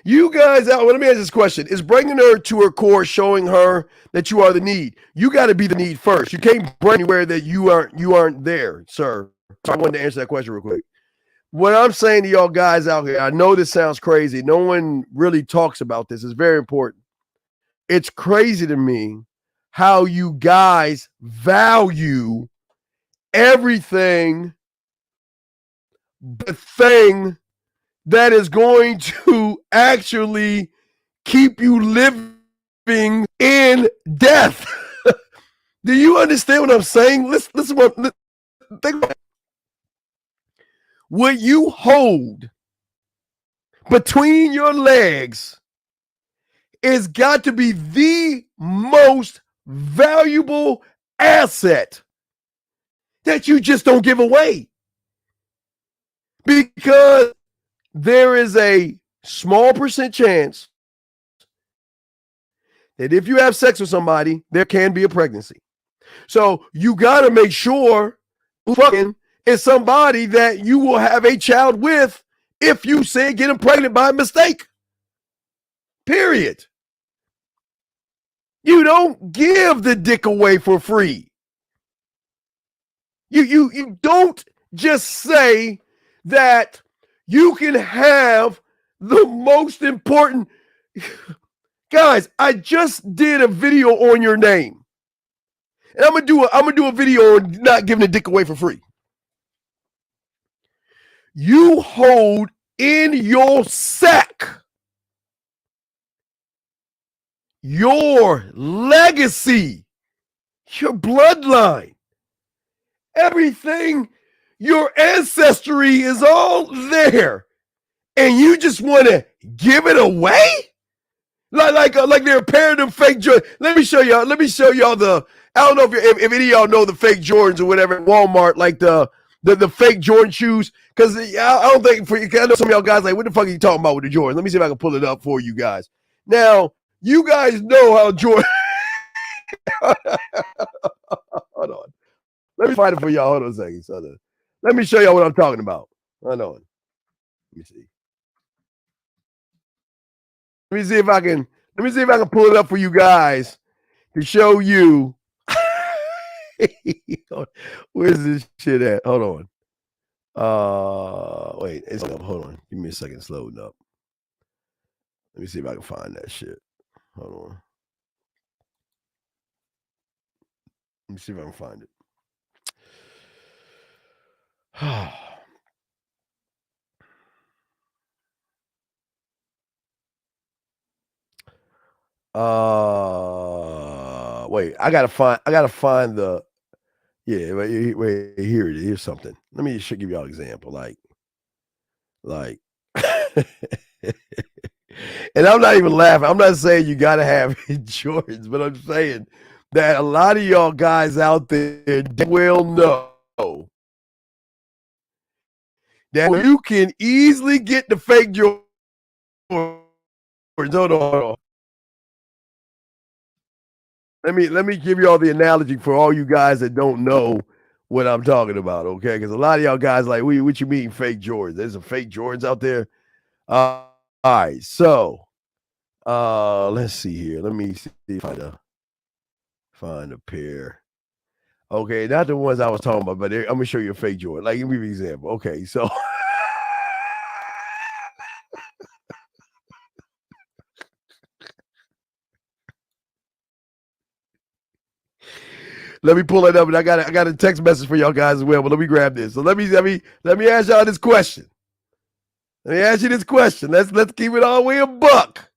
You guys out. Well, let me ask this question. Is bringing her to her core showing her that you are the need? You got to be the need first. You can't bring anywhere that you aren't there, sir. So I wanted to answer that question real quick. What I'm saying to y'all guys out here, I know this sounds crazy. No one really talks about this. It's very important. It's crazy to me how you guys value everything but thing that is going to actually keep you living believing in death. Do you understand what I'm saying? Listen think about it. What you hold between your legs is got to be the most valuable asset that you just don't give away. Because there is a small percent chance that if you have sex with somebody, there can be a pregnancy. So you got to make sure fucking is somebody that you will have a child with if you say get him pregnant by mistake. Period. You don't give the dick away for free. You don't just say that you can have the most important. Guys, I just did a video on your name. And I'm gonna do a video on not giving the dick away for free. You hold in your sack your legacy, your bloodline, everything, your ancestry is all there, and you just want to give it away, like they're a pair of them fake Jordans. Let me show y'all the. I don't know if any of y'all know the fake Jordans or whatever at Walmart, like the fake Jordan shoes. Because I don't think I know some of y'all guys like, what the fuck are you talking about with the Jordans? Let me see if I can pull it up for you guys. Now, you guys know how Jordan. Hold on. Let me find it for y'all. Hold on a second. So let me show y'all what I'm talking about. Hold on. Let me see. Let me see if I can pull it up for you guys to show you. Where's this shit at? Hold on. Wait, it's up. Hold on. Give me a second. It's loading up. Let me see if I can find that shit. Hold on. Let me see if I can find it. Wait, I gotta find the. Yeah, wait, here it is. Here's something. Let me just give y'all an example. Like, and I'm not even laughing. I'm not saying you gotta have Jordans, but I'm saying that a lot of y'all guys out there will know that you can easily get the fake Jordans. Hold on. Let me give y'all the analogy for all you guys that don't know what I'm talking about, okay? Because a lot of y'all guys like, what you mean fake Jordans? There's some fake Jordans out there. All right, so let's see here. Let me see if I find a pair. Okay, not the ones I was talking about, but I'm gonna show you a fake Jordan. Like, give me an example. Okay, so let me pull it up, and I got a text message for y'all guys as well. But let me grab this. So let me ask y'all this question. Let me ask you this question. Let's keep it all the way a buck.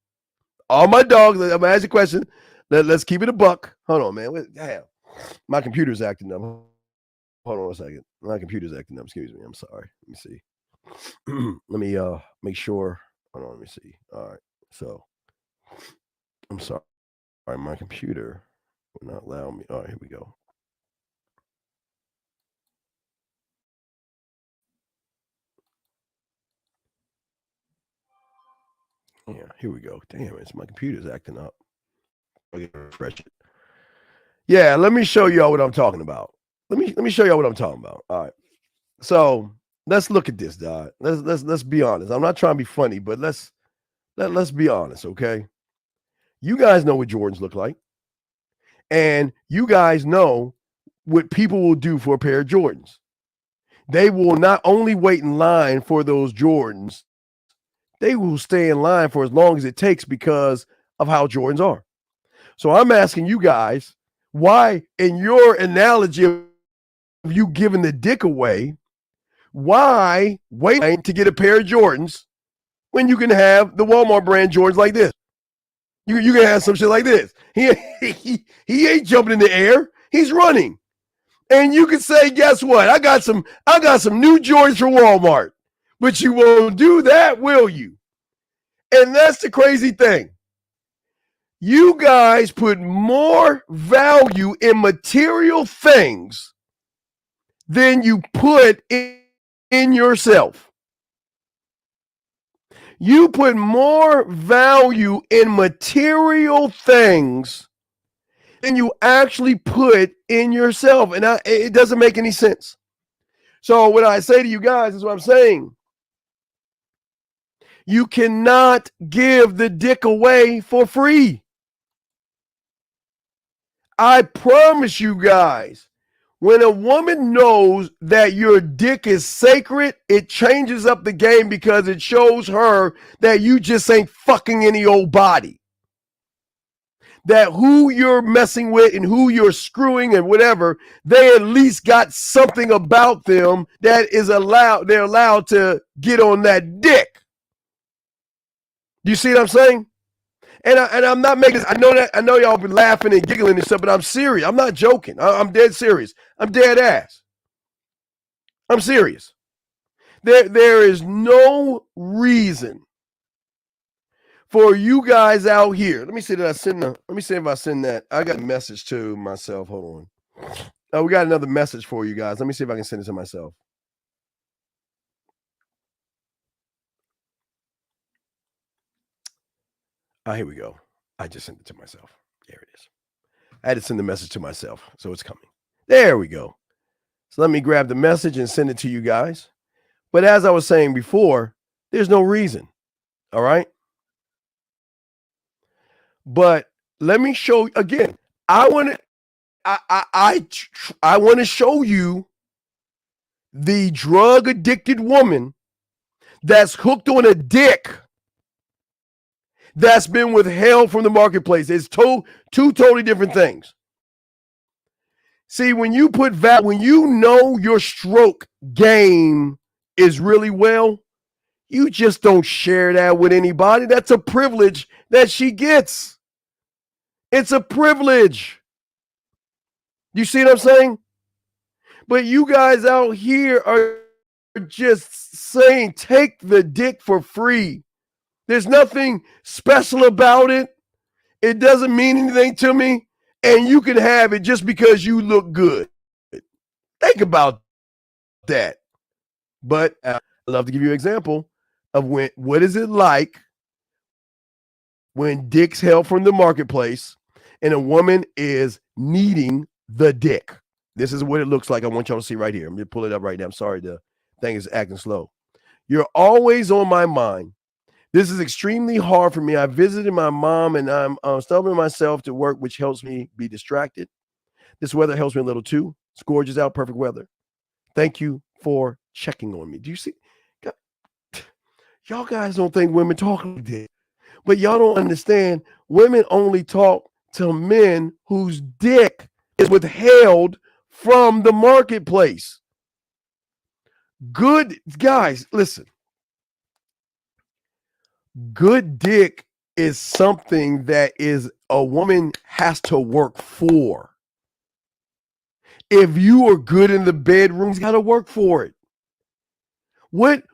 All my dogs. I'm gonna ask you a question. Let's keep it a buck. Hold on, man. Damn, my computer's acting up. Hold on a second. My computer's acting up. Excuse me. I'm sorry. Let me see. Let me make sure. Hold on. Let me see. All right. So I'm sorry. All right, my computer will not allow me. All right, here we go. Yeah, here we go. Damn, my computer's acting up. I'll get refresh it. Yeah, let me show y'all what I'm talking about. Let me show y'all what I'm talking about. All right. So let's look at this, dog. Let's be honest. I'm not trying to be funny, but let's be honest, okay? You guys know what Jordans look like. And you guys know what people will do for a pair of Jordans. They will not only wait in line for those Jordans, they will stay in line for as long as it takes because of how Jordans are. So I'm asking you guys, why, in your analogy of you giving the dick away, why wait to get a pair of Jordans when you can have the Walmart brand Jordans like this? You can have some shit like this. He ain't jumping in the air. He's running. And you can say, guess what? I got some new Jordans from Walmart. But you won't do that, will you? And that's the crazy thing. You guys put more value in material things than you put in yourself. You put more value in material things than you actually put in yourself. And it doesn't make any sense. So what I say to you guys is what I'm saying. You cannot give the dick away for free. I promise you guys, when a woman knows that your dick is sacred, it changes up the game because it shows her that you just ain't fucking any old body. That who you're messing with and who you're screwing and whatever, they at least got something about them that is they're allowed to get on that dick. Do you see what I'm saying? And I'm not making this, I know y'all been laughing and giggling and stuff, but I'm serious. I'm not joking. I'm dead serious. I'm dead ass. I'm serious. There is no reason for you guys out here. Let me see if I send that. I got a message to myself. Hold on. Oh, we got another message for you guys. Let me see if I can send it to myself. Here we go. I just sent it to myself. There it is. I had to send the message to myself, so it's coming. There we go. So let me grab the message and send it to you guys. But as I was saying before, there's no reason. All right? But let me show you again. I want to show you the drug addicted woman that's hooked on a dick that's been withheld from the marketplace. It's two totally different things. See, when you when you know your stroke game is really well, you just don't share that with anybody. That's a privilege that she gets. It's a privilege. You see what I'm saying? But you guys out here are just saying, take the dick for free. There's nothing special about it. It doesn't mean anything to me. And you can have it just because you look good. Think about that. But I love to give you an example of what is it like when dick's held from the marketplace and a woman is needing the dick. This is what it looks like. I want y'all to see right here. I'm going to pull it up right now. I'm sorry, the thing is acting slow. You're always on my mind. This is extremely hard for me. I visited my mom and I'm stumbling myself to work, which helps me be distracted. This weather helps me a little too. It's gorgeous out, perfect weather. Thank you for checking on me. Do you see? Y'all guys don't think women talk like this, but y'all don't understand. Women only talk to men whose dick is withheld from the marketplace. Good guys, listen. Good dick is something that is a woman has to work for. If you are good in the bedroom, you got to work for it. What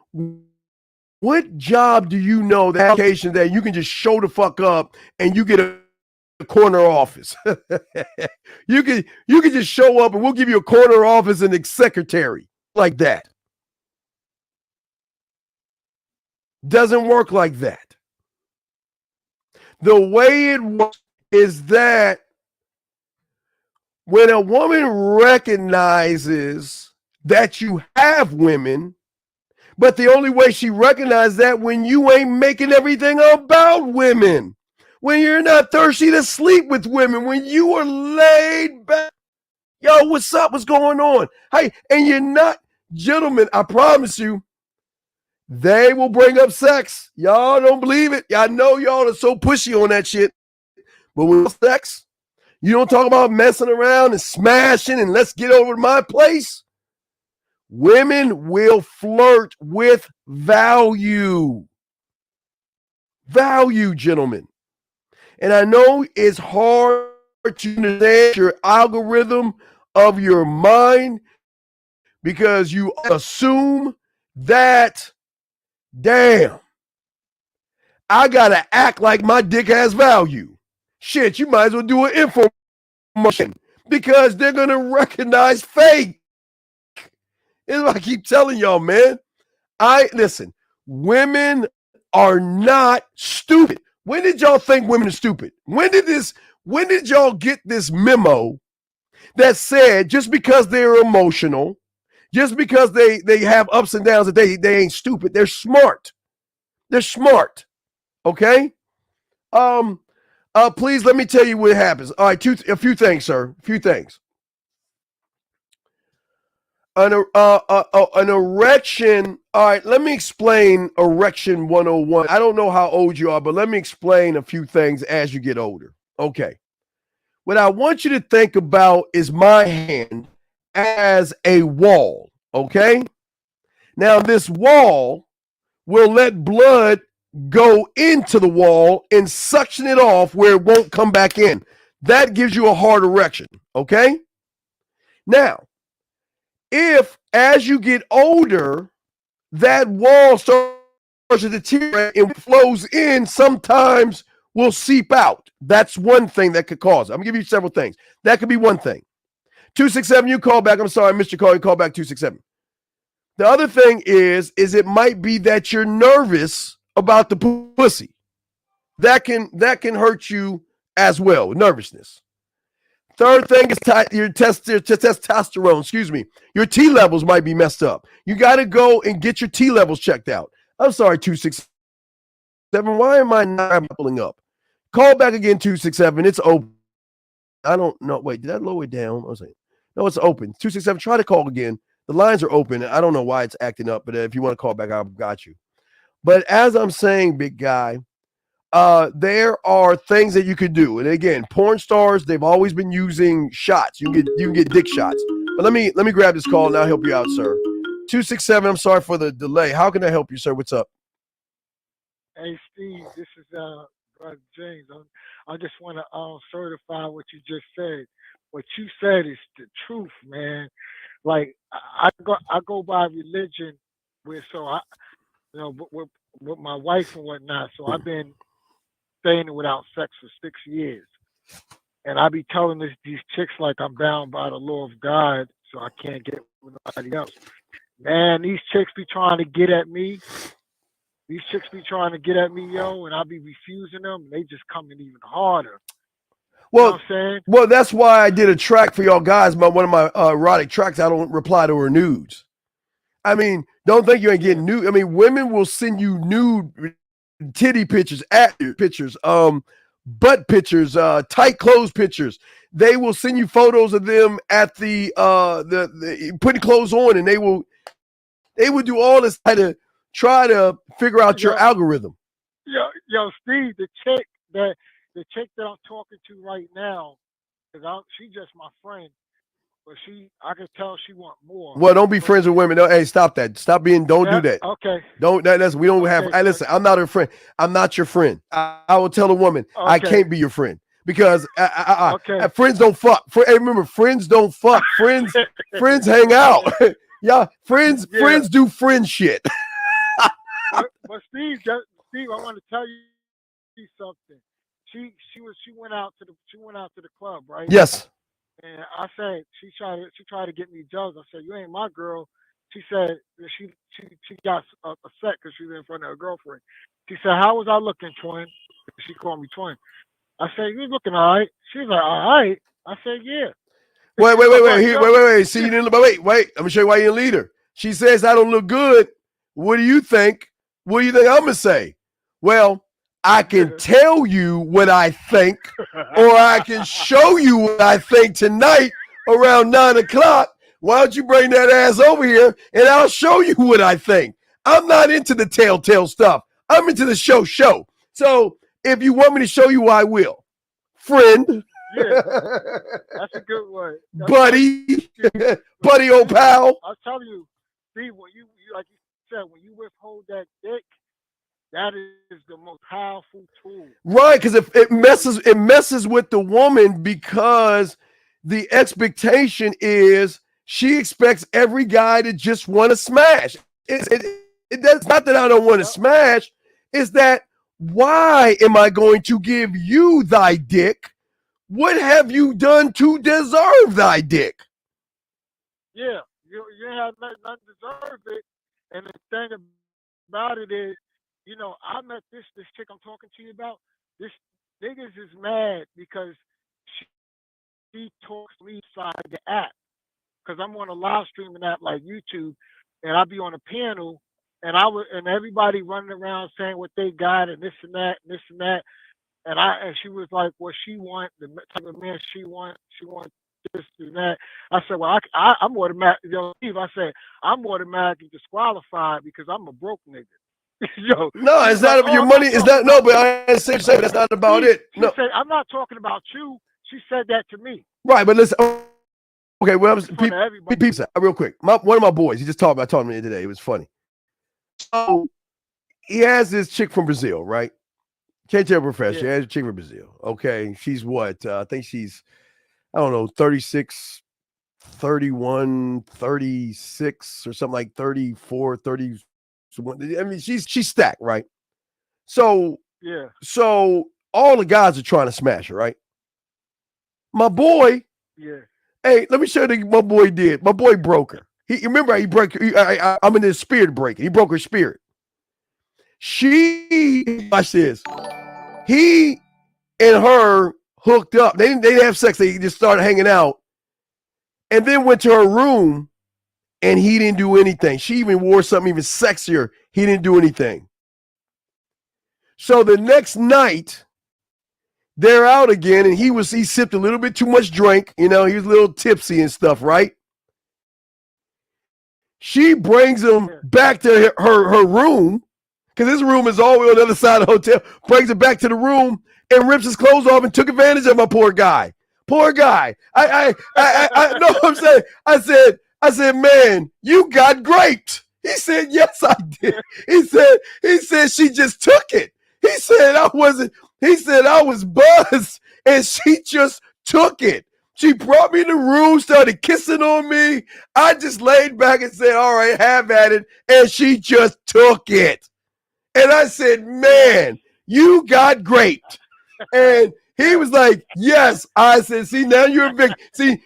job do you know that application that you can just show the fuck up and you get a corner office? you can just show up and we'll give you a corner office and a secretary like that. Doesn't work like that. The way it works is that when a woman recognizes that you have women, but the only way she recognizes that when you ain't making everything about women, when you're not thirsty to sleep with women, when you are laid back. Yo, what's up? What's going on? Hey, and you're not, gentlemen, I promise you, they will bring up sex. Y'all don't believe it. Y'all know y'all are so pushy on that shit. But with sex, you don't talk about messing around and smashing and let's get over to my place. Women will flirt with value. Value, gentlemen. And I know it's hard to understand your algorithm of your mind because you assume that, damn, I gotta act like my dick has value. Shit, you might as well do an infomercial because they're gonna recognize fake. It's what I keep telling y'all, man. Listen, women are not stupid. When did y'all think women are stupid? When did y'all get this memo that said just because they're emotional, just because they have ups and downs, that they ain't stupid? They're smart. They're smart. Okay? Please let me tell you what happens. All right, a few things, sir. A few things. An erection. All right, let me explain erection 101. I don't know how old you are, but let me explain a few things as you get older. Okay. What I want you to think about is my hand as a wall. Okay. Now, this wall will let blood go into the wall and suction it off where it won't come back in. That gives you a hard erection. Okay. Now, if as you get older, that wall starts to deteriorate and flows in, sometimes will seep out. That's one thing that could cause it. I'm gonna give you several things. That could be one thing. 267, you call back. I'm sorry, I missed your call. You call back 267. The other thing is it might be that you're nervous about the pussy. That can hurt you as well. Nervousness. Third thing is your testosterone. Excuse me. Your T levels might be messed up. You got to go and get your T levels checked out. I'm sorry, 267. Why am I not pulling up? Call back again, 267. It's open. I don't know. Wait, did I lower it down? I was like, no, it's open. 267. Try to call again. The lines are open. I don't know why it's acting up, but if you want to call back, I've got you. But as I'm saying, big guy, there are things that you could do. And again, porn stars, they've always been using shots. You can get dick shots. But let me grab this call and I'll help you out, sir. 267, I'm sorry for the delay. How can I help you, sir? What's up? Hey, Steve, this is Brother James. I just want to certify what you just said. What you said is the truth, man. Like I go by religion, with with my wife and whatnot. So I've been staying without sex for 6 years, and I be telling these chicks like I'm bound by the law of God, so I can't get with nobody else. Man, these chicks be trying to get at me. These chicks be trying to get at me, yo, and I be refusing them. They just coming even harder. Well, you know what I'm saying? Well, that's why I did a track for y'all guys. One of my erotic tracks. I don't reply to her nudes. I mean, don't think you ain't getting nude. I mean, women will send you nude titty pictures, butt pictures, tight clothes pictures. They will send you photos of them at the putting clothes on, and they will do all this to try to figure out your algorithm. Yo, Steve, the chick that I'm talking to right now, she's just my friend, but I can tell she want more. Well, don't be friends with women. No, hey, stop that. Stop being. Don't do that. Okay. We don't have. Hey, listen, I'm not her friend. I'm not your friend. I will tell a woman I can't be your friend because friends don't fuck. Hey, remember, friends don't fuck. Friends hang out. Yeah, friends do friend shit. But Steve, I want to tell you something. She went out to the club, right? Yes. And I said she tried to get me jealous. I said, you ain't my girl. She said she got upset because she was in front of her girlfriend. She said, how was I looking, twin? She called me twin. I said, you looking all right? She's like, all right. I said, yeah. Wait. See, you didn't. Wait. Let me show you why you didn't lead her. She says I don't look good. What do you think? What do you think I'm gonna say? Well, I can tell you what I think, or I can show you what I think tonight around 9 o'clock. Why don't you bring that ass over here and I'll show you what I think? I'm not into the telltale stuff. I'm into the show. So if you want me to show you, I will. Friend. Yeah, that's a good one. Buddy. Buddy, old pal. I'll tell you, Steve, when you like you said, when you withhold that dick, That is the most powerful tool. Right, because if it messes with the woman because the expectation is she expects every guy to just want to smash. That's not that I don't want to smash. It's that why am I going to give you thy dick? What have you done to deserve thy dick? Yeah, you have not deserved it. And the thing about it is, you know, I met this chick I'm talking to you about. This niggas is mad because she talks to me inside the app. Because I'm on a live streaming app like YouTube, and I'll be on a panel, and everybody running around saying what they got and this and that and this and that. And she was like, what she want, the type of man she want this and that. I said, well, I'm automatic. Steve, I said, I'm automatically disqualified because I'm a broke nigga. Yo, no, it's not your money. It's not but I say that's not about it. No, she said, I'm not talking about you. She said that to me. Right, but listen. Okay, well, real quick. One of my boys, he just talked about talking to me today. It was funny. So he has this chick from Brazil, right? Can't tell profession. He has a chick from Brazil. Okay, she's what? I think she's, I don't know, 36, 31, 36, or something like 34, 30. I mean, she's stacked, right? So So all the guys are trying to smash her, right? My boy, hey, let me show you what my boy did. My boy broke her. He broke. I'm in his spirit breaking. He broke her spirit. Watch this. He and her hooked up. They didn't have sex. They just started hanging out, and then went to her room. And he didn't do anything. She even wore something even sexier. He didn't do anything. So the next night, they're out again, and he sipped a little bit too much drink. You know, he was a little tipsy and stuff, right? She brings him back to her room, because his room is all the way on the other side of the hotel. Brings him back to the room and rips his clothes off and took advantage of my poor guy. Poor guy. I know what I'm saying. I said, man, you got graped. He said, yes, I did. He said she just took it. He said I was buzzed and she just took it. She brought me in the room, started kissing on me. I just laid back and said, all right, have at it. And she just took it. And I said, man, you got graped. And he was like, yes. I said, see, now you're a big,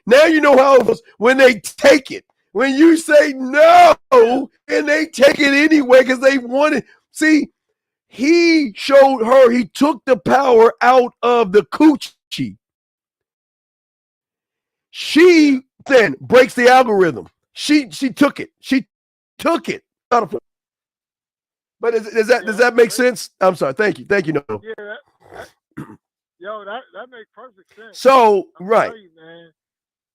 now you know how it was when they take it. When you say no, and they take it anyway because they want it. See, he showed her, he took the power out of the coochie. She then breaks the algorithm. She took it. She took it. But does that make sense? I'm sorry. Thank you. No. Yeah. That makes perfect sense. So right. You, man.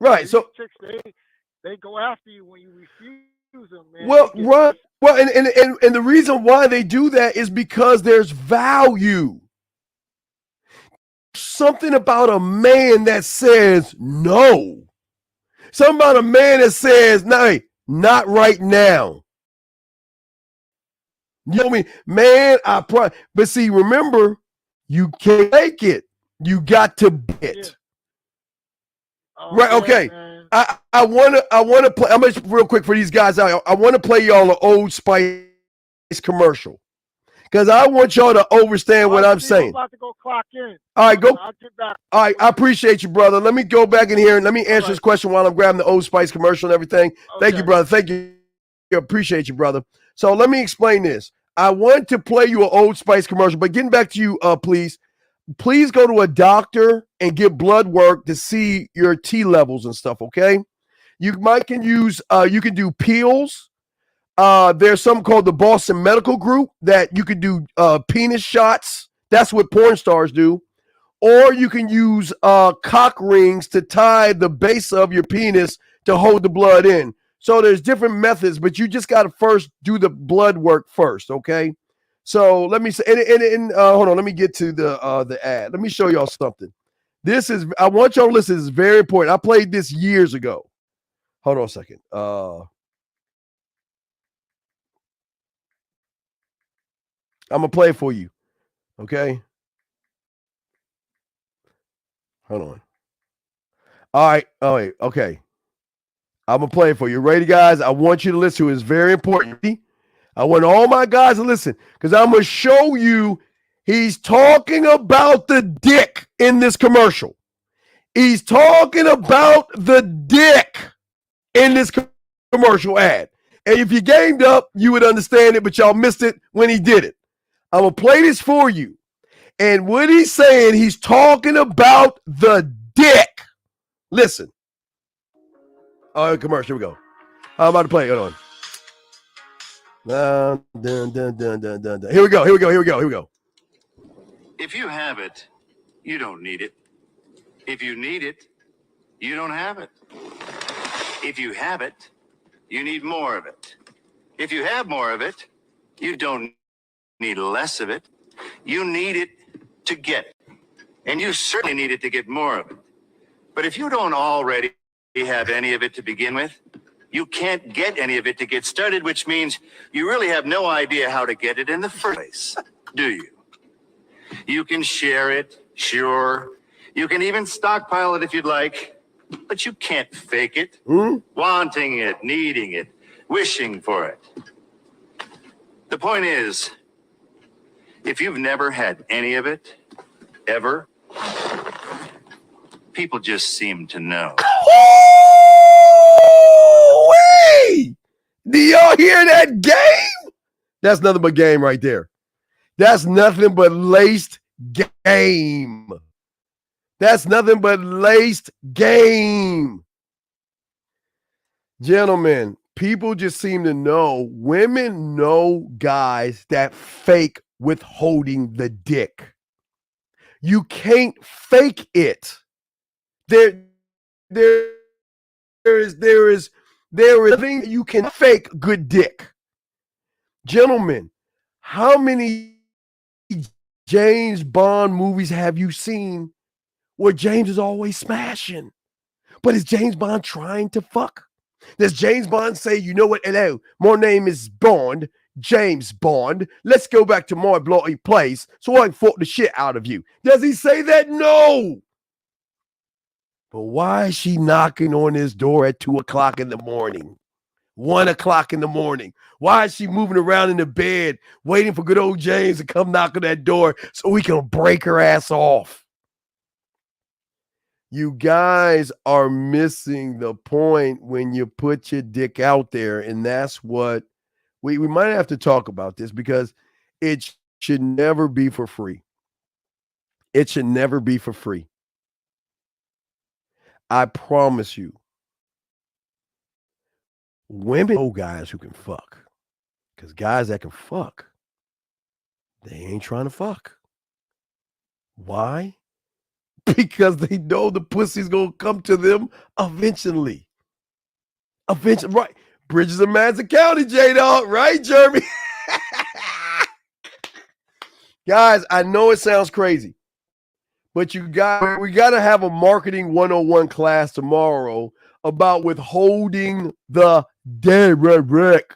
Right. So chicks, they go after you when you refuse them, man. Well, right. Well, and the reason why they do that is because there's value. Something about a man that says no. Something about a man that says, no, not right now. You know what I mean? Man, but see, remember, you can't make it. You got to bid. Yeah. Oh, right, okay. Man. I wanna play. I'm gonna real quick for these guys out. I want to play y'all an Old Spice commercial. Because I want y'all to understand what I'm saying. I'm about to go clock in. All right, go. I'll get back. All right, I appreciate you, brother. Let me go back in here and let me answer this question while I'm grabbing the Old Spice commercial and everything. Okay. Thank you, brother. Thank you. I appreciate you, brother. So let me explain this. I want to play you an Old Spice commercial, but getting back to you, please go to a doctor and get blood work to see your T levels and stuff, okay? You can do pills. There's something called the Boston Medical Group that you can do penis shots. That's what porn stars do. Or you can use cock rings to tie the base of your penis to hold the blood in. So there's different methods, but you just got to first do the blood work first, okay? So let me say, hold on, let me get to the ad. Let me show y'all something. I want y'all to listen. This is very important. I played this years ago. Hold on a second. I'm gonna play it for you. Okay. Hold on. All right. Oh wait. Okay. I'm gonna play it for you. Ready, guys? I want you to listen to it. It's very important. I want all my guys to listen because I'm gonna show you. He's talking about the dick in this commercial. He's talking about the dick in this commercial ad. And if you gamed up, you would understand it, but y'all missed it when he did it. I'm going to play this for you. And what he's saying, he's talking about the dick. Listen. Oh, commercial. Here we go. I'm about to play. Hold on. Here we go. If you have it, you don't need it. If you need it, you don't have it. If you have it, you need more of it. If you have more of it, you don't need less of it. You need it to get it. And you certainly need it to get more of it. But if you don't already have any of it to begin with, you can't get any of it to get started, which means you really have no idea how to get it in the first place, do you? You can share it, sure. You can even stockpile it if you'd like, but you can't fake it. Wanting it, needing it, wishing for it. The point is, if you've never had any of it, ever, people just seem to know. Do y'all hear that game? That's nothing but game right there. That's nothing but laced game. That's nothing but laced game. Gentlemen, people just seem to know, women know guys that fake withholding the dick. You can't fake it. There is nothing you can fake good dick. Gentlemen, how many James Bond movies have you seen where James is always smashing? But is James Bond trying to fuck? Does James Bond say, you know what, hello, my name is Bond, James Bond. Let's go back to my bloody place so I can fuck the shit out of you. Does he say that? No. But why is she knocking on his door at 2 o'clock in the morning? 1 o'clock in the morning. Why is she moving around in the bed, waiting for good old James to come knock on that door so we can break her ass off? You guys are missing the point when you put your dick out there, and that's what we might have to talk about this because it should never be for free. It should never be for free. I promise you, women know guys who can fuck. Because guys that can fuck, they ain't trying to fuck. Why? Because they know the pussy's going to come to them eventually. Eventually, right. Bridges of Madison County, J-Dog, right, Jeremy? Guys, I know it sounds crazy, but we got to have a marketing 101 class tomorrow about withholding the dick.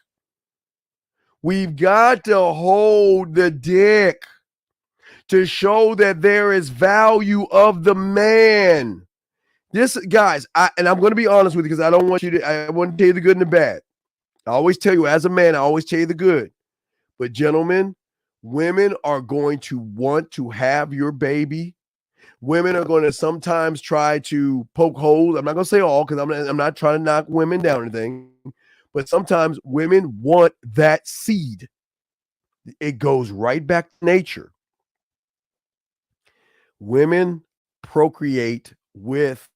We've got to hold the dick to show that there is value of the man. This, guys, and I'm going to be honest with you because I want to tell you the good and the bad. I always tell you, as a man, I always tell you the good. But gentlemen, women are going to want to have your baby. Women are going to sometimes try to poke holes. I'm not going to say all because I'm not trying to knock women down or anything. But sometimes women want that seed. It goes right back to nature. Women procreate with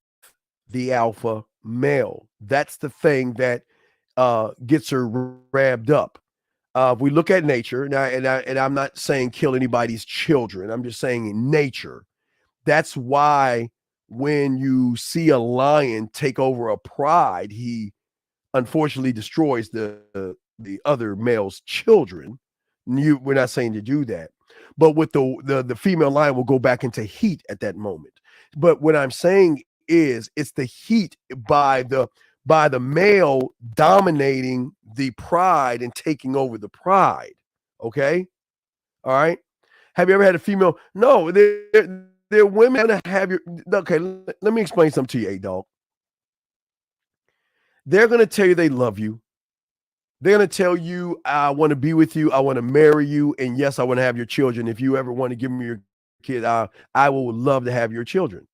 the alpha male. That's the thing that gets her wrapped up. If we look at nature, and I'm not saying kill anybody's children. I'm just saying in nature. That's why when you see a lion take over a pride, he unfortunately destroys the other male's children. We're not saying to do that. But with the female lion will go back into heat at that moment. But what I'm saying is it's the heat by the male dominating the pride and taking over the pride. Okay? All right. Have you ever had a female? No, they're women that have your. Okay, let me explain something to you, A-Dog. They're going to tell you they love you. They're going to tell you, I want to be with you. I want to marry you. And yes, I want to have your children. If you ever want to give me your kid, I will love to have your children.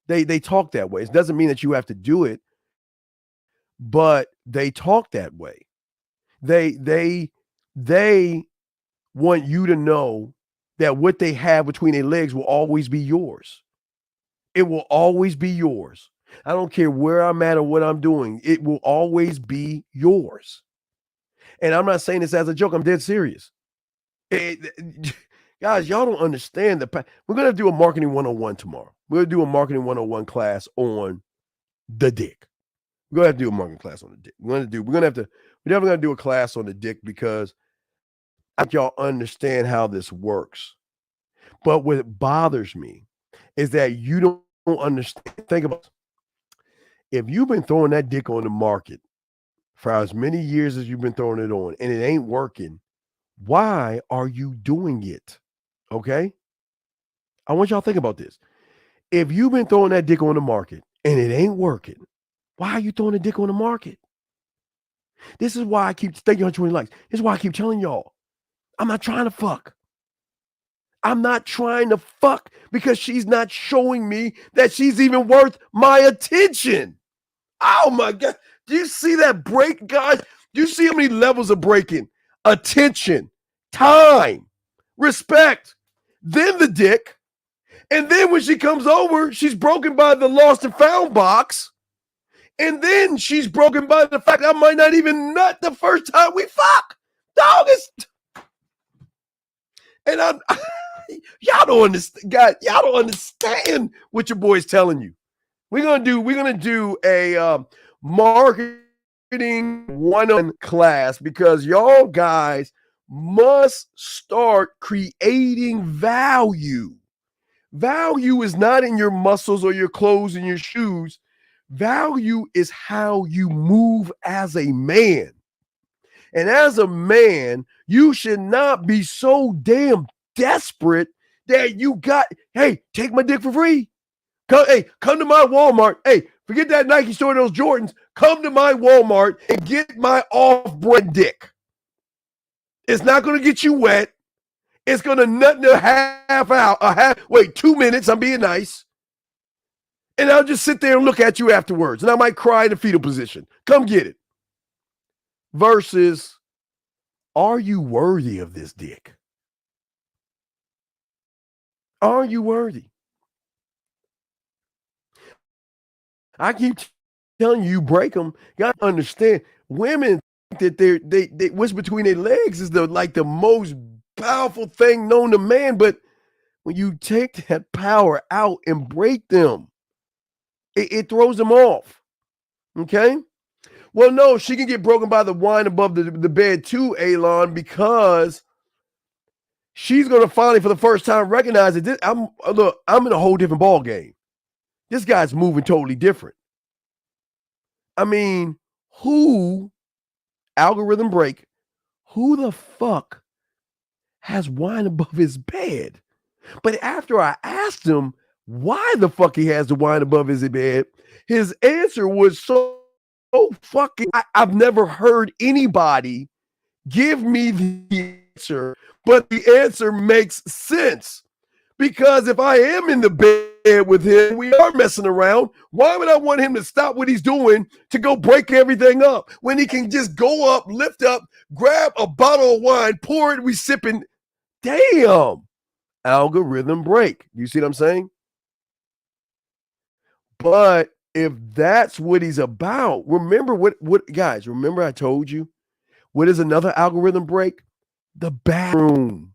They talk that way. It doesn't mean that you have to do it, but they talk that way. They want you to know that what they have between their legs will always be yours. It will always be yours. I don't care where I'm at or what I'm doing. It will always be yours. And I'm not saying this as a joke. I'm dead serious. Guys, y'all don't understand we're going to do a marketing 101 tomorrow. We're going to do a marketing 101 class on the dick. We're going to have to do a marketing class on the dick. We're definitely going to do a class on the dick because I think y'all understand how this works. But what bothers me is that you don't understand. Think about it. If you've been throwing that dick on the market for as many years as you've been throwing it on and it ain't working, why are you doing it? Okay? I want y'all to think about this. If you've been throwing that dick on the market and it ain't working, why are you throwing the dick on the market? This is why I keep, thank you 120 likes. This is why I keep telling y'all, I'm not trying to fuck. I'm not trying to fuck because she's not showing me that she's even worth my attention. Oh my God. Do you see that break, guys? Do you see how many levels of breaking? Attention, time, respect, then the dick. And then when she comes over, she's broken by the lost and found box. And then she's broken by the fact I might not even nut the first time we fuck. Dog is. And y'all don't understand, guys. Y'all don't understand what your boy's telling you. We're gonna do a marketing 101 class because y'all guys must start creating value. Value is not in your muscles or your clothes and your shoes. Value is how you move as a man. And as a man, you should not be so damn desperate that you got, hey, take my dick for free. Come to my Walmart. Hey, forget that Nike store, those Jordans. Come to my Walmart and get my off-brand dick. It's not going to get you wet. It's going to nut in a 2 minutes. I'm being nice. And I'll just sit there and look at you afterwards. And I might cry in the fetal position. Come get it. Versus, are you worthy of this dick? Are you worthy? I keep telling you, break them. You got to understand, women think that they what's between their legs is the most powerful thing known to man. But when you take that power out and break them, it throws them off. Okay? Well, no, she can get broken by the wine above the bed too, Elon, because she's going to finally, for the first time, recognize that I'm in a whole different ball game. This guy's moving totally different. I mean, algorithm break, who the fuck has wine above his bed? But after I asked him why the fuck he has the wine above his bed, his answer was so fucking, I've never heard anybody give me the answer, but the answer makes sense. Because if I am in the bed with him, we are messing around, why would I want him to stop what he's doing to go break everything up when he can just go up, lift up, grab a bottle of wine, pour it, we sipping? Damn. Algorithm break. You see what I'm saying? But if that's what he's about, remember what guys, remember I told you, what is another algorithm break? The bathroom.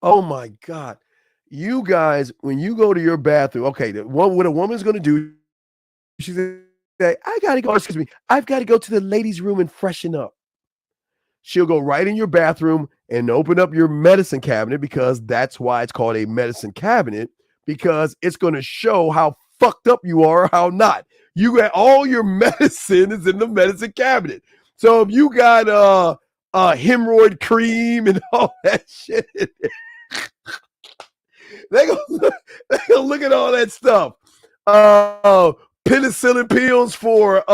Oh my God. You guys, when you go to your bathroom, okay, what a woman's going to do, she's going to say, I've got to go to the ladies' room and freshen up. She'll go right in your bathroom and open up your medicine cabinet, because that's why it's called a medicine cabinet, because it's going to show how fucked up you are or how not. You got all your medicine is in the medicine cabinet. So if you got hemorrhoid cream and all that shit. They gonna look at all that stuff. Penicillin pills for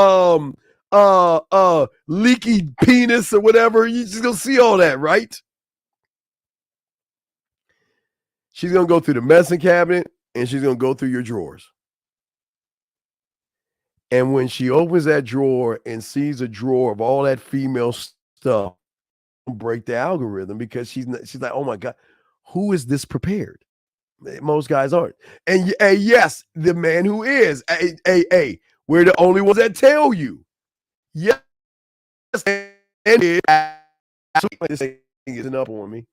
leaky penis or whatever. You just gonna see all that, right? She's gonna go through the medicine cabinet and she's gonna go through your drawers. And when she opens that drawer and sees a drawer of all that female stuff, break the algorithm because she's like, oh my God, who is this prepared? Most guys aren't. And yes, the man who is, we're the only ones that tell you. Yes, and this thing isn't up on me.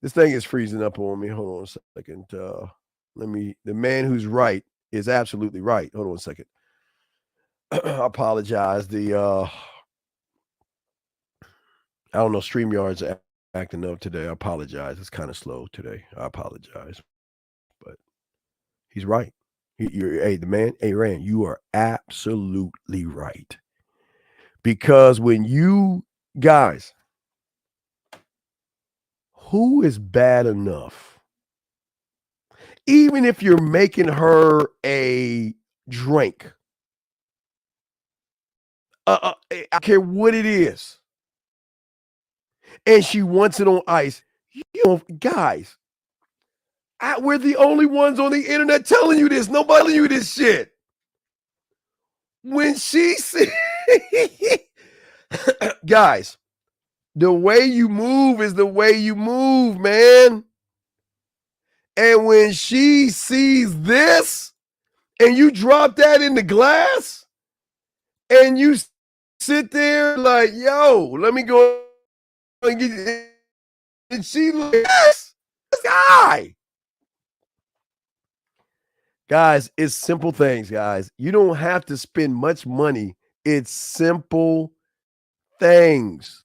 This thing is freezing up on me. Hold on a second. The man who's right is absolutely right. Hold on a second. I apologize. I don't know, StreamYard's acting up today. I apologize. It's kind of slow today. I apologize. But he's right. Rand, you are absolutely right. Because when you guys, who is bad enough, even if you're making her a drink, I don't care what it is, and she wants it on ice, guys, we're the only ones on the internet telling you this. Nobody telling you this shit. When she see, guys, the way you move is the way you move, man. And when she sees this and you drop that in the glass and you sit there like, yo, let me go and get it. And she like, this guy. Guys, it's simple things, guys. You don't have to spend much money. It's simple things.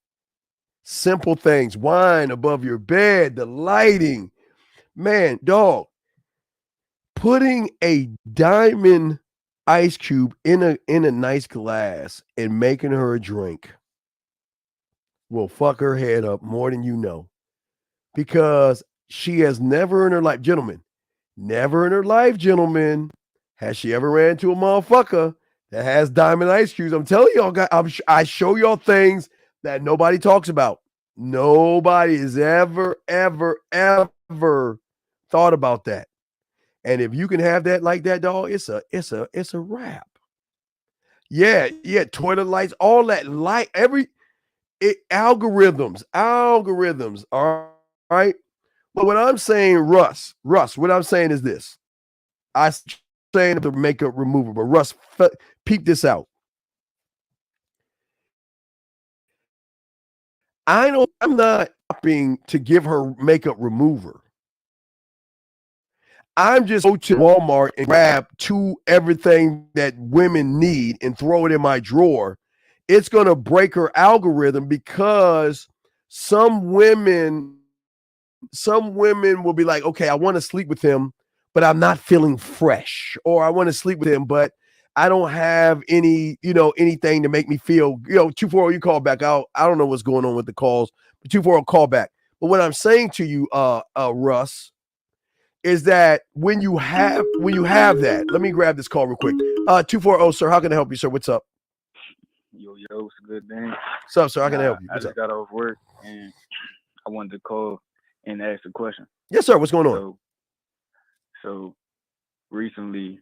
Simple things. Wine above your bed, the lighting. Man, dog, putting a diamond ice cube in a nice glass and making her a drink will fuck her head up more than you know. Because she has never in her life, gentlemen, has she ever ran into a motherfucker that has diamond ice cubes. I'm telling y'all, guys, I show y'all things that nobody talks about. Nobody has ever thought about that. And if you can have that like that, dog, it's a wrap. Yeah, toilet lights, all that light, algorithms, all right? But what I'm saying, Russ, what I'm saying is this. I'm saying the makeup remover, but Russ, peep this out. I'm not shopping to give her makeup remover. I'm just go to Walmart and grab everything that women need and throw it in my drawer. It's going to break her algorithm because some women will be like, okay, I want to sleep with him, but I'm not feeling fresh. Or I want to sleep with him, but I don't have anything to make me feel, 240, you call back. I don't know what's going on with the calls, but 240 call back. But what I'm saying to you, Russ, is that when you have that, let me grab this call real quick. 240, sir, how can I help you, sir? What's up? Yo, what's good, man? What's up, sir? How can I help you? What's I just got off work and I wanted to call and ask a question. Yes, sir. What's going on? So recently,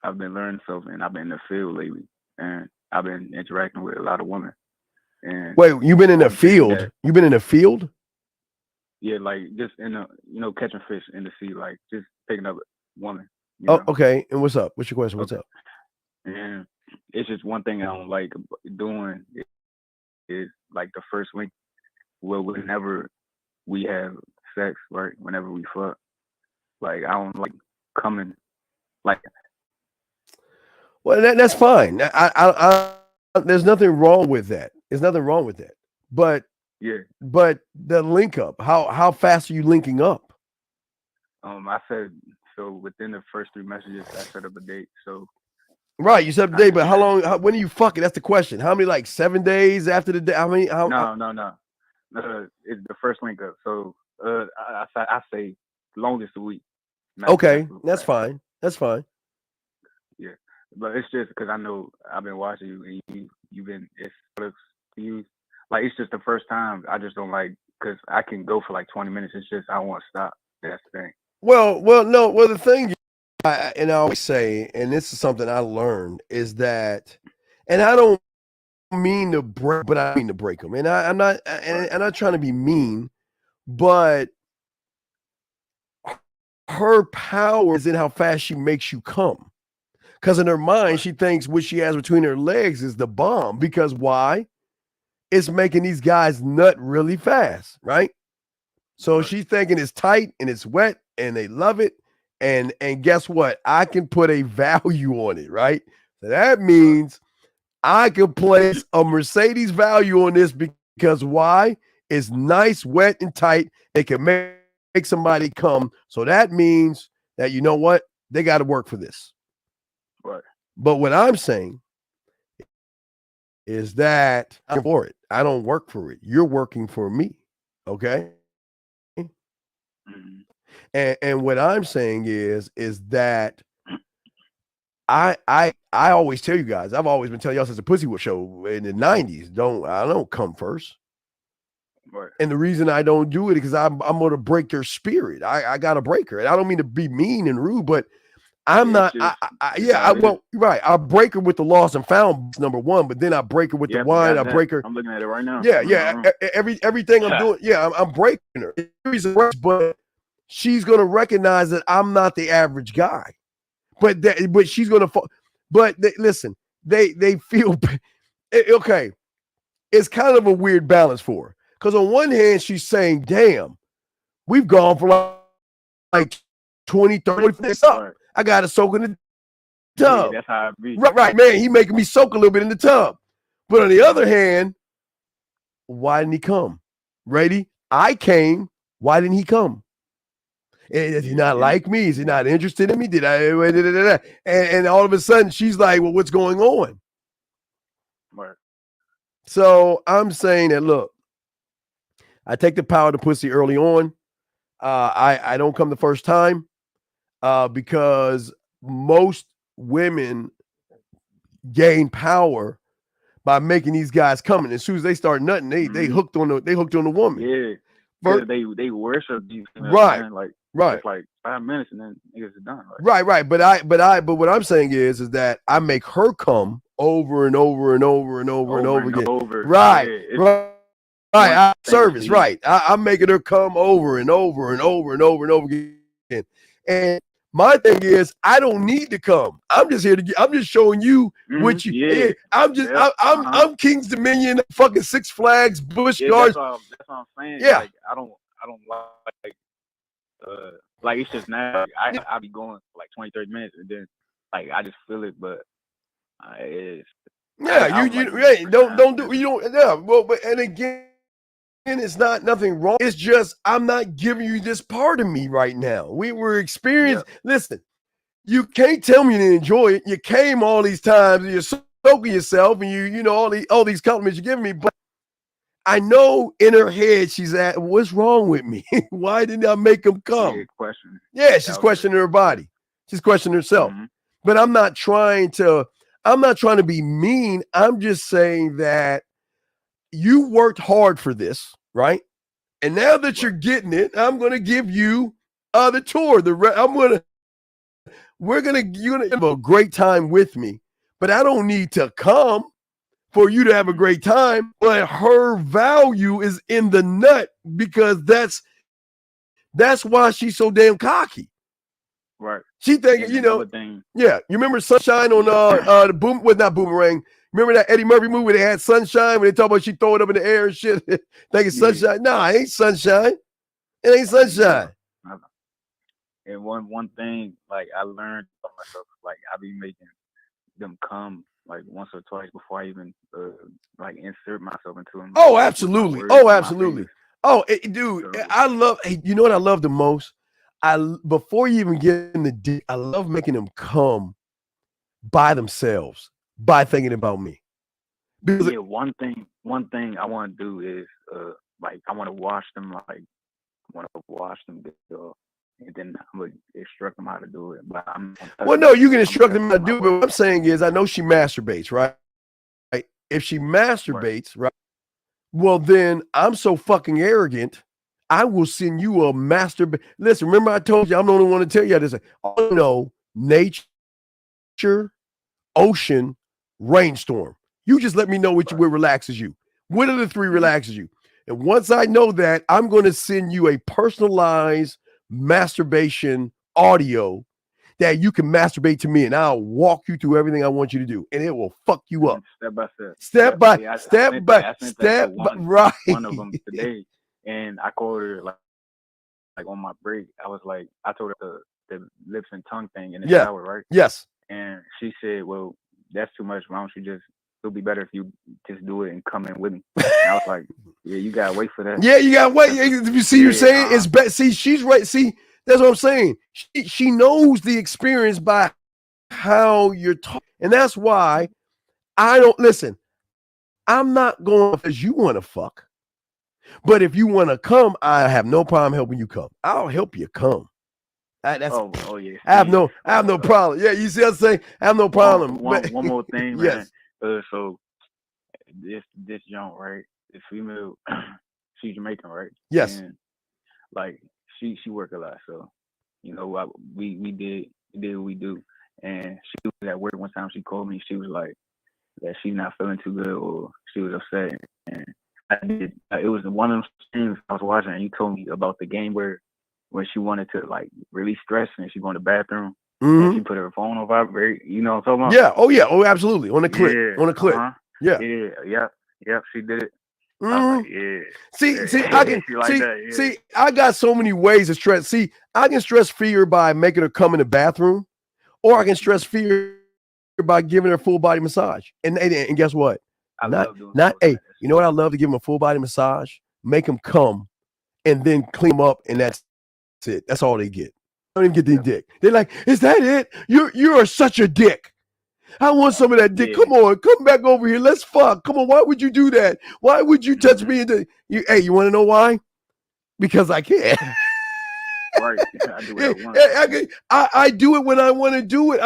I've been learning something. I've been in the field lately, and I've been interacting with a lot of women. And wait, you've been in the field? You've been in the field? Yeah, like just in a, catching fish in the sea, like just picking up a woman. Okay. And what's up? What's your question? What's up? And it's just one thing I don't like doing is like the first link. Well, whenever we have sex, right? Whenever we fuck, like I don't like coming, like. Well, that's fine. I there's nothing wrong with that. There's nothing wrong with that. But yeah. But the link up, how fast are you linking up? I said so within the first 3 messages I set up a date. So Right, you said the day, but how long? When are you fucking? That's the question. How many? Like 7 days after the day? How many? No. It's the first link up. So I say longest a week. Okay, that's fine. That's fine. Yeah, but it's just because I know I've been watching you and you've been it's to you. Like it's just the first time. I just don't like because I can go for like 20 minutes. It's just I want to stop. That's the thing. Well, no. Well, the thing, I always say, and this is something I learned, is that, and I don't mean to break, but I mean to break them. And I'm not trying to be mean, but her power is in how fast she makes you come. Because in her mind, she thinks what she has between her legs is the bomb. Because why? It's making these guys nut really fast, right? So she's thinking it's tight and it's wet and they love it. And guess what? I can put a value on it, right? So that means I can place a Mercedes value on this because why? It's nice, wet, and tight. It can make somebody come. So that means that, you know what? They got to work for this. Right. But what I'm saying is that I'm for it. I don't work for it. You're working for me. Okay. Mm-hmm. And what I'm saying is that I always tell you guys, I've always been telling y'all since the Pussy Whip show in the 90s, I don't come first. Right. And the reason I don't do it is because I'm going to break your spirit. I got to break her. And I don't mean to be mean and rude, but I'm not. Right. I break her with the lost and found, number one, but then I break her with the wine. I break her. I'm looking at it right now. Yeah. Everything I'm doing. Yeah, I'm breaking her. But she's going to recognize that I'm not the average guy. But she's going to. Listen, they feel okay. It's kind of a weird balance for her. Because on one hand, she's saying, damn, we've gone for like 20, 30 minutes up. I got to soak in the tub. Yeah, that's how it be. Right, man. He making me soak a little bit in the tub. But on the other hand, why didn't he come? Ready? I came. Why didn't he come? Is he not like me? Is he not interested in me? Did I? And all of a sudden, she's like, well, what's going on? Right. So I'm saying that, look, I take the power to pussy early on. I don't come the first time because most women gain power by making these guys coming. As soon as they start nutting, they hooked on the woman. Yeah, because they worship you. Right. Man. Like right. It's like 5 minutes and then niggas are done. Right. But what I'm saying is that I make her come over and over and over and over and over again. Right. Yeah, right. Right, service, right. I'm making her come over and over and over and over and over again. And my thing is, I don't need to come. I'm just here to I'm just showing you what you. Yeah. I'm King's Dominion, fucking Six Flags, Busch Gardens. That's what I'm saying. Yeah, like, I don't like it's just now. Like, I be going for like 20, 30 minutes, and then like I just feel it, but it's don't do you don't yeah. Well, but and again. And it's not nothing wrong. It's just I'm not giving you this part of me right now. We were experienced. Yeah. Listen, you can't tell me to enjoy it. You came all these times and you're soaking yourself and you know all these compliments you're giving me. But I know in her head she's at, what's wrong with me? Why didn't I make him come? Yeah, she's questioning her body. She's questioning herself. Mm-hmm. But I'm not trying to be mean. I'm just saying that you worked hard for this, right? And now that you're getting it, I'm going to give you the tour. You're going to have a great time with me, but I don't need to come for you to have a great time. But her value is in the nut because that's why she's so damn cocky. Right. She thinking, yeah. You remember Sunshine on the boom? Well, not Boomerang. Remember that Eddie Murphy movie where they had Sunshine, when they talk about she throw it up in the air and shit? Thinking Sunshine. No, it ain't Sunshine. It ain't Sunshine. And one thing, like, I learned about myself, like, I be making them come, like, once or twice before I even, like, insert myself into them. Oh, absolutely. Oh, absolutely. Oh, dude, I love, you know what I love the most? Before you even get in the dick, I love making them come by themselves by thinking about me. Yeah, one thing I want to do is like I want to wash them, and then I'm gonna instruct them how to do it. But well, no, you can instruct them how to do it. But what I'm saying is, I know she masturbates, right? If she masturbates, right? Well, then I'm so fucking arrogant. I will send you a masturbate. Listen, remember I told you I'm the only one to tell you this. I know nature, ocean, rainstorm. You just let me know what relaxes you. What of the three relaxes you? And once I know that, I'm going to send you a personalized masturbation audio that you can masturbate to me, and I'll walk you through everything I want you to do, and it will fuck you up. Step by step. Step by step. Right. One of them today, and I called her like on my break. I was like, I told her the lips and tongue thing in the shower, right? Yes. And she said, "Well, that's too much. Why don't you just? It'll be better if you just do it and come in with me." And I was like, "Yeah, you gotta wait for that." Yeah, you gotta wait. You see, you're saying it's better. See, she's right. See, that's what I'm saying. She knows the experience by how you're talking, and that's why I don't listen. I'm not going because you want to fuck, but if you want to come, I have no problem helping you come. I'll help you come. That's, oh yeah. I have no problem. Yeah, you see what I'm saying? I have no problem. One more thing, man. Yes. So this young, right? This female, she's Jamaican, right? Yes. And like she work a lot, so you know we did what we do. And she was at work one time. She called me. She was like that she's not feeling too good, or she was upset. And I did. It was one of those things I was watching, and you told me about the game where she wanted to like release stress, and she go in the bathroom. Mm-hmm. And she put her phone on vibrate. You know what I'm talking about? Yeah. Oh yeah. Oh, absolutely. On the clip. Yeah. On the clip. Uh-huh. Yeah. Yep. She did it. Mm-hmm. I was like, yeah. See, I can see. I got so many ways to stress. See, I can stress fear by making her come in the bathroom, or I can stress fear by giving her full body massage. And guess what? You know what I love to give them a full body massage, make them come, and then clean them up, and that's it. That's all they get. Don't even get the dick. They're like, is that it? You are such a dick. I want some of that dick. Come on, come back over here. Let's fuck. Come on. Why would you do that? Why would you touch me? Hey, you want to know why? Because I can. Right. I do it. I do it when I want to do it.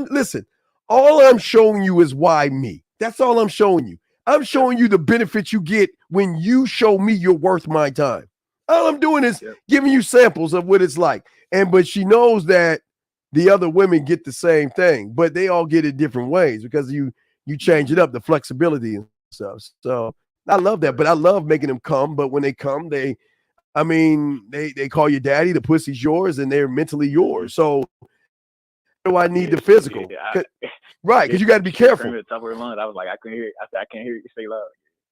Listen, all I'm showing you is why me. That's all I'm showing you. I'm showing you the benefits you get when you show me you're worth my time. All I'm doing is giving you samples of what it's like. But she knows that the other women get the same thing, but they all get it different ways because you change it up, the flexibility and stuff. So I love that, but I love making them come. But when they come, they call you daddy, the pussy's yours, and they're mentally yours. So do I need the physical? Right, because you got to be careful. At the top of her lungs, I was like, I couldn't hear it. I said, I can't hear you say loud.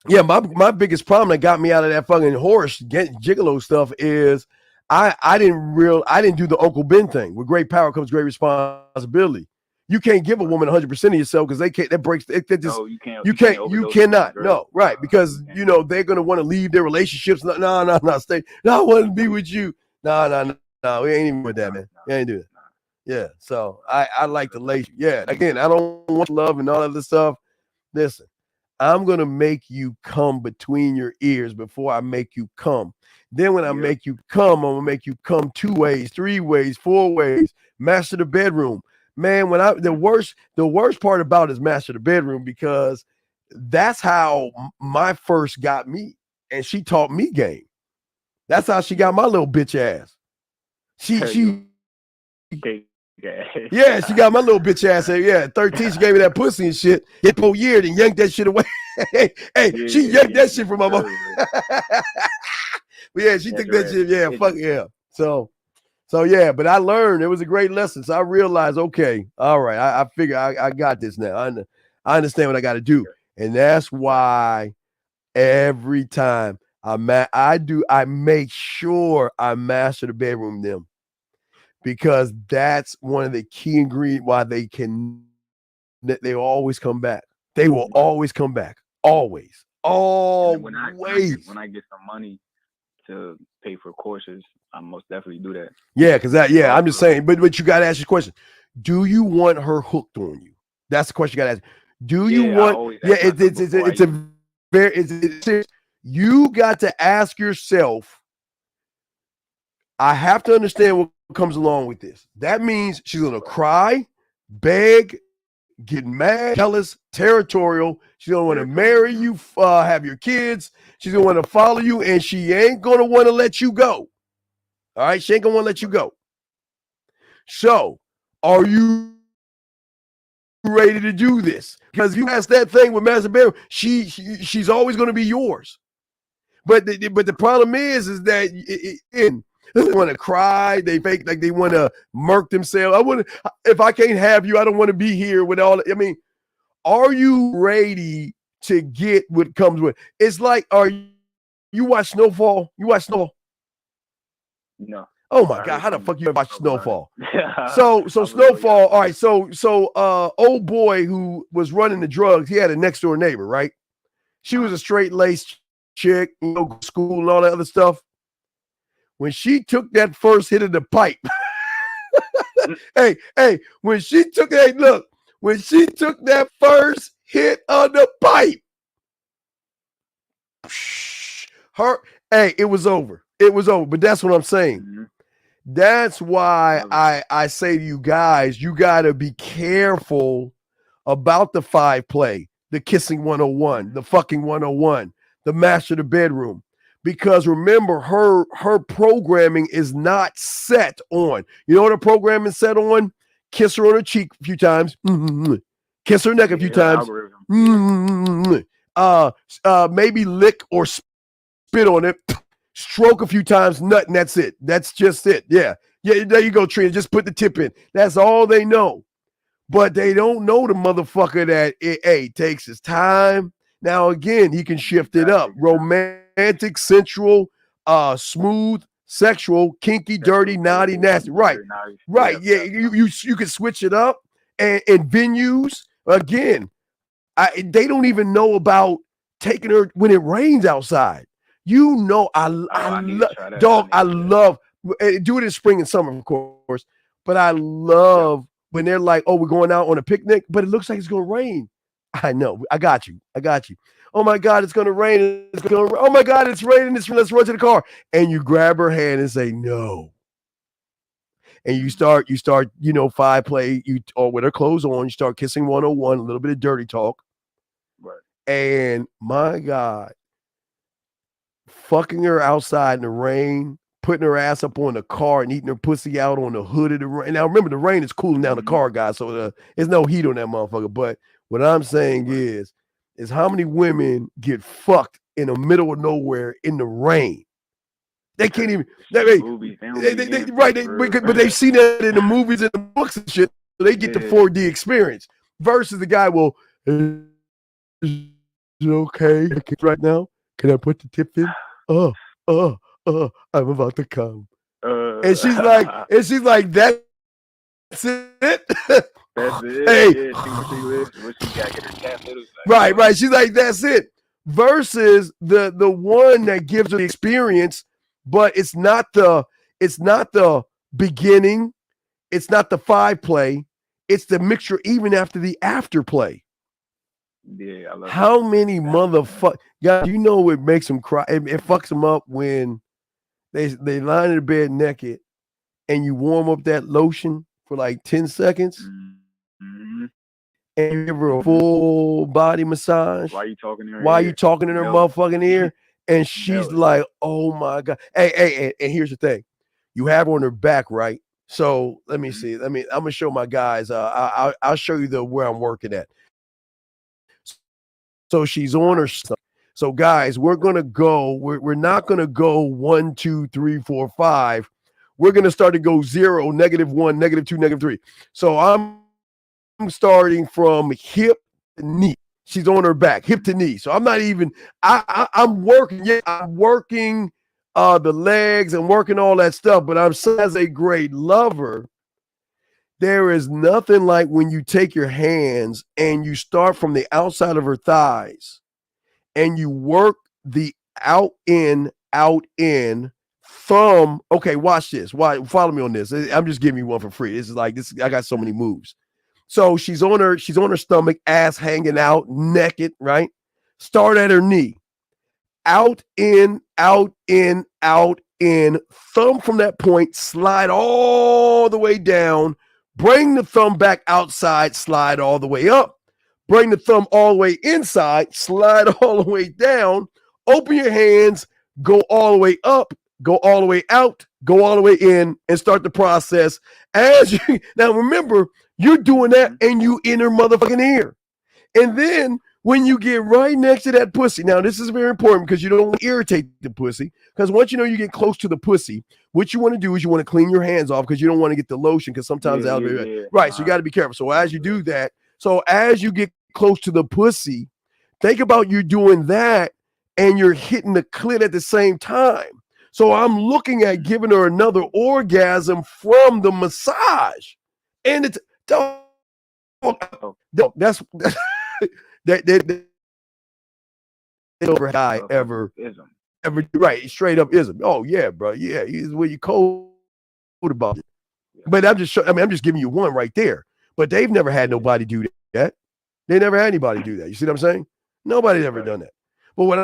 Yeah, my biggest problem that got me out of that fucking horse gigolo stuff is I didn't do the Uncle Ben thing. With great power comes great responsibility. You can't give a woman 100% of yourself because they can't. That breaks. It just no, you cannot. No, right? Because they're gonna want to leave their relationships. No, stay. No, I want to be with you. No. We ain't even with that, man. We ain't do that. Yeah. So I like the late. Yeah. Again, I don't want love and all of this stuff. Listen, I'm gonna make you come between your ears before I make you come. Then when I make you come, I'm gonna make you come 2 ways, 3 ways, 4 ways. Master the bedroom, man. The worst part about it is master the bedroom because that's how my first got me, and she taught me game. That's how she got my little bitch ass. Yeah, she got my little bitch ass. Yeah, 13, she gave me that pussy and shit. Hit po year and yanked that shit away. She yanked that shit from my mom. But yeah, she took that shit. Yeah, fuck yeah. So yeah, but I learned. It was a great lesson. So I realized, okay, all right, I figure I got this now. I understand what I got to do, and that's why every time I make sure I master the bedroom them. Because that's one of the key ingredients why they always come back. They will always come back. Always. Always. When I get some money to pay for courses, I most definitely do that. Yeah, because I'm just saying, but you gotta ask this question. Do you want her hooked on you? That's the question you gotta ask. Do you Yeah, I want? always Yeah, ask myself before I it's a very. It's you got to ask yourself. I have to understand what comes along with this. That means she's gonna cry, beg, get mad, jealous, territorial. She's gonna want to marry you, have your kids. She's gonna want to follow you, and she ain't gonna want to let you go. All right, she ain't gonna want to let you go. So, are you ready to do this? Because if you ask that thing with Master Bear, she's always going to be yours. But the problem is that they want to cry. They fake like they want to murk themselves. If I can't have you, I don't want to be here with all. I mean, are you ready to get what comes with? It's like, you watch Snowfall? You watch Snowfall? No. Oh my God, how the fuck you watch Snowfall? So Snowfall, all right, so old boy who was running the drugs, he had a next door neighbor, right? She was a straight-laced chick, school and all that other stuff. When she took that first hit of the pipe, when she took that first hit of the pipe, it was over. It was over. But that's what I'm saying. Mm-hmm. That's why I say to you guys, you got to be careful about the 5 play, the kissing 101, the fucking 101, the master of the bedroom. Because remember, her programming is not set on. You know what her programming is set on? Kiss her on her cheek a few times. Mm-hmm. Kiss her neck a few times. Mm-hmm. Maybe lick or spit on it. Stroke a few times, nut, and that's it. That's just it. Yeah. There you go, Trina. Just put the tip in. That's all they know. But they don't know the motherfucker that it takes his time. Now, again, he can shift it up. Romantic, sensual, smooth, sexual, kinky, dirty, naughty, nasty. Right. Yeah. You can switch it up. And venues, again, they don't even know about taking her when it rains outside. You know, I love do it in spring and summer, of course, but I love when they're like, oh, we're going out on a picnic, but it looks like it's going to rain. I know. I got you. Oh my God, it's going to rain. Oh my God, it's raining. Let's run to the car. And you grab her hand and say, no. And you start, 5 play, or with her clothes on, you start kissing 101, a little bit of dirty talk. Right. And my God, fucking her outside in the rain, putting her ass up on the car and eating her pussy out on the hood of the rain. Now, remember, the rain is cooling down the car, guys, so there's no heat on that motherfucker. But what I'm saying is how many women get fucked in the middle of nowhere in the rain? They can't even. But they've seen that in the movies and the books and shit, so they get the 4D experience. Versus the guy, well, is it okay right now? Can I put the tip in? I'm about to come. And she's like, that's it. That's it. Hey. Yeah, Right. She's like, that's it. Versus the one that gives her the experience, but it's not the beginning, it's not the 5 play, it's the mixture even after the after play. Yeah, I love How many motherfuckers? Yeah, you know what makes them cry? It fucks them up when they lie in the bed naked, and you warm up that lotion for like 10 seconds, and you give her a full body massage. Why you talking in her Why ear? you talking in her motherfucking ear? And she's like, "Oh my God!" Hey, and here's the thing: you have her on her back, right? So let me see. I'm gonna show my guys. I'll show you where I'm working at. So she's on her stuff. So guys, we're gonna go. We're not gonna go 1, 2, 3, 4, 5. We're gonna start to go 0, -1, -2, -3. So I'm starting from hip to knee. She's on her back, hip to knee. So I'm not even. I'm working. Yeah, I'm working the legs and working all that stuff. But I'm as a great lover. There is nothing like when you take your hands and you start from the outside of her thighs and you work the out in thumb. Okay, watch this. Follow me on this. I'm just giving you one for free. This is like this. I got so many moves. So she's on her stomach, ass hanging out, naked, right? Start at her knee. Out, in, out, in, out, in. Thumb from that point, slide all the way down. Bring the thumb back outside, slide all the way up. Bring the thumb all the way inside, slide all the way down. Open your hands, go all the way up, go all the way out, go all the way in, and start the process. As you now remember, you're doing that and you in her motherfucking ear. And then when you get right next to that pussy, now this is very important because you don't want to irritate the pussy. Because once you know you get close to the pussy, what you want to do is you want to clean your hands off because you don't want to get the lotion because sometimes that'll be right. So you got to be careful. So as you do that, so as you get close to the pussy, think about you doing that and you're hitting the clit at the same time. So I'm looking at giving her another orgasm from the massage. And it's that's that over guy ever right, straight up ism. Oh yeah, bro. Yeah, he's where you cold about it. But I'm just giving you one right there. But they've never had nobody do that. They never had anybody do that. You see what I'm saying? Nobody's ever done that. But what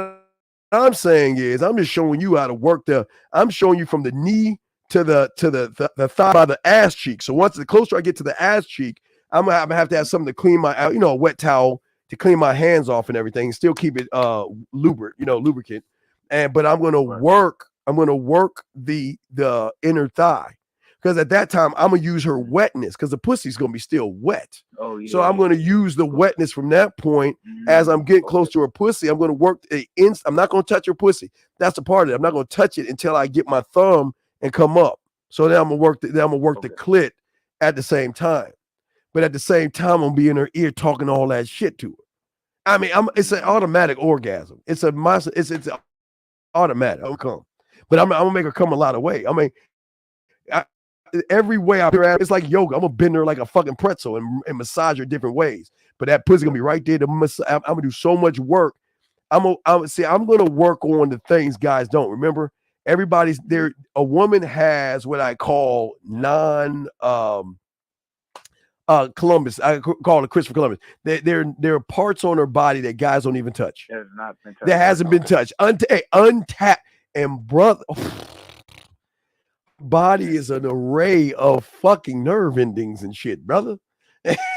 I'm saying is I'm just showing you how to work I'm showing you from the knee to the thigh by the ass cheek. So once the closer I get to the ass cheek, I'm gonna have to have something to clean a wet towel to clean my hands off and everything, still keep it lubricant. But I'm gonna work the inner thigh. Because at that time I'm gonna use her wetness because the pussy's gonna be still wet. Oh, yeah. So I'm gonna use the wetness from that point as I'm getting close to her pussy. I'm gonna work I'm not gonna touch her pussy. That's the part of it. I'm not gonna touch it until I get my thumb and come up. So then I'm gonna work the clit at the same time. But at the same time, I'm gonna be in her ear talking all that shit to her. I mean, it's an automatic orgasm. It's automatic. I'll come, but I'm gonna make her come a lot of ways. I mean, every way I it's like yoga. I'm gonna bend her like a fucking pretzel and massage her different ways. But that pussy gonna be right there. I'm gonna do so much work. I'm gonna work on the things guys don't remember. Everybody's there. A woman has what I call Columbus. I call it Christopher Columbus. There are parts on her body that guys don't even touch. That hasn't been touched. Untapped. And brother, body is an array of fucking nerve endings and shit, brother.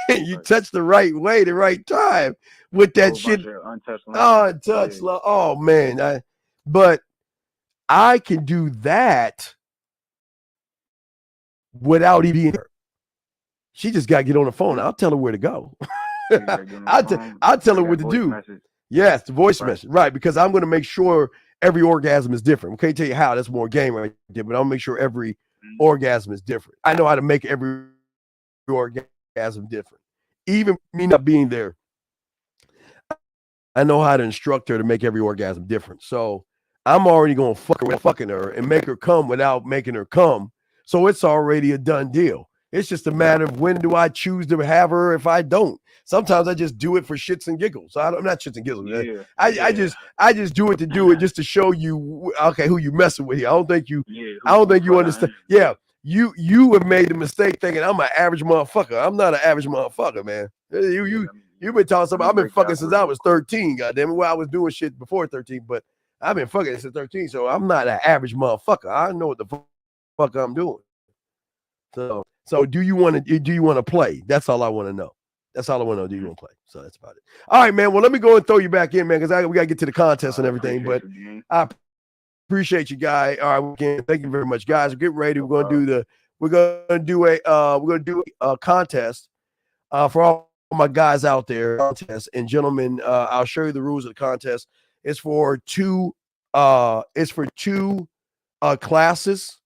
You touch the right way, the right time with that shit. Oh man, but I can do that without even her. She just got to get on the phone. I'll tell her where to go. I'll tell her what to do. Yes, the voice message. Right, because I'm going to make sure every orgasm is different. I can't tell you how. That's more game right there, but I'll make sure every orgasm is different. I know how to make every orgasm different. Even me not being there, I know how to instruct her to make every orgasm different. So I'm already going to fuck her with fucking her and make her come without making her come. So it's already a done deal. It's just a matter of when do I choose to have her if I don't. Sometimes I just do it for shits and giggles. I'm not shits and giggles. Yeah. I just do it to do it just to show you who you messing with here. I don't think you understand. Yeah, you have made the mistake thinking I'm an average motherfucker. I'm not an average motherfucker, man. You've been talking something. I've been fucking since I was 13. Goddamn it. Well, I was doing shit before 13, but I've been fucking since 13. So I'm not an average motherfucker. I know what the fuck I'm doing. So do you want to play? That's all I want to know. That's all I want to know. Do you want to play? So that's about it. All right, man. Well, let me go and throw you back in, man, because we got to get to the contest and everything. But I appreciate you, guys. All right, again, thank you very much, guys. We're getting ready. We're gonna do a contest for all my guys out there. Contest and gentlemen, I'll show you the rules of the contest. It's for two classes.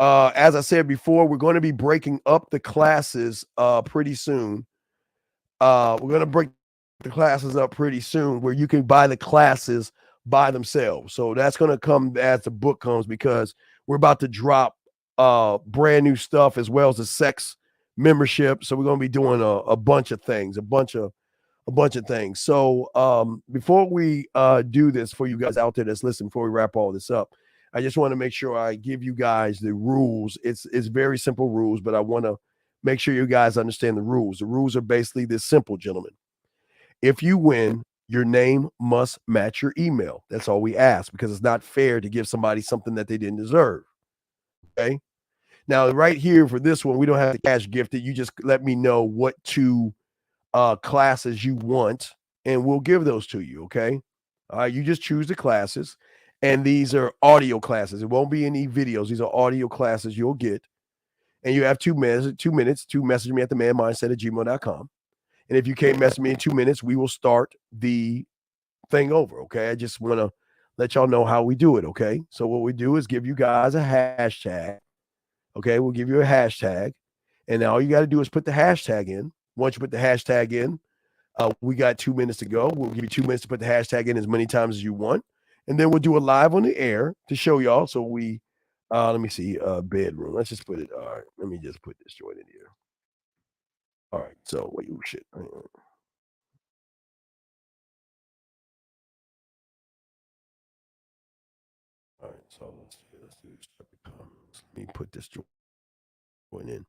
As I said before, we're going to be breaking up the classes pretty soon. We're going to break the classes up pretty soon where you can buy the classes by themselves. So that's going to come as the book comes because we're about to drop brand new stuff as well as the sex membership. So we're going to be doing a bunch of things, a bunch of things. So before we do this for you guys out there that's listening, before we wrap all this up, I just want to make sure I give you guys the rules. It's very simple rules, but I want to make sure you guys understand the rules. The rules are basically this simple, gentlemen. If you win, your name must match your email. That's all we ask, because it's not fair to give somebody something that they didn't deserve. Okay. Now, right here for this one, we don't have the cash gifted. You just let me know what two classes you want, and we'll give those to you. Okay. All right. You just choose the classes, and these are audio classes. It won't be any videos. These are audio classes you'll get. And you have 2 minutes to message me at themanmindset@gmail.com. And if you can't message me in 2 minutes, we will start the thing over. Okay. I just want to let y'all know how we do it. Okay. So what we do is give you guys a hashtag. Okay. We'll give you a hashtag. And all you got to do is put the hashtag in. Once you put the hashtag in, we got 2 minutes to go. We'll give you 2 minutes to put the hashtag in as many times as you want. And then we'll do it live on the air to show y'all. So we, let me see, bedroom. Let's just put it. All right. Let me just put this joint in here. All right. So wait, oh shit. All right. So let's do comments. Let me put this joint in.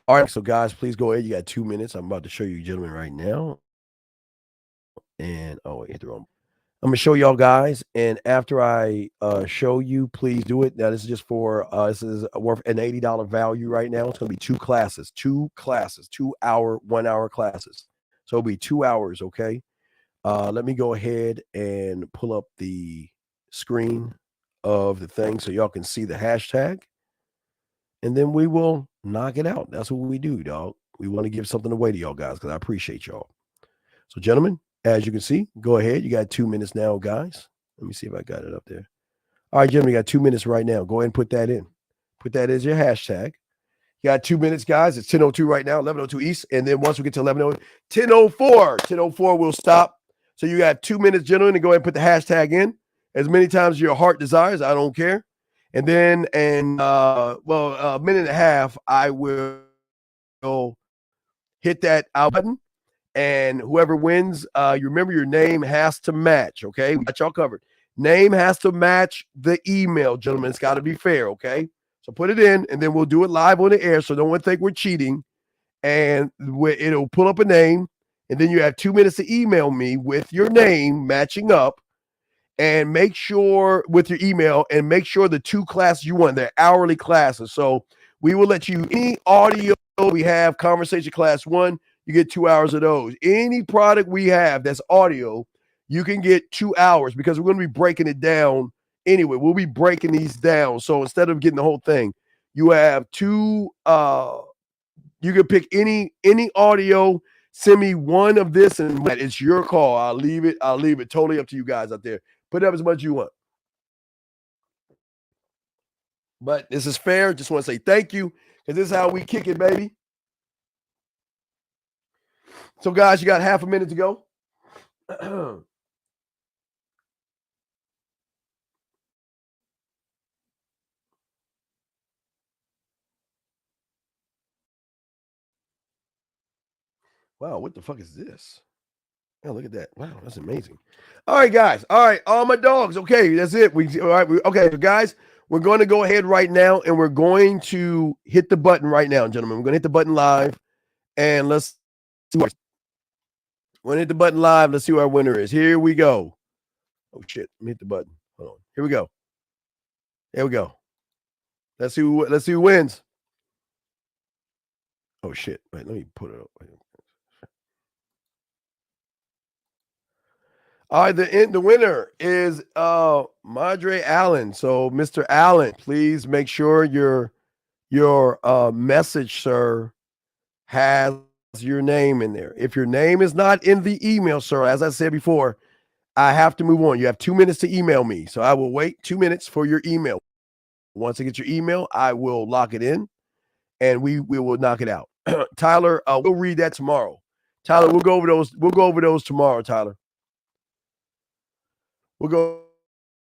All right. So guys, please go ahead. You got 2 minutes. I'm about to show you gentlemen right now. And hit the wrong. I'm gonna show y'all guys, and after I show you, please do it. Now this is just for this is worth an $80 value right now. It's gonna be 2 classes, 2 hour, 1 hour classes. So it'll be 2 hours. Okay. Let me go ahead and pull up the screen of the thing so y'all can see the hashtag, and then we will knock it out. That's what we do, dog. We want to give something away to y'all guys because I appreciate y'all. So, gentlemen, as you can see, go ahead. You got 2 minutes now, guys. Let me see if I got it up there. All right, gentlemen, you got 2 minutes right now. Go ahead and put that in. Put that as your hashtag. You got 2 minutes, guys. It's 10:02 right now, 11:02 East. And then once we get to 10:04, we'll stop. So you got 2 minutes, gentlemen, to go ahead and put the hashtag in as many times as your heart desires. I don't care. And then, a minute and a half, I will hit that out button. And whoever wins, you remember your name has to match, okay? We got y'all covered. Name has to match the email, gentlemen. It's got to be fair, okay? So put it in, and then we'll do it live on the air so no one think we're cheating. And it'll pull up a name, and then you have 2 minutes to email me with your name matching up, and make sure with your email, and make sure the 2 classes you want, they're hourly classes. So we will let you, any audio we have, conversation class 1, you get 2 hours of those. Any product we have that's audio, you can get 2 hours, because we're going to be breaking it down anyway. We'll be breaking these down. So instead of getting the whole thing, you have 2. You can pick any audio. Send me one of this, and it's your call. I'll leave it totally up to you guys out there. Put up as much as you want. But this is fair. Just want to say thank you, because this is how we kick it, baby. So, guys, you got half a minute to go. Wow, what the fuck is this? Oh, look at that. Wow, that's amazing. All right, guys. All right, all my dogs. Okay, that's it. Okay, so guys, we're going to go ahead right now, and we're going to hit the button right now, gentlemen. We're going to hit the button live, and let's see. We're going to hit the button live. Let's see who our winner is. Here we go. Oh, shit. Let me hit the button. Hold on. Here we go. There we go. Let's see who wins. Oh, shit. Wait, let me put it up. All right, the winner is Madre Allen. So, Mr. Allen, please make sure your message, sir, has your name in there. If your name is not in the email, sir, as I said before, I have to move on. You have 2 minutes to email me. So I will wait 2 minutes for your email. Once I get your email, I will lock it in, and we will knock it out. Tyler, we'll read that tomorrow. Tyler, we'll go over those. We'll go over those tomorrow, Tyler. We'll go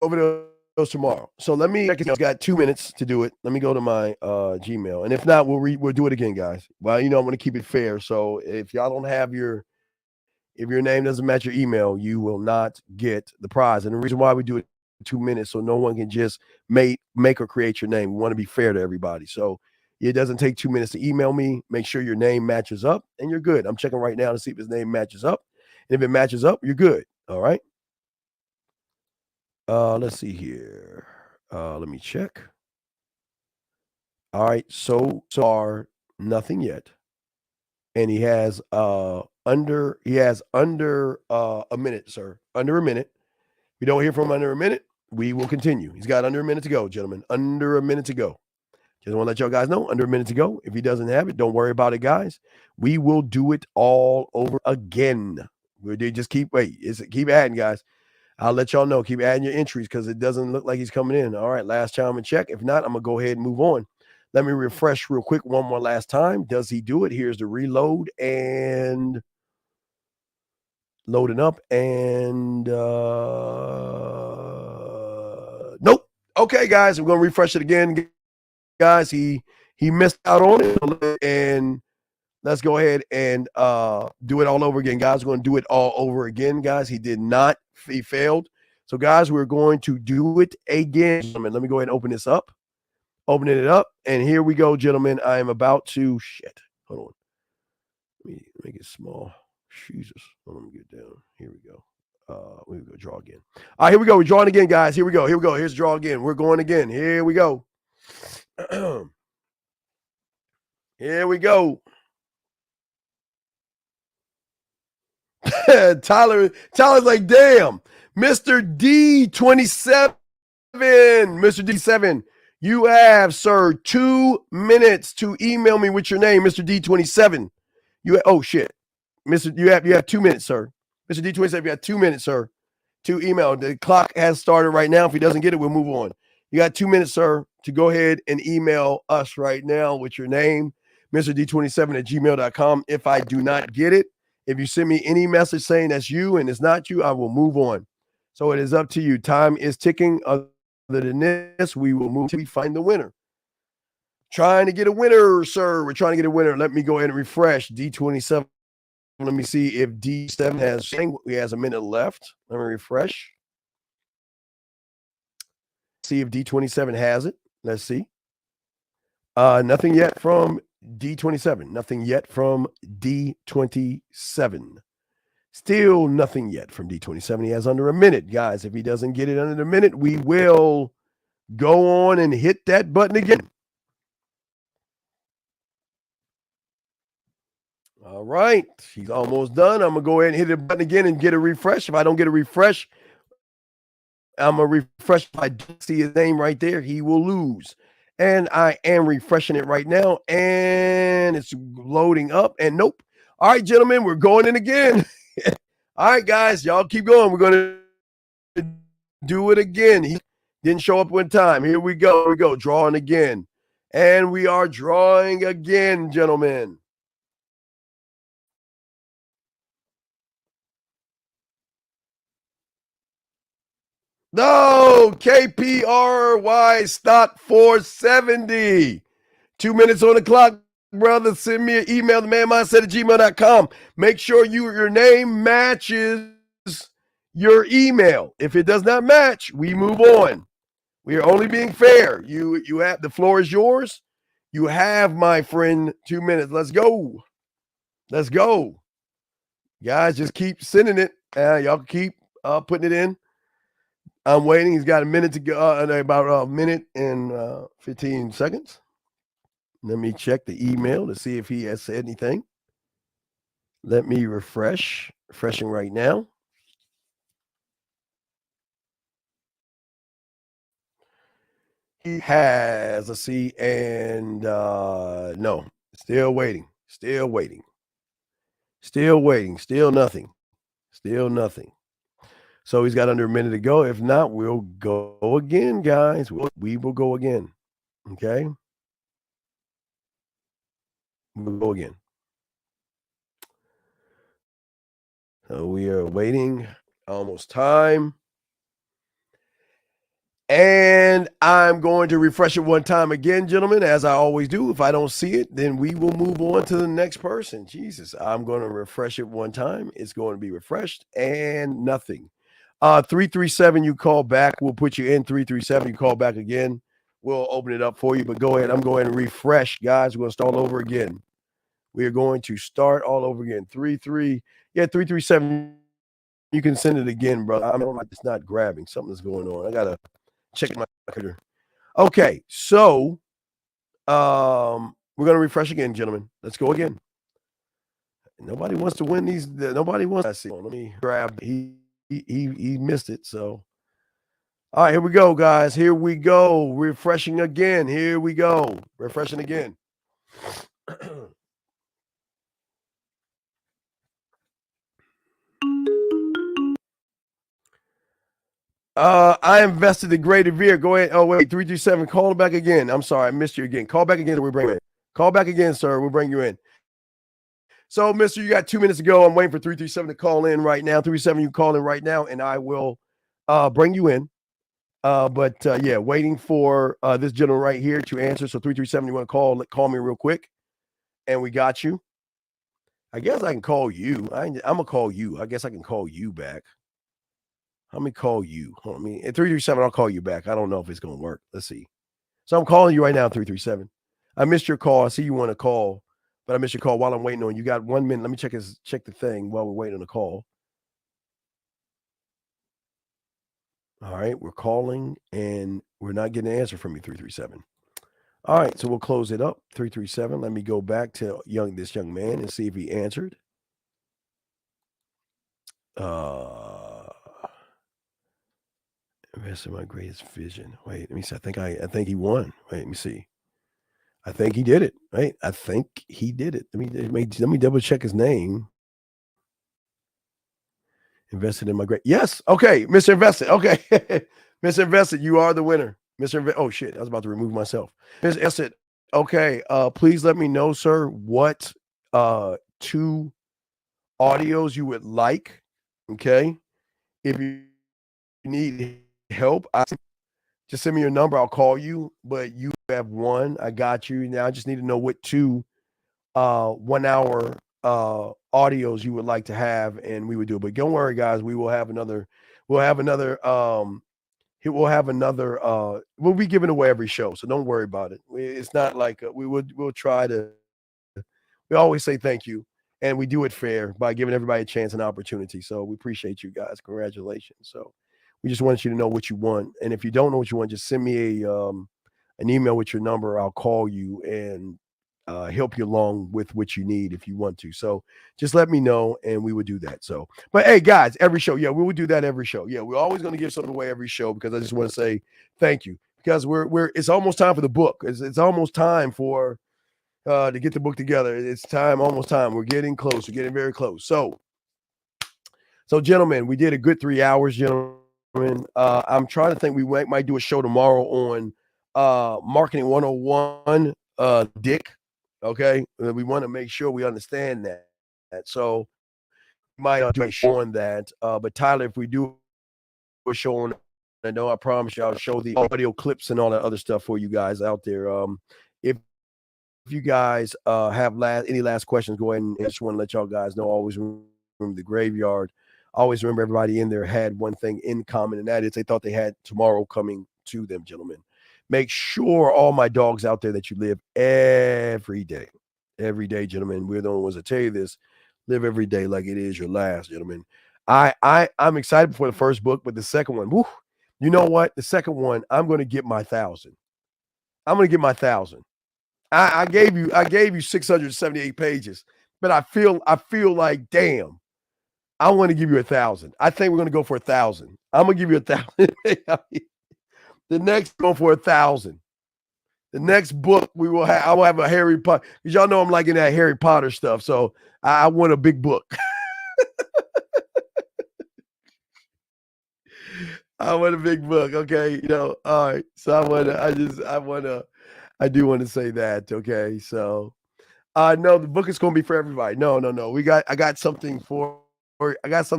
over those tomorrow. So let me, I've got 2 minutes to do it. Let me go to my Gmail. And if not, we'll do it again, guys. Well, I'm going to keep it fair. So if y'all don't have if your name doesn't match your email, you will not get the prize. And the reason why we do it 2 minutes, so no one can just make or create your name. We want to be fair to everybody. So It doesn't take 2 minutes to email me. Make sure your name matches up, and you're good. I'm checking right now to see if his name matches up. And if it matches up, you're good. All right. Let's see here. Let me check. All right. So far, nothing yet. And he has under a minute, sir. Under a minute. If you don't hear from him under a minute, we will continue. He's got under a minute to go, gentlemen. Under a minute to go. Just want to let y'all guys know, under a minute to go. If he doesn't have it, don't worry about it, guys. We will do it all over again. Just keep adding, guys. I'll let y'all know. Keep adding your entries because it doesn't look like he's coming in. All right, last time and check. If not, I'm going to go ahead and move on. Let me refresh real quick one more last time. Does he do it? Here's the reload and loading up and nope. Okay, guys, we're going to refresh it again. Guys, he missed out on it, and let's go ahead and do it all over again, guys. We're going to do it all over again, guys. He did not. He failed. So, guys, we're going to do it again. Gentlemen, let me go ahead and open this up. Opening it up, and here we go, gentlemen. I am about to hold on. Let me make it small. Jesus. Let me get down. Here we go. We go draw again. All right, here we go. We're drawing again, guys. Here we go. Here we go. Here's draw again. We're going again. Here we go. Here we go. Tyler's like, damn, Mr. D27. Mr. D7. You have, sir, 2 minutes to email me with your name, Mr. D27. Oh shit. You have 2 minutes, sir. Mr. D27, you have 2 minutes, sir, to email. The clock has started right now. If he doesn't get it, we'll move on. You got 2 minutes, sir, to go ahead and email us right now with your name, Mr. D27@gmail.com. If I do not get it, if you send me any message saying that's you and it's not you, I will move on. So it is up to you. Time is ticking. Other than this, we will move till we find the winner. Trying to get a winner, sir. We're trying to get a winner. Let me go ahead and refresh. D27. Let me see if D7 has a minute left. Let me refresh. See if D27 has it. Let's see. Nothing yet from D27. Nothing yet from D27. Still nothing yet from D27. He has under a minute, guys. If he doesn't get it under a minute, we will go on and hit that button again. All right. He's almost done. I'm going to go ahead and hit the button again and get a refresh. If I don't get a refresh, I'm going to refresh. If I don't see his name right there, he will lose. And I am refreshing it right now. And it's loading up. And nope. All right, gentlemen, we're going in again. All right, guys, y'all keep going. We're going to do it again. He didn't show up one time. Here we go. Here we go. Drawing again. And we are drawing again, gentlemen. No, KPRY stock 470. 2 minutes on the clock, brother. Send me an email, themanmindset@gmail.com. Make sure your name matches your email. If it does not match, we move on. We are only being fair. You have the floor is yours. You have, my friend, 2 minutes. Let's go. Let's go. Guys, just keep sending it. Y'all keep putting it in. I'm waiting. He's got a minute to go, about a minute and 15 seconds. Let me check the email to see if he has said anything. Let me refresh. Refreshing right now. He has, let's see, and no, still waiting. Still waiting. Still waiting. Still nothing. Still nothing. So he's got under a minute to go. If not, we'll go again, guys. We will go again. Okay? We'll go again. So we are waiting. Almost time. And I'm going to refresh it one time again, gentlemen, as I always do. If I don't see it, then we will move on to the next person. Jesus, I'm going to refresh it one time. It's going to be refreshed and nothing. 337, you call back. We'll put you in 337. You call back again. we'll open it up for you. But go ahead. I'm going to refresh, guys. We're going to start all over again. We are going to start all over again. 337. You can send it again, brother. I'm it's not grabbing. Something's going on. I gotta check my computer. Okay, so we're gonna refresh again, gentlemen. Let's go again. Nobody wants to win these. Nobody wants. I see. Let me grab. He missed it. So, all right, here we go, guys. Here we go. Refreshing again. Here we go. Refreshing again. I invested in Great Revere. Go ahead. Oh, wait, 337. Call back again. I'm sorry, I missed you again. Call back again. We'll bring you in. Call back again, sir. We'll bring you in. So, mister, you got 2 minutes to go. I'm waiting for 337 to call in right now. 337, you call in right now, and I will bring you in. Yeah, waiting for this gentleman right here to answer. So 337, you want to call me real quick, and we got you. I guess I can call you. I'm going to call you. I guess I can call you back. Let me call you. Hold on, at 337, I'll call you back. I don't know if it's going to work. Let's see. So I'm calling you right now, 337. I missed your call. I see you want to call, but I missed your call while I'm waiting on you. You got 1 minute. Let me check the thing while we're waiting on the call. All right, we're calling, and we're not getting an answer from you, 337. All right, so we'll close it up, 337. Let me go back to this young man and see if he answered. Invest in my greatest vision. Wait, let me see. I think he won. Wait, let me see. I think he did it. Right? I think he did it. Let me double check his name. Invested in my great. Yes. Okay, Mr. Invested. Okay, Mr. Invested, you are the winner. Oh shit! I was about to remove myself. Mr. Invested. Okay. Please let me know, sir, what 2 audios you would like. Okay. If you need help, just send me your number. I'll call you. But you have 1. I got you. Now I just need to know what 2 1 hour audios you would like to have, and we would do it. But don't worry, guys. We'll have another. We'll be giving away every show, so don't worry about it. It's not like we'll try to. We always say thank you, and we do it fair by giving everybody a chance and opportunity. So we appreciate you guys. Congratulations. So we just want you to know what you want, and if you don't know what you want, just send me an email with your number. I'll call you and help you along with what you need if you want to. So just let me know, and we would do that. So, but hey, guys, every show, yeah, we would do that every show. Yeah, we're always going to give something away every show because I just want to say thank you because it's almost time for the book. It's almost time for to get the book together. It's almost time. We're getting close. We're getting very close. So gentlemen, we did a good 3 hours, gentlemen. I'm trying to think we might do a show tomorrow on Marketing 101, Dick. Okay, we want to make sure we understand that. So we might do a show on that. But Tyler, if we do a show on, I know I promise you I'll show the audio clips and all that other stuff for you guys out there. If you guys have any last questions, go ahead and I just want to let y'all guys know. Always remember the graveyard. Always remember everybody in there had one thing in common, and that is they thought they had tomorrow coming to them, gentlemen. Make sure all my dogs out there that you live every day, gentlemen. We're the only ones that tell you this. Live every day like it is your last, gentlemen. I'm excited for the first book, but the second one, whew, you know what? The second one, I'm going to get my 1,000. I'm going to get my 1,000. I gave you 678 pages, but I feel like, damn, I want to give you 1,000. I think we're going to go for 1,000. I'm going to give you 1,000. The next going for 1,000. The next book I will have a Harry Potter, because y'all know I'm liking that Harry Potter stuff. So I want a big book. I want a big book. Okay. All right. So I do want to say that. Okay. So no, the book is going to be for everybody. No. I got something for you guys.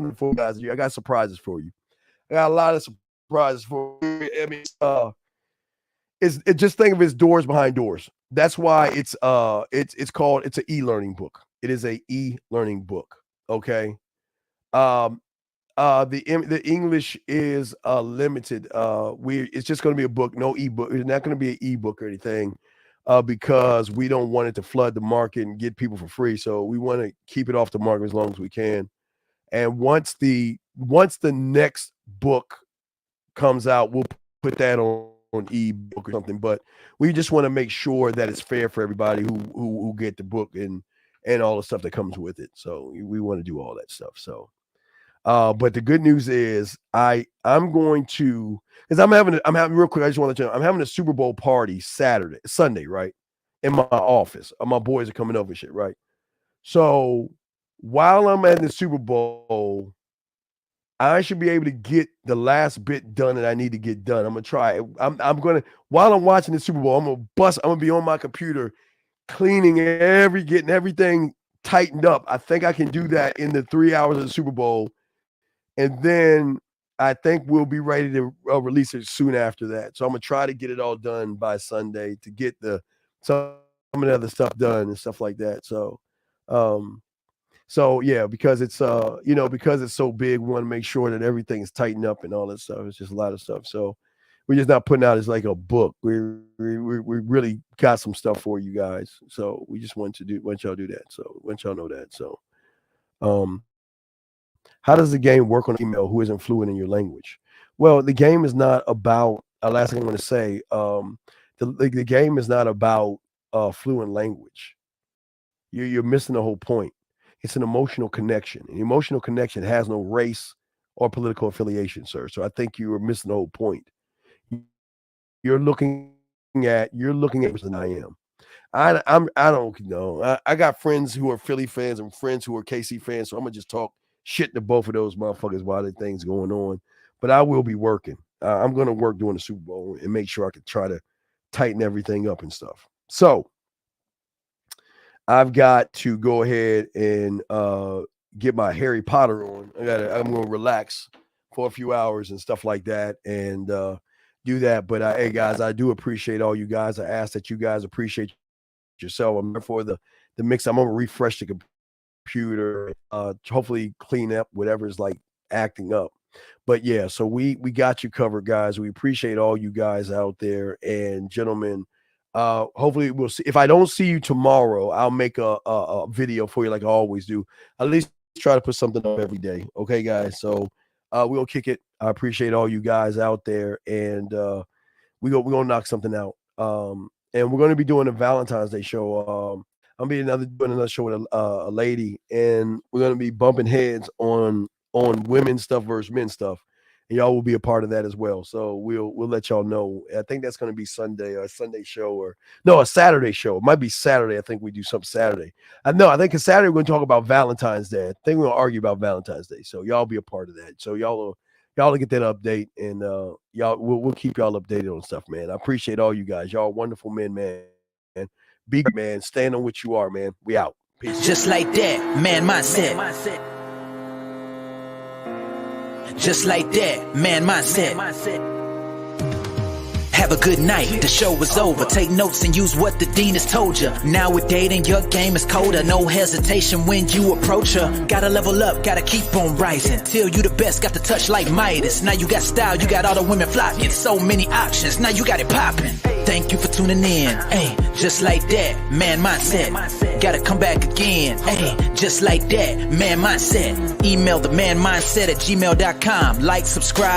I got surprises for you. I got a lot of surprises for you. I mean, just think of it as doors behind doors. That's why it's an e-learning book. It is a e-learning book. Okay. The English is limited. It's just going to be a book, no ebook. It's not going to be an ebook or anything, because we don't want it to flood the market and get people for free. So we want to keep it off the market as long as we can. And once the next book comes out, we'll put that on ebook or something. But we just want to make sure that it's fair for everybody who get the book and all the stuff that comes with it. So we want to do all that stuff. So. But the good news is I'm going to, because I'm having real quick. I just want to let you know, I'm having a Super Bowl party Sunday, right? In my office. My boys are coming over and shit, right? So while I'm at the Super Bowl, I should be able to get the last bit done that I need to get done. I'm going to try it. I'm going to, while I'm watching the Super Bowl, I'm going to be on my computer cleaning getting everything tightened up. I think I can do that in the 3 hours of the Super Bowl. And then I think we'll be ready to release it soon after that. So I'm going to try to get it all done by Sunday to get some of the other stuff done and stuff like that. So, yeah, because it's, because it's so big, we want to make sure that everything is tightened up and all that stuff. It's just a lot of stuff. So we're just not putting out as like a book. We really got some stuff for you guys. So we just want y'all do that. So want y'all know that. So, how does the game work on an email who isn't fluent in your language? Well, the game is not about, last thing I'm going to say, the game is not about fluent language. You're missing the whole point. It's an emotional connection. An emotional connection has no race or political affiliation, sir. So I think you are missing the whole point. You're looking at than I am. I don't know. I got friends who are Philly fans and friends who are KC fans, so I'm gonna just talk shit to both of those motherfuckers while the thing's going on. But I will be working. I'm gonna work during the Super Bowl and make sure I can try to tighten everything up and stuff. So I've got to go ahead and get my Harry Potter on. I'm gonna relax for a few hours and stuff like that, and do that. But hey guys, I do appreciate all you guys. I ask that you guys appreciate yourself. I'm there for the mix. I'm gonna refresh the computer, hopefully clean up whatever's like acting up. But yeah, so we got you covered, guys. We appreciate all you guys out there. And gentlemen, hopefully we'll see. If I don't see you tomorrow, I'll make a video for you like I always do. At least try to put something up every day. Okay, guys. So we'll kick it. I appreciate all you guys out there, and we're gonna knock something out. And we're gonna be doing a Valentine's Day show. I'm doing another show with a lady, and we're gonna be bumping heads on women's stuff versus men's stuff, and y'all will be a part of that as well. So we'll let y'all know. I think that's gonna be Sunday or a Sunday show, or no, a Saturday show. It might be Saturday. I think we do something Saturday. I think it's Saturday. We're gonna talk about Valentine's Day. I think we're gonna argue about Valentine's Day. So y'all be a part of that. So y'all will get that update, and we'll keep y'all updated on stuff, man. I appreciate all you guys. Y'all wonderful men, man. Be good, man. Stand on what you are, man. We out. Peace. Just like that, man mindset. Just like that, man mindset. Have a good night, the show is over. Take notes and use what the dean has told you. Now we're dating, your game is colder. No hesitation when you approach her. Gotta level up, gotta keep on rising. Till you the best, got the touch like Midas. Now you got style, you got all the women flocking. So many options, now you got it popping. Thank you for tuning in. Hey, just like that, man mindset. Gotta come back again. Hey, just like that, man mindset. Email the manmindset@gmail.com. Like, subscribe.